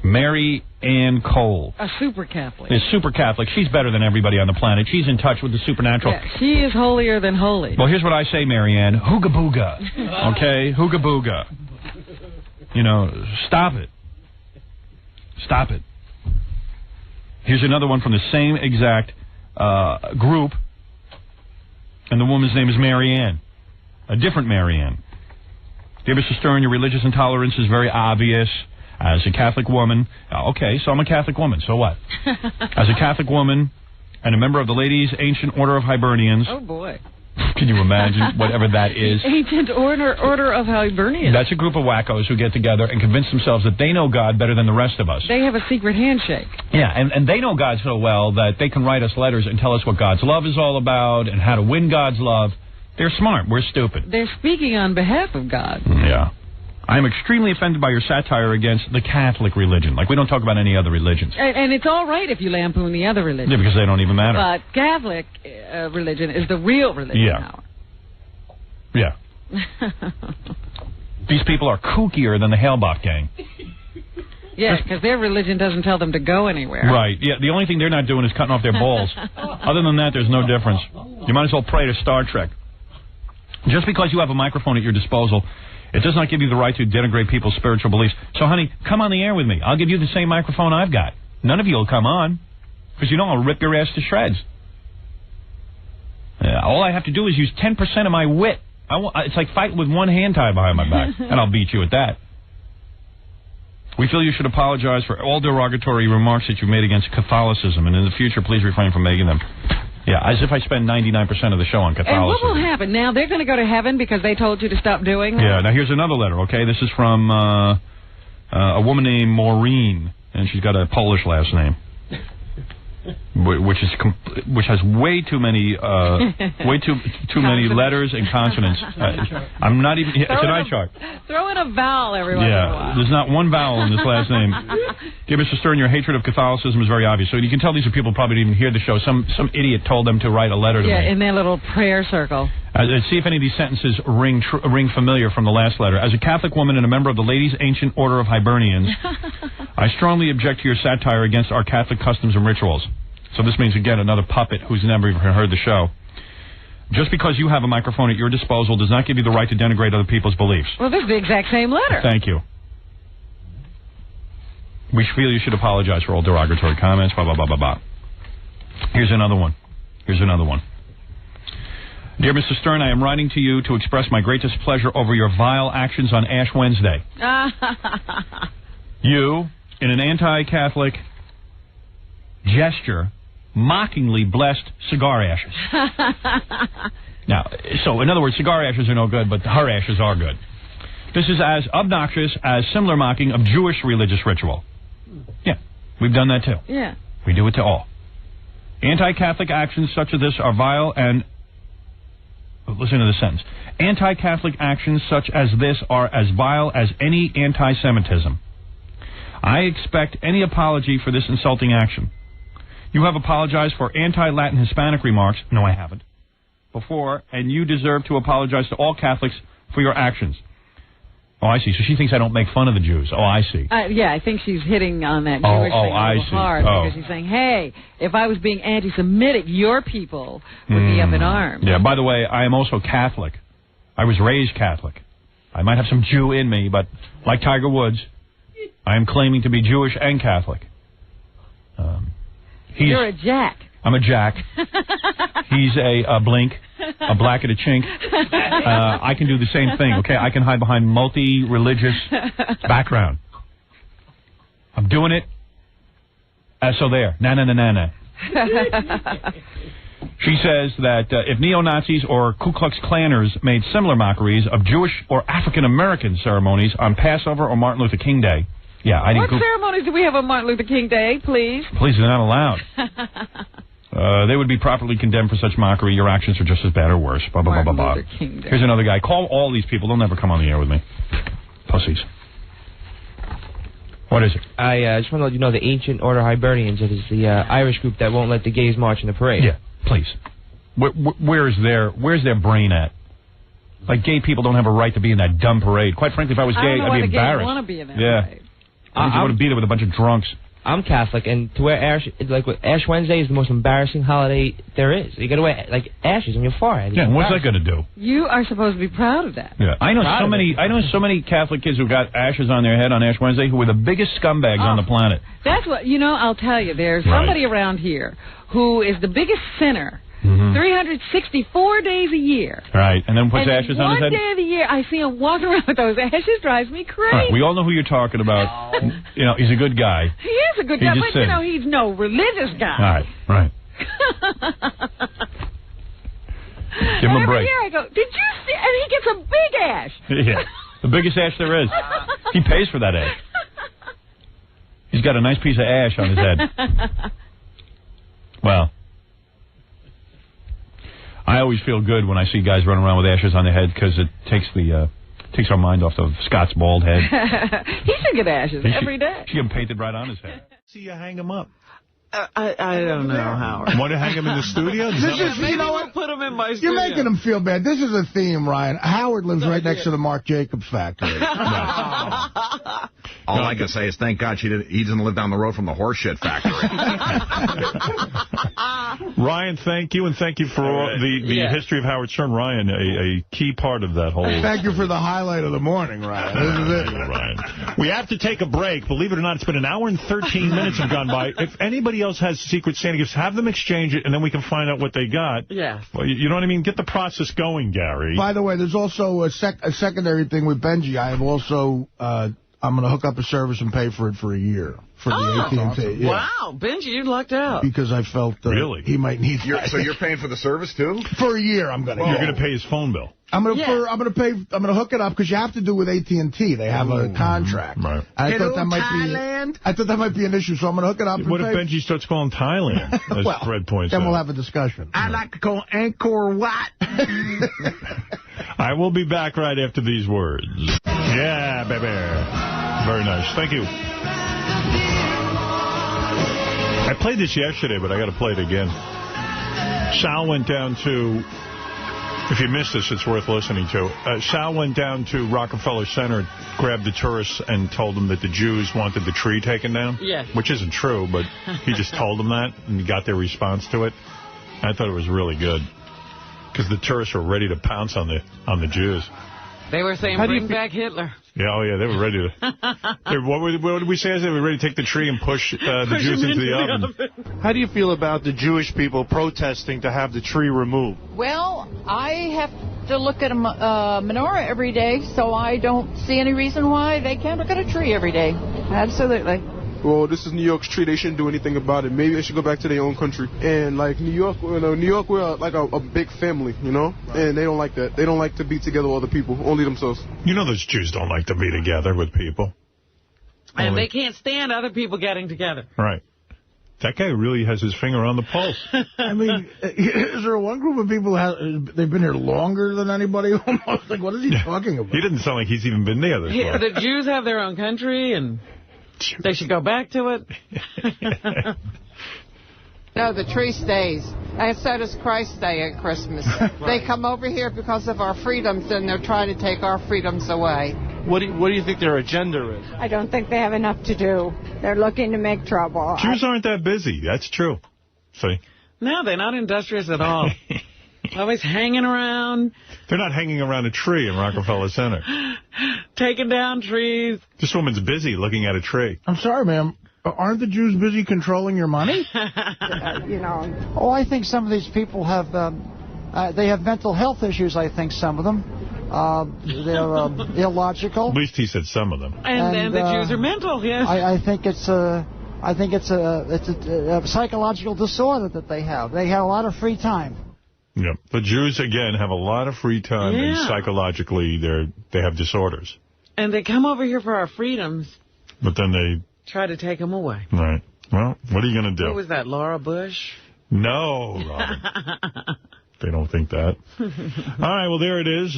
Mary Ann Cole. A super Catholic. Is super Catholic. She's better than everybody on the planet. She's in touch with the supernatural. Yeah, she is holier than holy. Well, here's what I say, Mary Ann. Hooga booga. Okay? Hooga booga. You know, stop it. Stop it. Here's another one from the same exact group, and the woman's name is Mary Ann. A different Mary Ann. Dear Mr. Stern, your religious intolerance is very obvious. As a Catholic woman, okay, so I'm a Catholic woman, so what? As a Catholic woman and a member of the Ladies' Ancient Order of Hibernians. Oh, boy. Can you imagine whatever that is? Ancient Order of Hibernians. That's a group of wackos who get together and convince themselves that they know God better than the rest of us. They have a secret handshake. Yeah, and they know God so well that they can write us letters and tell us what God's love is all about and how to win God's love. They're smart. We're stupid. They're speaking on behalf of God. Yeah. I am extremely offended by your satire against the Catholic religion. Like, we don't talk about any other religions. And it's all right if you lampoon the other religions. Yeah, because they don't even matter. But Catholic religion is the real religion now. Yeah. These people are kookier than the Halebach gang. Yeah, because their religion doesn't tell them to go anywhere. Right. Yeah, the only thing they're not doing is cutting off their balls. Other than that, there's no difference. You might as well pray to Star Trek. Just because you have a microphone at your disposal, it does not give you the right to denigrate people's spiritual beliefs. So, honey, come on the air with me. I'll give you the same microphone I've got. None of you will come on, because you know I'll rip your ass to shreds. All I have to do is use 10% of my wit. It's like fighting with one hand tied behind my back, and I'll beat you at that. We feel you should apologize for all derogatory remarks that you made against Catholicism, and in the future, please refrain from making them. Yeah, as if I spend 99% of the show on Catholicism. And what will happen? Now they're going to go to heaven because they told you to stop doing that? Yeah, now here's another letter, okay? This is from a woman named Maureen, and she's got a Polish last name, which has way too many many letters and consonants. I'm not even. It's an eye chart. Throw in a vowel every once in a while. There's not one vowel in this last name. Dear Mr. Stern, your hatred of Catholicism is very obvious. So you can tell these are people who probably didn't even hear the show. Some idiot told them to write a letter to me. Yeah, in their little prayer circle. Let's see if any of these sentences ring familiar from the last letter. As a Catholic woman and a member of the Ladies' Ancient Order of Hibernians, I strongly object to your satire against our Catholic customs and rituals. So this means, again, another puppet who's never even heard the show. Just because you have a microphone at your disposal does not give you the right to denigrate other people's beliefs. Well, this is the exact same letter. Thank you. We feel you should apologize for all derogatory comments, blah, blah, blah, blah, blah. Here's another one. Dear Mr. Stern, I am writing to you to express my great displeasure over your vile actions on Ash Wednesday. You, in an anti-Catholic gesture, mockingly blessed cigar ashes. Now, so in other words, cigar ashes are no good, but her ashes are good. This is as obnoxious as similar mocking of Jewish religious ritual. Yeah, we've done that too. Yeah. We do it to all. Anti-Catholic actions such as this are vile and... Listen to the sentence. Anti-Catholic actions such as this are as vile as any anti-Semitism. I expect any apology for this insulting action. You have apologized for anti-Latin Hispanic remarks. No, I haven't. Before, and you deserve to apologize to all Catholics for your actions. Oh, I see. So she thinks I don't make fun of the Jews. Oh, I see. Yeah, I think she's hitting on that Jewish thing a little hard because she's saying, hey, if I was being anti-Semitic, your people would be up in arms. Yeah, by the way, I am also Catholic. I was raised Catholic. I might have some Jew in me, but like Tiger Woods, I am claiming to be Jewish and Catholic. You're a jack. I'm a jack. He's a blink, a black and a chink. I can do the same thing, okay? I can hide behind multi-religious background. I'm doing it. So there. Na. She says that if neo-Nazis or Ku Klux Klanners made similar mockeries of Jewish or African-American ceremonies on Passover or Martin Luther King Day, What ceremonies do we have on Martin Luther King Day, please? Please, they're not allowed. They would be properly condemned for such mockery. Your actions are just as bad or worse. Blah, blah, blah, blah, blah. Here's another guy. Call all these people. They'll never come on the air with me. Pussies. What is it? I just want to let you know the Ancient Order Hibernians. It is the Irish group that won't let the gays march in the parade. Yeah, please. Where's their brain at? Like, gay people don't have a right to be in that dumb parade. Quite frankly, if I was gay, I'd be embarrassed. I don't want to be in that parade. I just want to be there with a bunch of drunks. I'm Catholic, and to wear ash, Ash Wednesday is the most embarrassing holiday there is. You got to wear ashes on your forehead. Yeah, what's that going to do? You are supposed to be proud of that. Yeah, I know so many Catholic kids who got ashes on their head on Ash Wednesday who were the biggest scumbags on the planet. That's what I'll tell you. There's somebody around here who is the biggest sinner. 364 days a year. Right, and then puts ashes on his head? One day of the year, I see him walking around with those ashes. Drives me crazy. Right, we all know who you're talking about. He's a good guy. He is a good guy, but, he's no religious guy. Right. Give him a break. Every year I go, did you see? And he gets a big ash. Yeah, the biggest ash there is. He pays for that ash. He's got a nice piece of ash on his head. Well, I always feel good when I see guys running around with ashes on their head because it takes our mind off of Scott's bald head. He should get ashes every day. She get them painted right on his head. See you hang him up. I don't know, Howard. Want to hang him in the studio? You know what? Put him in my studio. You're making him feel bad. This is a theme, Ryan. Howard lives right next to the Marc Jacobs factory. All I can say is thank God he doesn't live down the road from the horseshit factory. Ryan, thank you, and thank you for the history of Howard Stern. Ryan, a key part of that whole... Thank you for the highlight of the morning, Ryan. This is it. Ryan. We have to take a break. Believe it or not, it's been an hour and 13 minutes have gone by. If anybody else has Secret Santa gifts, have them exchange it, and then we can find out what they got. Yeah. Well, you know what I mean? Get the process going, Gary. By the way, there's also a secondary thing with Benji. I have also... I'm going to hook up a service and pay for it for a year for the AT&T. Awesome. Yeah. Wow, Benji, you lucked out. Because I felt he might need that. So you're paying for the service too? For a year, I'm going to. You're going to pay his phone bill. I'm going to hook it up because you have to do with AT&T. They have a contract. Right. I thought that might be an issue, so I'm going to hook it up. What if Benji starts calling Thailand? As Fred points out. Then we'll have a discussion. I like to call Angkor Wat. I will be back right after these words. Yeah, baby. Very nice. Thank you. I played this yesterday, but I got to play it again. Sal went down to... If you missed this, it's worth listening to. Sal went down to Rockefeller Center, grabbed the tourists, and told them that the Jews wanted the tree taken down. Yes. Which isn't true, but he just told them that, and he got their response to it. I thought it was really good, because the tourists were ready to pounce on the Jews. They were saying, bring back Hitler. Yeah, they were ready to... what did we say? They were ready to take the tree and push the Jews into the oven. How do you feel about the Jewish people protesting to have the tree removed? Well, I have to look at a menorah every day, so I don't see any reason why they can't look at a tree every day. Absolutely. Well, this is New York's tree. They shouldn't do anything about it. Maybe they should go back to their own country. And, like, New York, we're like a big family, And they don't like that. They don't like to be together with other people, only themselves. You know those Jews don't like to be together with people. And they can't stand other people getting together. Right. That guy really has his finger on the pulse. I mean, is there one group of people they've been here longer than anybody almost? Like, what is he talking about? He didn't sound like he's even been there this long. The Jews have their own country, and they should go back to it. No, the tree stays. And so does Christ stay at Christmas. Right. They come over here because of our freedoms, and they're trying to take our freedoms away. What do you think their agenda is? I don't think they have enough to do. They're looking to make trouble. Jews aren't that busy. That's true. See? No, they're not industrious at all. Always hanging around. They're not hanging around a tree in Rockefeller Center. Taking down trees. This woman's busy looking at a tree. I'm sorry, ma'am. Aren't the Jews busy controlling your money? Oh, I think some of these people have, they have mental health issues, I think, some of them. They're illogical. At least he said some of them. And the Jews are mental, yes. I think it's a psychological disorder that they have. They have a lot of free time. Yep. The Jews, again, have a lot of free time, and psychologically they have disorders. And they come over here for our freedoms. But then they try to take them away. Right. Well, what are you going to do? What was that, Laura Bush? No, Robin. They don't think that. All right, well, there it is.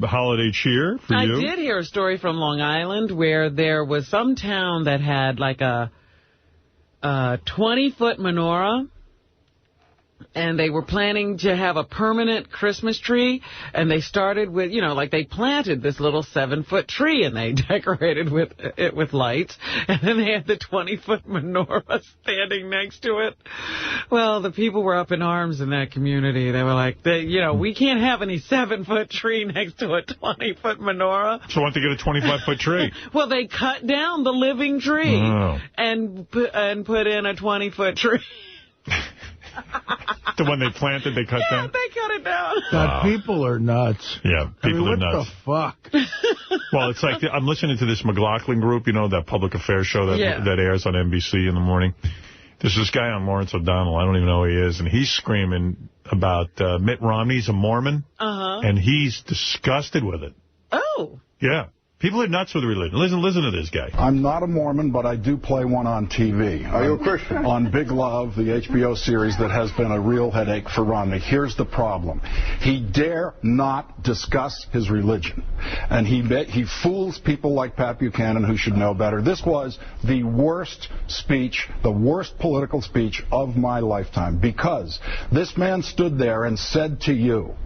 Holiday cheer for you. I did hear a story from Long Island where there was some town that had like a 20-foot menorah, and they were planning to have a permanent Christmas tree, and they started with, like they planted this little 7-foot tree, and they decorated it with lights, and then they had the 20-foot menorah standing next to it. Well, the people were up in arms in that community. They were like, we can't have any 7-foot tree next to a 20-foot menorah. So why don't they get a 25-foot tree? Well, they cut down the living tree and put in a 20-foot tree. The one they planted, they cut down? They cut it down. God, people are nuts. Yeah, people are nuts. What the fuck? Well, it's like, I'm listening to this McLaughlin group, that public affairs show that airs on NBC in the morning. There's this guy on Lawrence O'Donnell, I don't even know who he is, and he's screaming about Mitt Romney's a Mormon, and he's disgusted with it. Oh. Yeah. People are nuts with religion. Listen to this guy. I'm not a Mormon, but I do play one on TV. Are you a Christian? On Big Love, the HBO series that has been a real headache for Romney. Here's the problem. He dare not discuss his religion. And he fools people like Pat Buchanan, who should know better. This was the worst speech, the worst political speech of my lifetime, because this man stood there and said to you,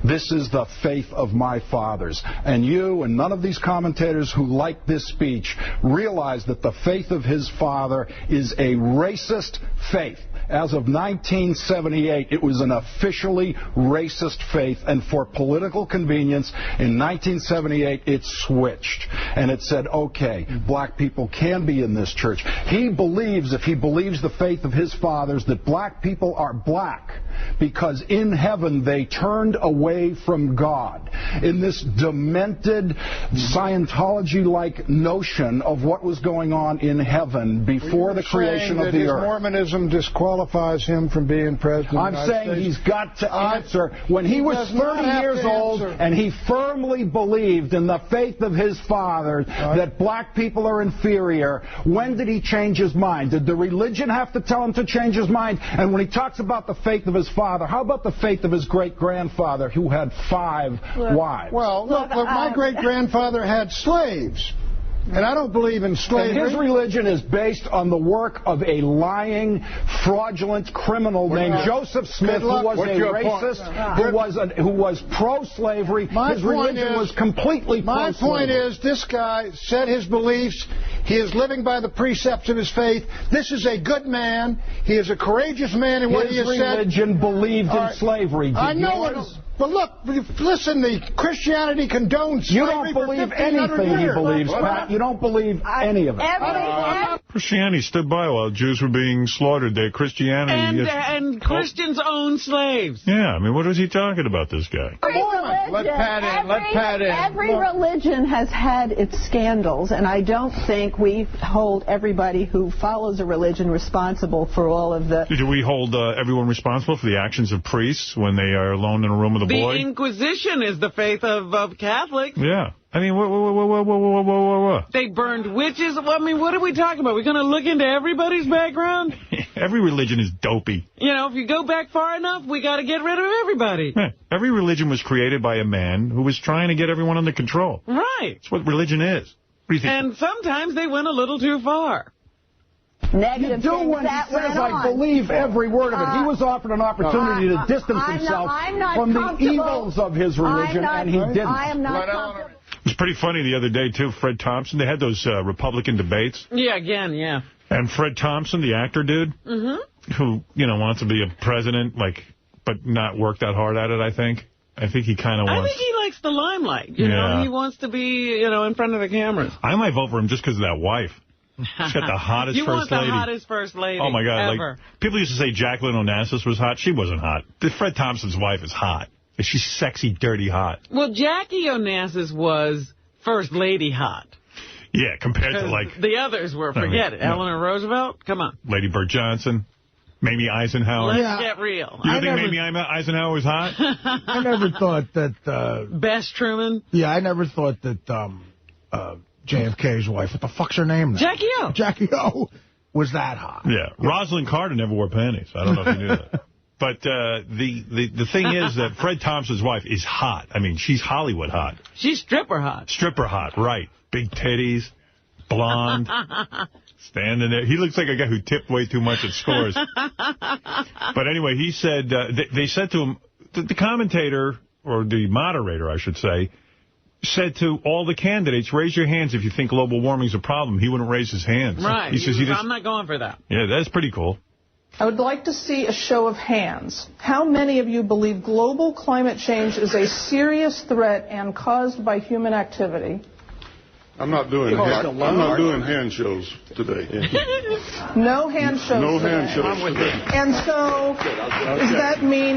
"This is the faith of my fathers." And you and none of these commentators who like this speech realize that the faith of his father is a racist faith. As of 1978, it was an officially racist faith, and for political convenience, in 1978, it switched. And it said, okay, black people can be in this church. He believes, if he believes the faith of his fathers, that black people are black because in heaven they turned away from God. In this demented Scientology-like notion of what was going on in heaven before the creation of the earth. Mormonism disqualifies him from being president. I'm saying he's got to answer. When he was 30 years old and he firmly believed in the faith of his father that black people are inferior, when did he change his mind? Did the religion have to tell him to change his mind? And when he talks about the faith of his father, how about the faith of his great-grandfather who had 5 wives? Well, look, my great-grandfather had slaves. And I don't believe in slavery. And his religion is based on the work of a lying, fraudulent criminal named Joseph Smith, who was a racist, who was pro-slavery. His religion was completely pro-slavery. My point is, this guy said his beliefs. He is living by the precepts of his faith. This is a good man. He is a courageous man in what he has said. His religion believed in slavery. I know it. But look, listen, the Christianity condones slavery. You don't believe anything he believes, Pat. You don't believe any of it. Christianity stood by while Jews were being slaughtered there. Christianity and Christians own slaves. Yeah, I mean, what was he talking about, this guy? Let Pat in. Every religion has had its scandals, and I don't think we hold everybody who follows a religion responsible for all of the... Do we hold everyone responsible for the actions of priests when they are alone in a room with a boy? The Inquisition is the faith of Catholics. Yeah. I mean, what? They burned witches. I mean, what are we talking about? We're going to look into everybody's background? Every religion is dopey. If you go back far enough, we got to get rid of everybody. Yeah. Every religion was created by a man who was trying to get everyone under control. Right. That's what religion is. What do you think? And sometimes they went a little too far. Negative you do when he says, I believe every word of it. He was offered an opportunity to distance himself from the evils of his religion, and he didn't. I am not comfortable. It was pretty funny the other day, too. Fred Thompson, they had those Republican debates. Yeah, again. And Fred Thompson, the actor dude, who, wants to be a president, like but not work that hard at it, I think. I think he kind of wants... I think he likes the limelight. You know, he wants to be, in front of the cameras. I might vote for him just because of that wife. She's got the hottest first lady. You want the hottest first lady Oh, my God. ever. Like, people used to say Jacqueline Onassis was hot. She wasn't hot. Fred Thompson's wife is hot. She's sexy, dirty hot. Well, Jackie Onassis was first lady hot. Yeah, compared to, like... The others were, forget it. Eleanor Roosevelt? Come on. Lady Bird Johnson. Mamie Eisenhower. Let's get real. You don't think Mamie Eisenhower was hot? I never thought that... Bess Truman? Yeah, I never thought that JFK's wife, what the fuck's her name now? Jackie O. Jackie O was that hot. Yeah. Rosalind Carter never wore panties. I don't know if you knew that. But the thing is that Fred Thompson's wife is hot. I mean, she's Hollywood hot. She's stripper hot. Stripper hot, right. Big titties, blonde, standing there. He looks like a guy who tipped way too much at Scores. But anyway, he said, they said to him, the commentator, or the moderator, I should say, said to all the candidates, raise your hands if you think global warming is a problem. He wouldn't raise his hands. Right. He says, I'm not going for that. Yeah, that's pretty cool. I would like to see a show of hands. How many of you believe global climate change is a serious threat and caused by human activity? I'm not doing hand shows today. No hand shows No today. hand shows today. And so,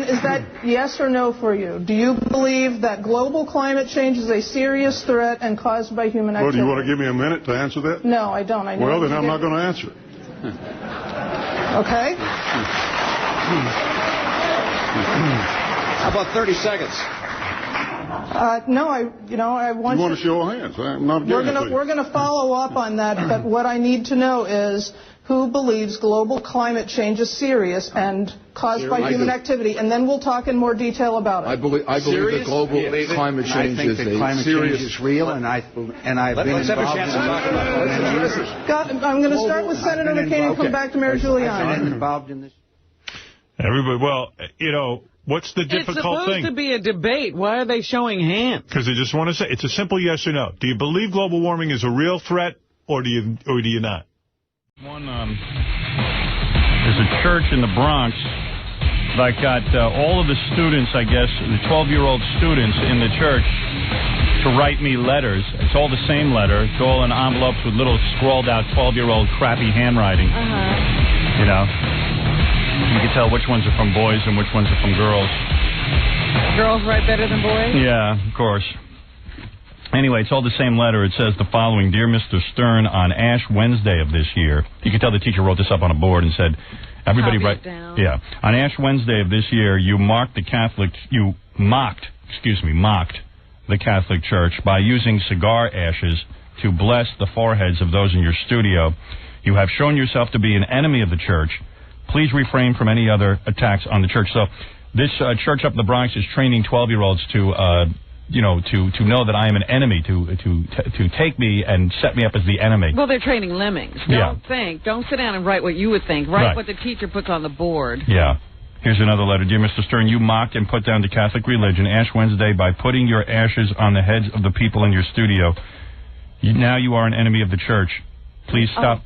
is that yes or no for you? Do you believe that global climate change is a serious threat and caused by human activity? Well, do you want to give me a minute to answer that? No, I don't. Well, then I'm not going to answer it. Okay. How about 30 seconds? No, I want you want to show hands. I'm not we're going to follow up on that, but what I need to know is who believes global climate change is serious and caused by human activity, and then we'll talk in more detail about it. I believe that global climate change is climate change is real, and I've been involved in it. I'm going to start with Senator McCain and come back to Mary Giuliani. I've been involved in this. Everybody, well, what's the difficult thing? It's supposed to be a debate. Why are they showing hands? Because they just want to say, it's a simple yes or no. Do you believe global warming is a real threat, or do you not? There's a church in the Bronx that got all of the students, I guess, the 12-year-old students in the church to write me letters. It's all the same letter. It's all in envelopes with little scrawled-out 12-year-old crappy handwriting. You know? You can tell which ones are from boys and which ones are from girls. Girls write better than boys? Yeah, of course. Anyway, it's all the same letter. It says the following: Dear Mr. Stern, on Ash Wednesday of this year, you can tell the teacher wrote this up on a board and said, everybody write. Yeah. On Ash Wednesday of this year, you mocked the Catholic Church by using cigar ashes to bless the foreheads of those in your studio. You have shown yourself to be an enemy of the church. Please refrain from any other attacks on the church. So this church up in the Bronx is training 12-year-olds to know that I am an enemy, to take me and set me up as the enemy. Well, they're training lemmings. Don't sit down and write what you would think. Write what the teacher puts on the board. Yeah. Here's another letter. Dear Mr. Stern, you mocked and put down the Catholic religion Ash Wednesday by putting your ashes on the heads of the people in your studio. Now you are an enemy of the church. Please stop.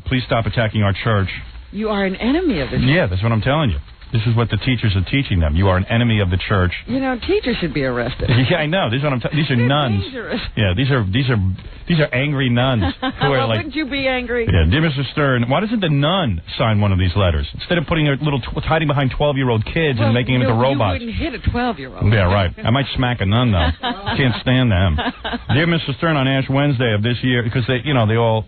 Please stop attacking our church. You are an enemy of the church? Yeah, that's what I'm telling you. This is what the teachers are teaching them. You are an enemy of the church. You know, teachers should be arrested. Yeah, I know. These are nuns. Dangerous. Yeah, these are angry nuns who are like. Wouldn't you be angry? Yeah, dear Mr. Stern, why doesn't the nun sign one of these letters instead of putting her hiding behind 12-year-old kids and making them into robots? You wouldn't hit a 12-year-old. Yeah, right. I might smack a nun though. Can't stand them. Dear Mr. Stern, on Ash Wednesday of this year, because they all,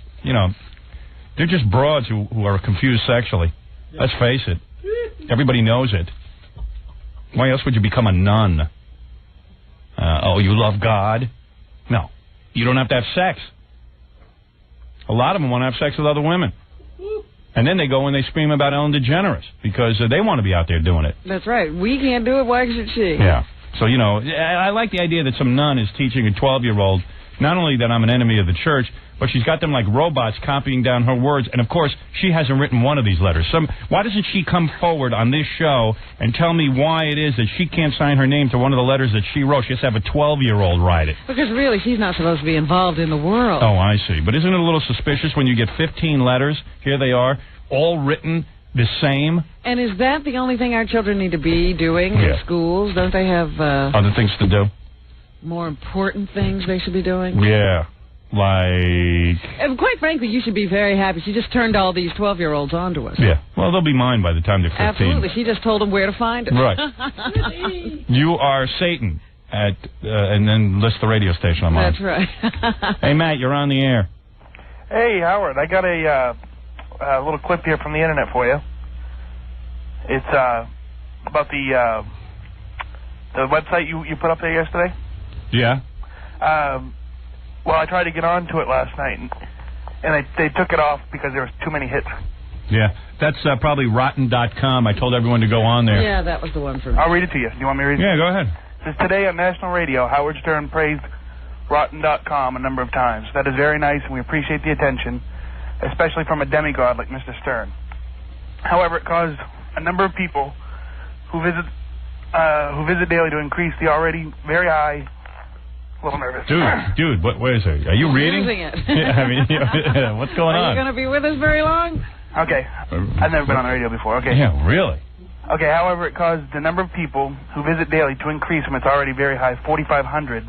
they're just broads who are confused sexually. Let's face it. Everybody knows it. Why else would you become a nun? You love God? No. You don't have to have sex. A lot of them want to have sex with other women. And then they go and they scream about Ellen DeGeneres because they want to be out there doing it. That's right. We can't do it. Why should she? Yeah. So, I like the idea that some nun is teaching a 12-year-old not only that I'm an enemy of the church, but she's got them like robots copying down her words. And, of course, she hasn't written one of these letters. Why doesn't she come forward on this show and tell me why it is that she can't sign her name to one of the letters that she wrote? She has to have a 12-year-old write it. Because, really, she's not supposed to be involved in the world. Oh, I see. But isn't it a little suspicious when you get 15 letters? Here they are, all written the same. And is that the only thing our children need to be doing in schools? Don't they have other things to do? More important things they should be doing? Yeah. Like... And quite frankly, you should be very happy. She just turned all these 12-year-olds onto us. Yeah. Well, they'll be mine by the time they're 15. Absolutely. She just told them where to find it. Right. You are Satan and then list the radio station I'm on. That's right. Hey, Matt, you're on the air. Hey, Howard, I got a little clip here from the internet for you. It's about the website you put up there yesterday. Yeah. Well, I tried to get onto it last night, and they took it off because there was too many hits. Yeah, that's probably rotten.com. I told everyone to go on there. Yeah, that was the one for me. I'll read it to you. Do you want me to read it? Yeah, go ahead. It says, today on national radio, Howard Stern praised rotten.com a number of times. That is very nice, and we appreciate the attention, especially from a demigod like Mr. Stern. However, it caused a number of people who visit daily to increase the already very high... A little nervous. Dude, where is it? Are you reading? Using it. Yeah, I mean, what's going on? Are you going to be with us very long? Okay. I've never been on the radio before. Okay. Yeah, really? Okay, however, it caused the number of people who visit daily to increase from its already very high 4,500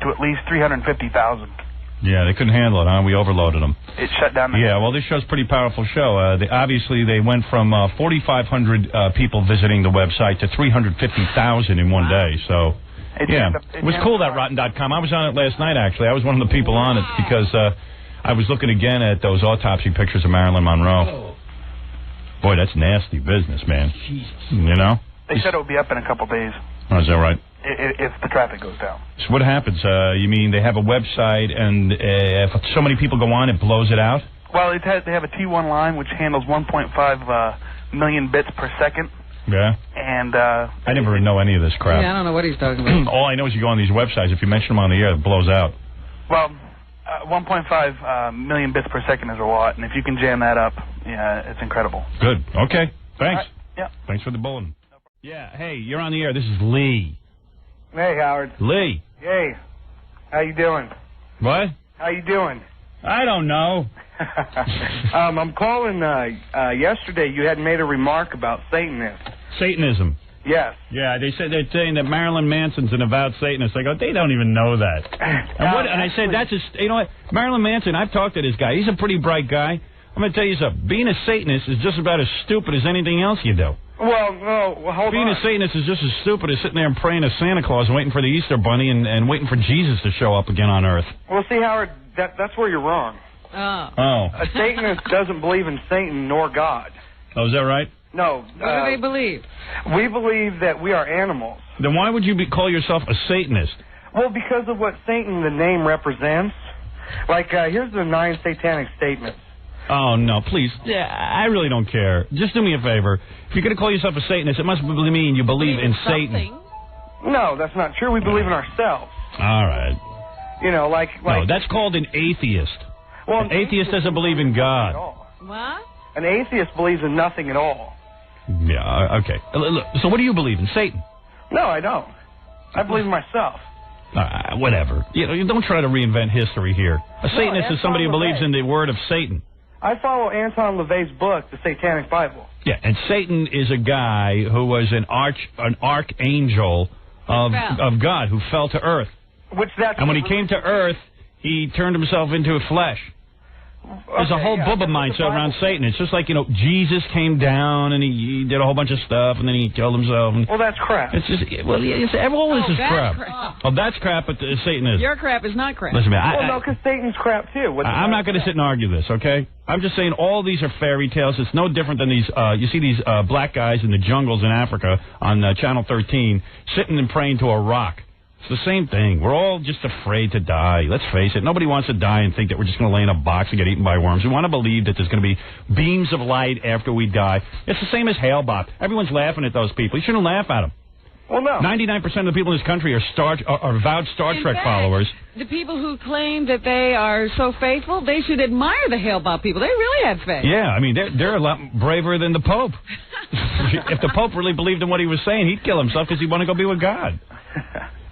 to at least 350,000. Yeah, they couldn't handle it, huh? We overloaded them. It shut down. Yeah, well, this show's a pretty powerful show. Obviously, they went from 4,500 people visiting the website to 350,000 in one day, so... It was cool, that rotten.com. I was on it last night, actually. I was one of the people on it because I was looking again at those autopsy pictures of Marilyn Monroe. Boy, that's nasty business, man. You know? They said it would be up in a couple days. Oh, is that right? If the traffic goes down. So what happens? You mean they have a website and if so many people go on, it blows it out? Well, they have a T1 line which handles 1.5 million bits per second. Yeah. And I never know any of this crap. Yeah, I don't know what he's talking about. All I know is you go on these websites. If you mention them on the air, it blows out. Well, 1.5 million bits per second is a lot, and if you can jam that up, yeah, it's incredible. Good. Okay. Thanks. Right. Yeah. Thanks for the bulletin. Yeah. Hey, you're on the air. This is Lee. Hey, Howard. Lee. Hey. How you doing? What? How you doing? I don't know. I'm calling. Yesterday, you had made a remark about Satanism. Yes. Yeah, they're saying that Marilyn Manson's an avowed Satanist. I go, they don't even know that. And I said, you know what? Marilyn Manson, I've talked to this guy. He's a pretty bright guy. I'm going to tell you something. Being a Satanist is just about as stupid as anything else you do. Well, no, hold Being on. a Satanist is just as stupid as sitting there and praying to Santa Claus and waiting for the Easter Bunny and waiting for Jesus to show up again on Earth. Well, see, Howard, that's where you're wrong. Oh. A Satanist doesn't believe in Satan nor God. Oh, is that right? No. What do they believe? We believe that we are animals. Then why would you call yourself a Satanist? Well, because of what Satan, the name, represents. Like, here's the 9 satanic statements. Oh, no, please. Yeah, I really don't care. Just do me a favor. If you're going to call yourself a Satanist, it must mean you believe in Satan. No, that's not true. We believe in ourselves. All right. You know, like... No, that's called an atheist. Well, an atheist doesn't believe in God. What? An atheist believes in nothing at all. Yeah, okay. Look, so what do you believe in? Satan? No, I don't. I believe in myself. Whatever. You know, you don't try to reinvent history here. A Satanist is somebody who believes in the word of Satan. I follow Anton LaVey's book, The Satanic Bible. Yeah, and Satan is a guy who was an archangel of God who fell to earth. And when he came to earth, he turned himself into a flesh. There's a whole bubba mindset around Satan. It's just like, you know, Jesus came down and he did a whole bunch of stuff and then he killed himself. And well, that's crap. It's just, well, all this is crap. Oh, that's crap, but Satan is. Your crap is not crap. Listen, man. Well, no, because Satan's crap, too. I'm not going to sit and argue this, okay? I'm just saying all these are fairy tales. It's no different than these, you see these black guys in the jungles in Africa on Channel 13 sitting and praying to a rock. It's the same thing. We're all just afraid to die. Let's face it. Nobody wants to die and think that we're just going to lay in a box and get eaten by worms. We want to believe that there's going to be beams of light after we die. It's the same as Hale-Bopp. Everyone's laughing at those people. You shouldn't laugh at them. Well, no. 99% of the people in this country are vowed Star Trek followers. The people who claim that they are so faithful, they should admire the Hale-Bopp people. They really have faith. Yeah, I mean, they're a lot braver than the Pope. If the Pope really believed in what he was saying, he'd kill himself because he'd want to go be with God.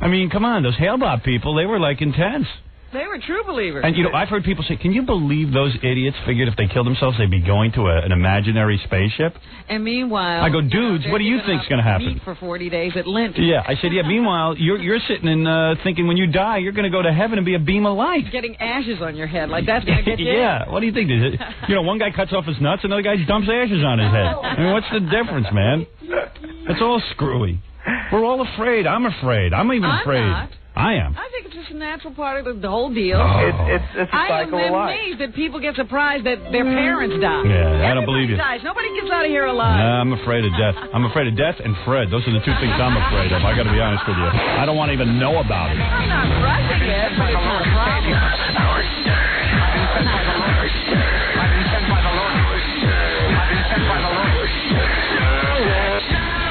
I mean, come on, those Hale-Bopp people, they were, like, intense. They were true believers. And, you know, I've heard people say, can you believe those idiots figured if they killed themselves, they'd be going to an imaginary spaceship? And meanwhile... I go, dudes, what do you think's going to happen? Eat for 40 days at Lent. Yeah, I said, yeah, meanwhile, you're sitting and thinking when you die, you're going to go to heaven and be a beam of light. Getting ashes on your head, like that's going to get you. Yeah, what do you think? You know, one guy cuts off his nuts, another guy dumps ashes on his head. I mean, what's the difference, man? It's all screwy. We're all afraid. I'm afraid. I'm even afraid. Not. I am. I think it's just a natural part of the whole deal. It's a cycle of life. I'm amazed that people get surprised that their parents die. Yeah, I don't believe you. Dies. Nobody gets out of here alive. Nah, I'm afraid of death. I'm afraid of death and Fred. Those are the two things I'm afraid of. I got to be honest with you. I don't want to even know about it. I'm not rushing it, but it's not a problem.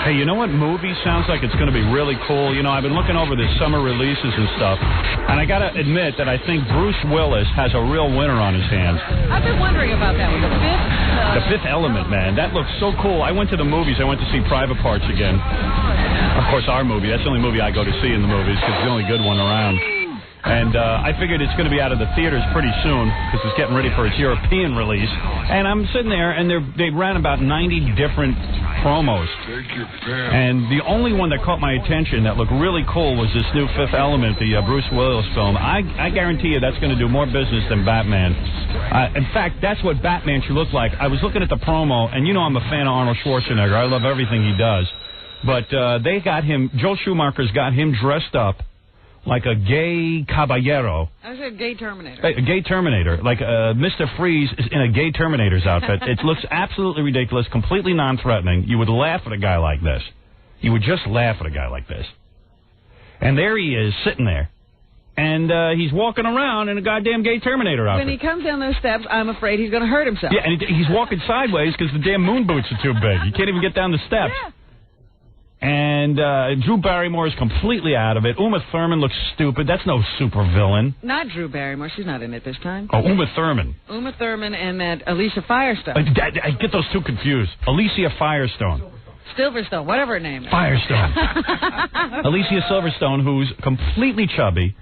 Hey, you know what movie sounds like it's going to be really cool? You know, I've been looking over the summer releases and stuff, and I got to admit that I think Bruce Willis has a real winner on his hands. I've been wondering about that one. The Fifth Element, man. That looks so cool. I went to the movies. I went to see Private Parts again. Of course, our movie. That's the only movie I go to see in the movies because it's the only good one around. And I figured it's going to be out of the theaters pretty soon because it's getting ready for its European release. And I'm sitting there, and they ran about 90 different promos. And the only one that caught my attention that looked really cool was this new Fifth Element, the Bruce Willis film. I guarantee you that's going to do more business than Batman. In fact, that's what Batman should look like. I was looking at the promo, and you know I'm a fan of Arnold Schwarzenegger. I love everything he does. But they got him, Joel Schumacher's got him dressed up like a gay caballero. I said gay Terminator. A gay Terminator. Like Mr. Freeze is in a gay Terminator's outfit. It looks absolutely ridiculous, completely non-threatening. You would laugh at a guy like this. You would just laugh at a guy like this. And there he is, sitting there. And he's walking around in a goddamn gay Terminator outfit. When he comes down those steps, I'm afraid he's going to hurt himself. Yeah, and he's walking sideways because the damn moon boots are too big. You can't even get down the steps. Yeah. And Drew Barrymore is completely out of it. Uma Thurman looks stupid. That's no supervillain. Not Drew Barrymore. She's not in it this time. Oh, Uma Thurman. Uma Thurman and that Alicia Firestone. I get those two confused. Alicia Firestone. Silverstone, whatever her name is. Firestone. Alicia Silverstone, who's completely chubby.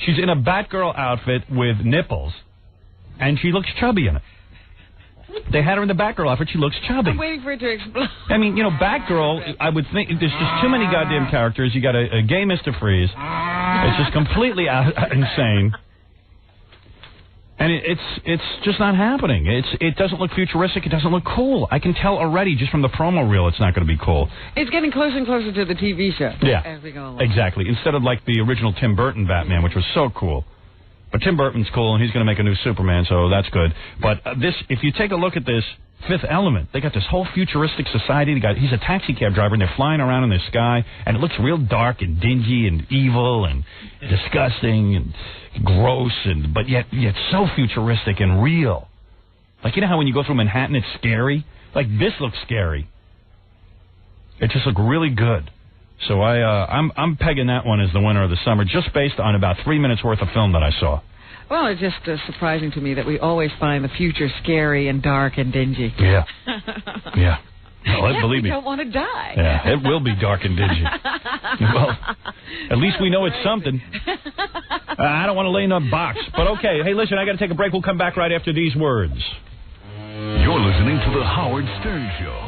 She's in a Batgirl outfit with nipples, and she looks chubby in it. They had her in the Batgirl outfit. She looks chubby. I'm waiting for it to explode. I mean, you know, Batgirl, I would think there's just too many goddamn characters. You got a gay Mr. Freeze. It's just completely insane. And it's just not happening. It doesn't look futuristic. It doesn't look cool. I can tell already just from the promo reel it's not going to be cool. It's getting closer and closer to the TV show. Yeah, as we go along. Exactly. Instead of like the original Tim Burton Batman, which was so cool. But Tim Burton's cool, and he's going to make a new Superman, so that's good. But if you take a look at this Fifth Element, they got this whole futuristic society. He's a taxi cab driver, and they're flying around in the sky, and it looks real dark and dingy and evil and disgusting and gross, but yet so futuristic and real. Like, you know how when you go through Manhattan, it's scary? Like, this looks scary. It just looked really good. So I'm pegging that one as the winner of the summer, just based on about 3 minutes worth of film that I saw. Well, it's just surprising to me that we always find the future scary and dark and dingy. Yeah. Yeah. Well, believe me. We don't want to die. Yeah, it will be dark and dingy. Well, at least we know it's something. I don't want to lay in a box. But okay, hey, listen, I got to take a break. We'll come back right after these words. You're listening to The Howard Stern Show.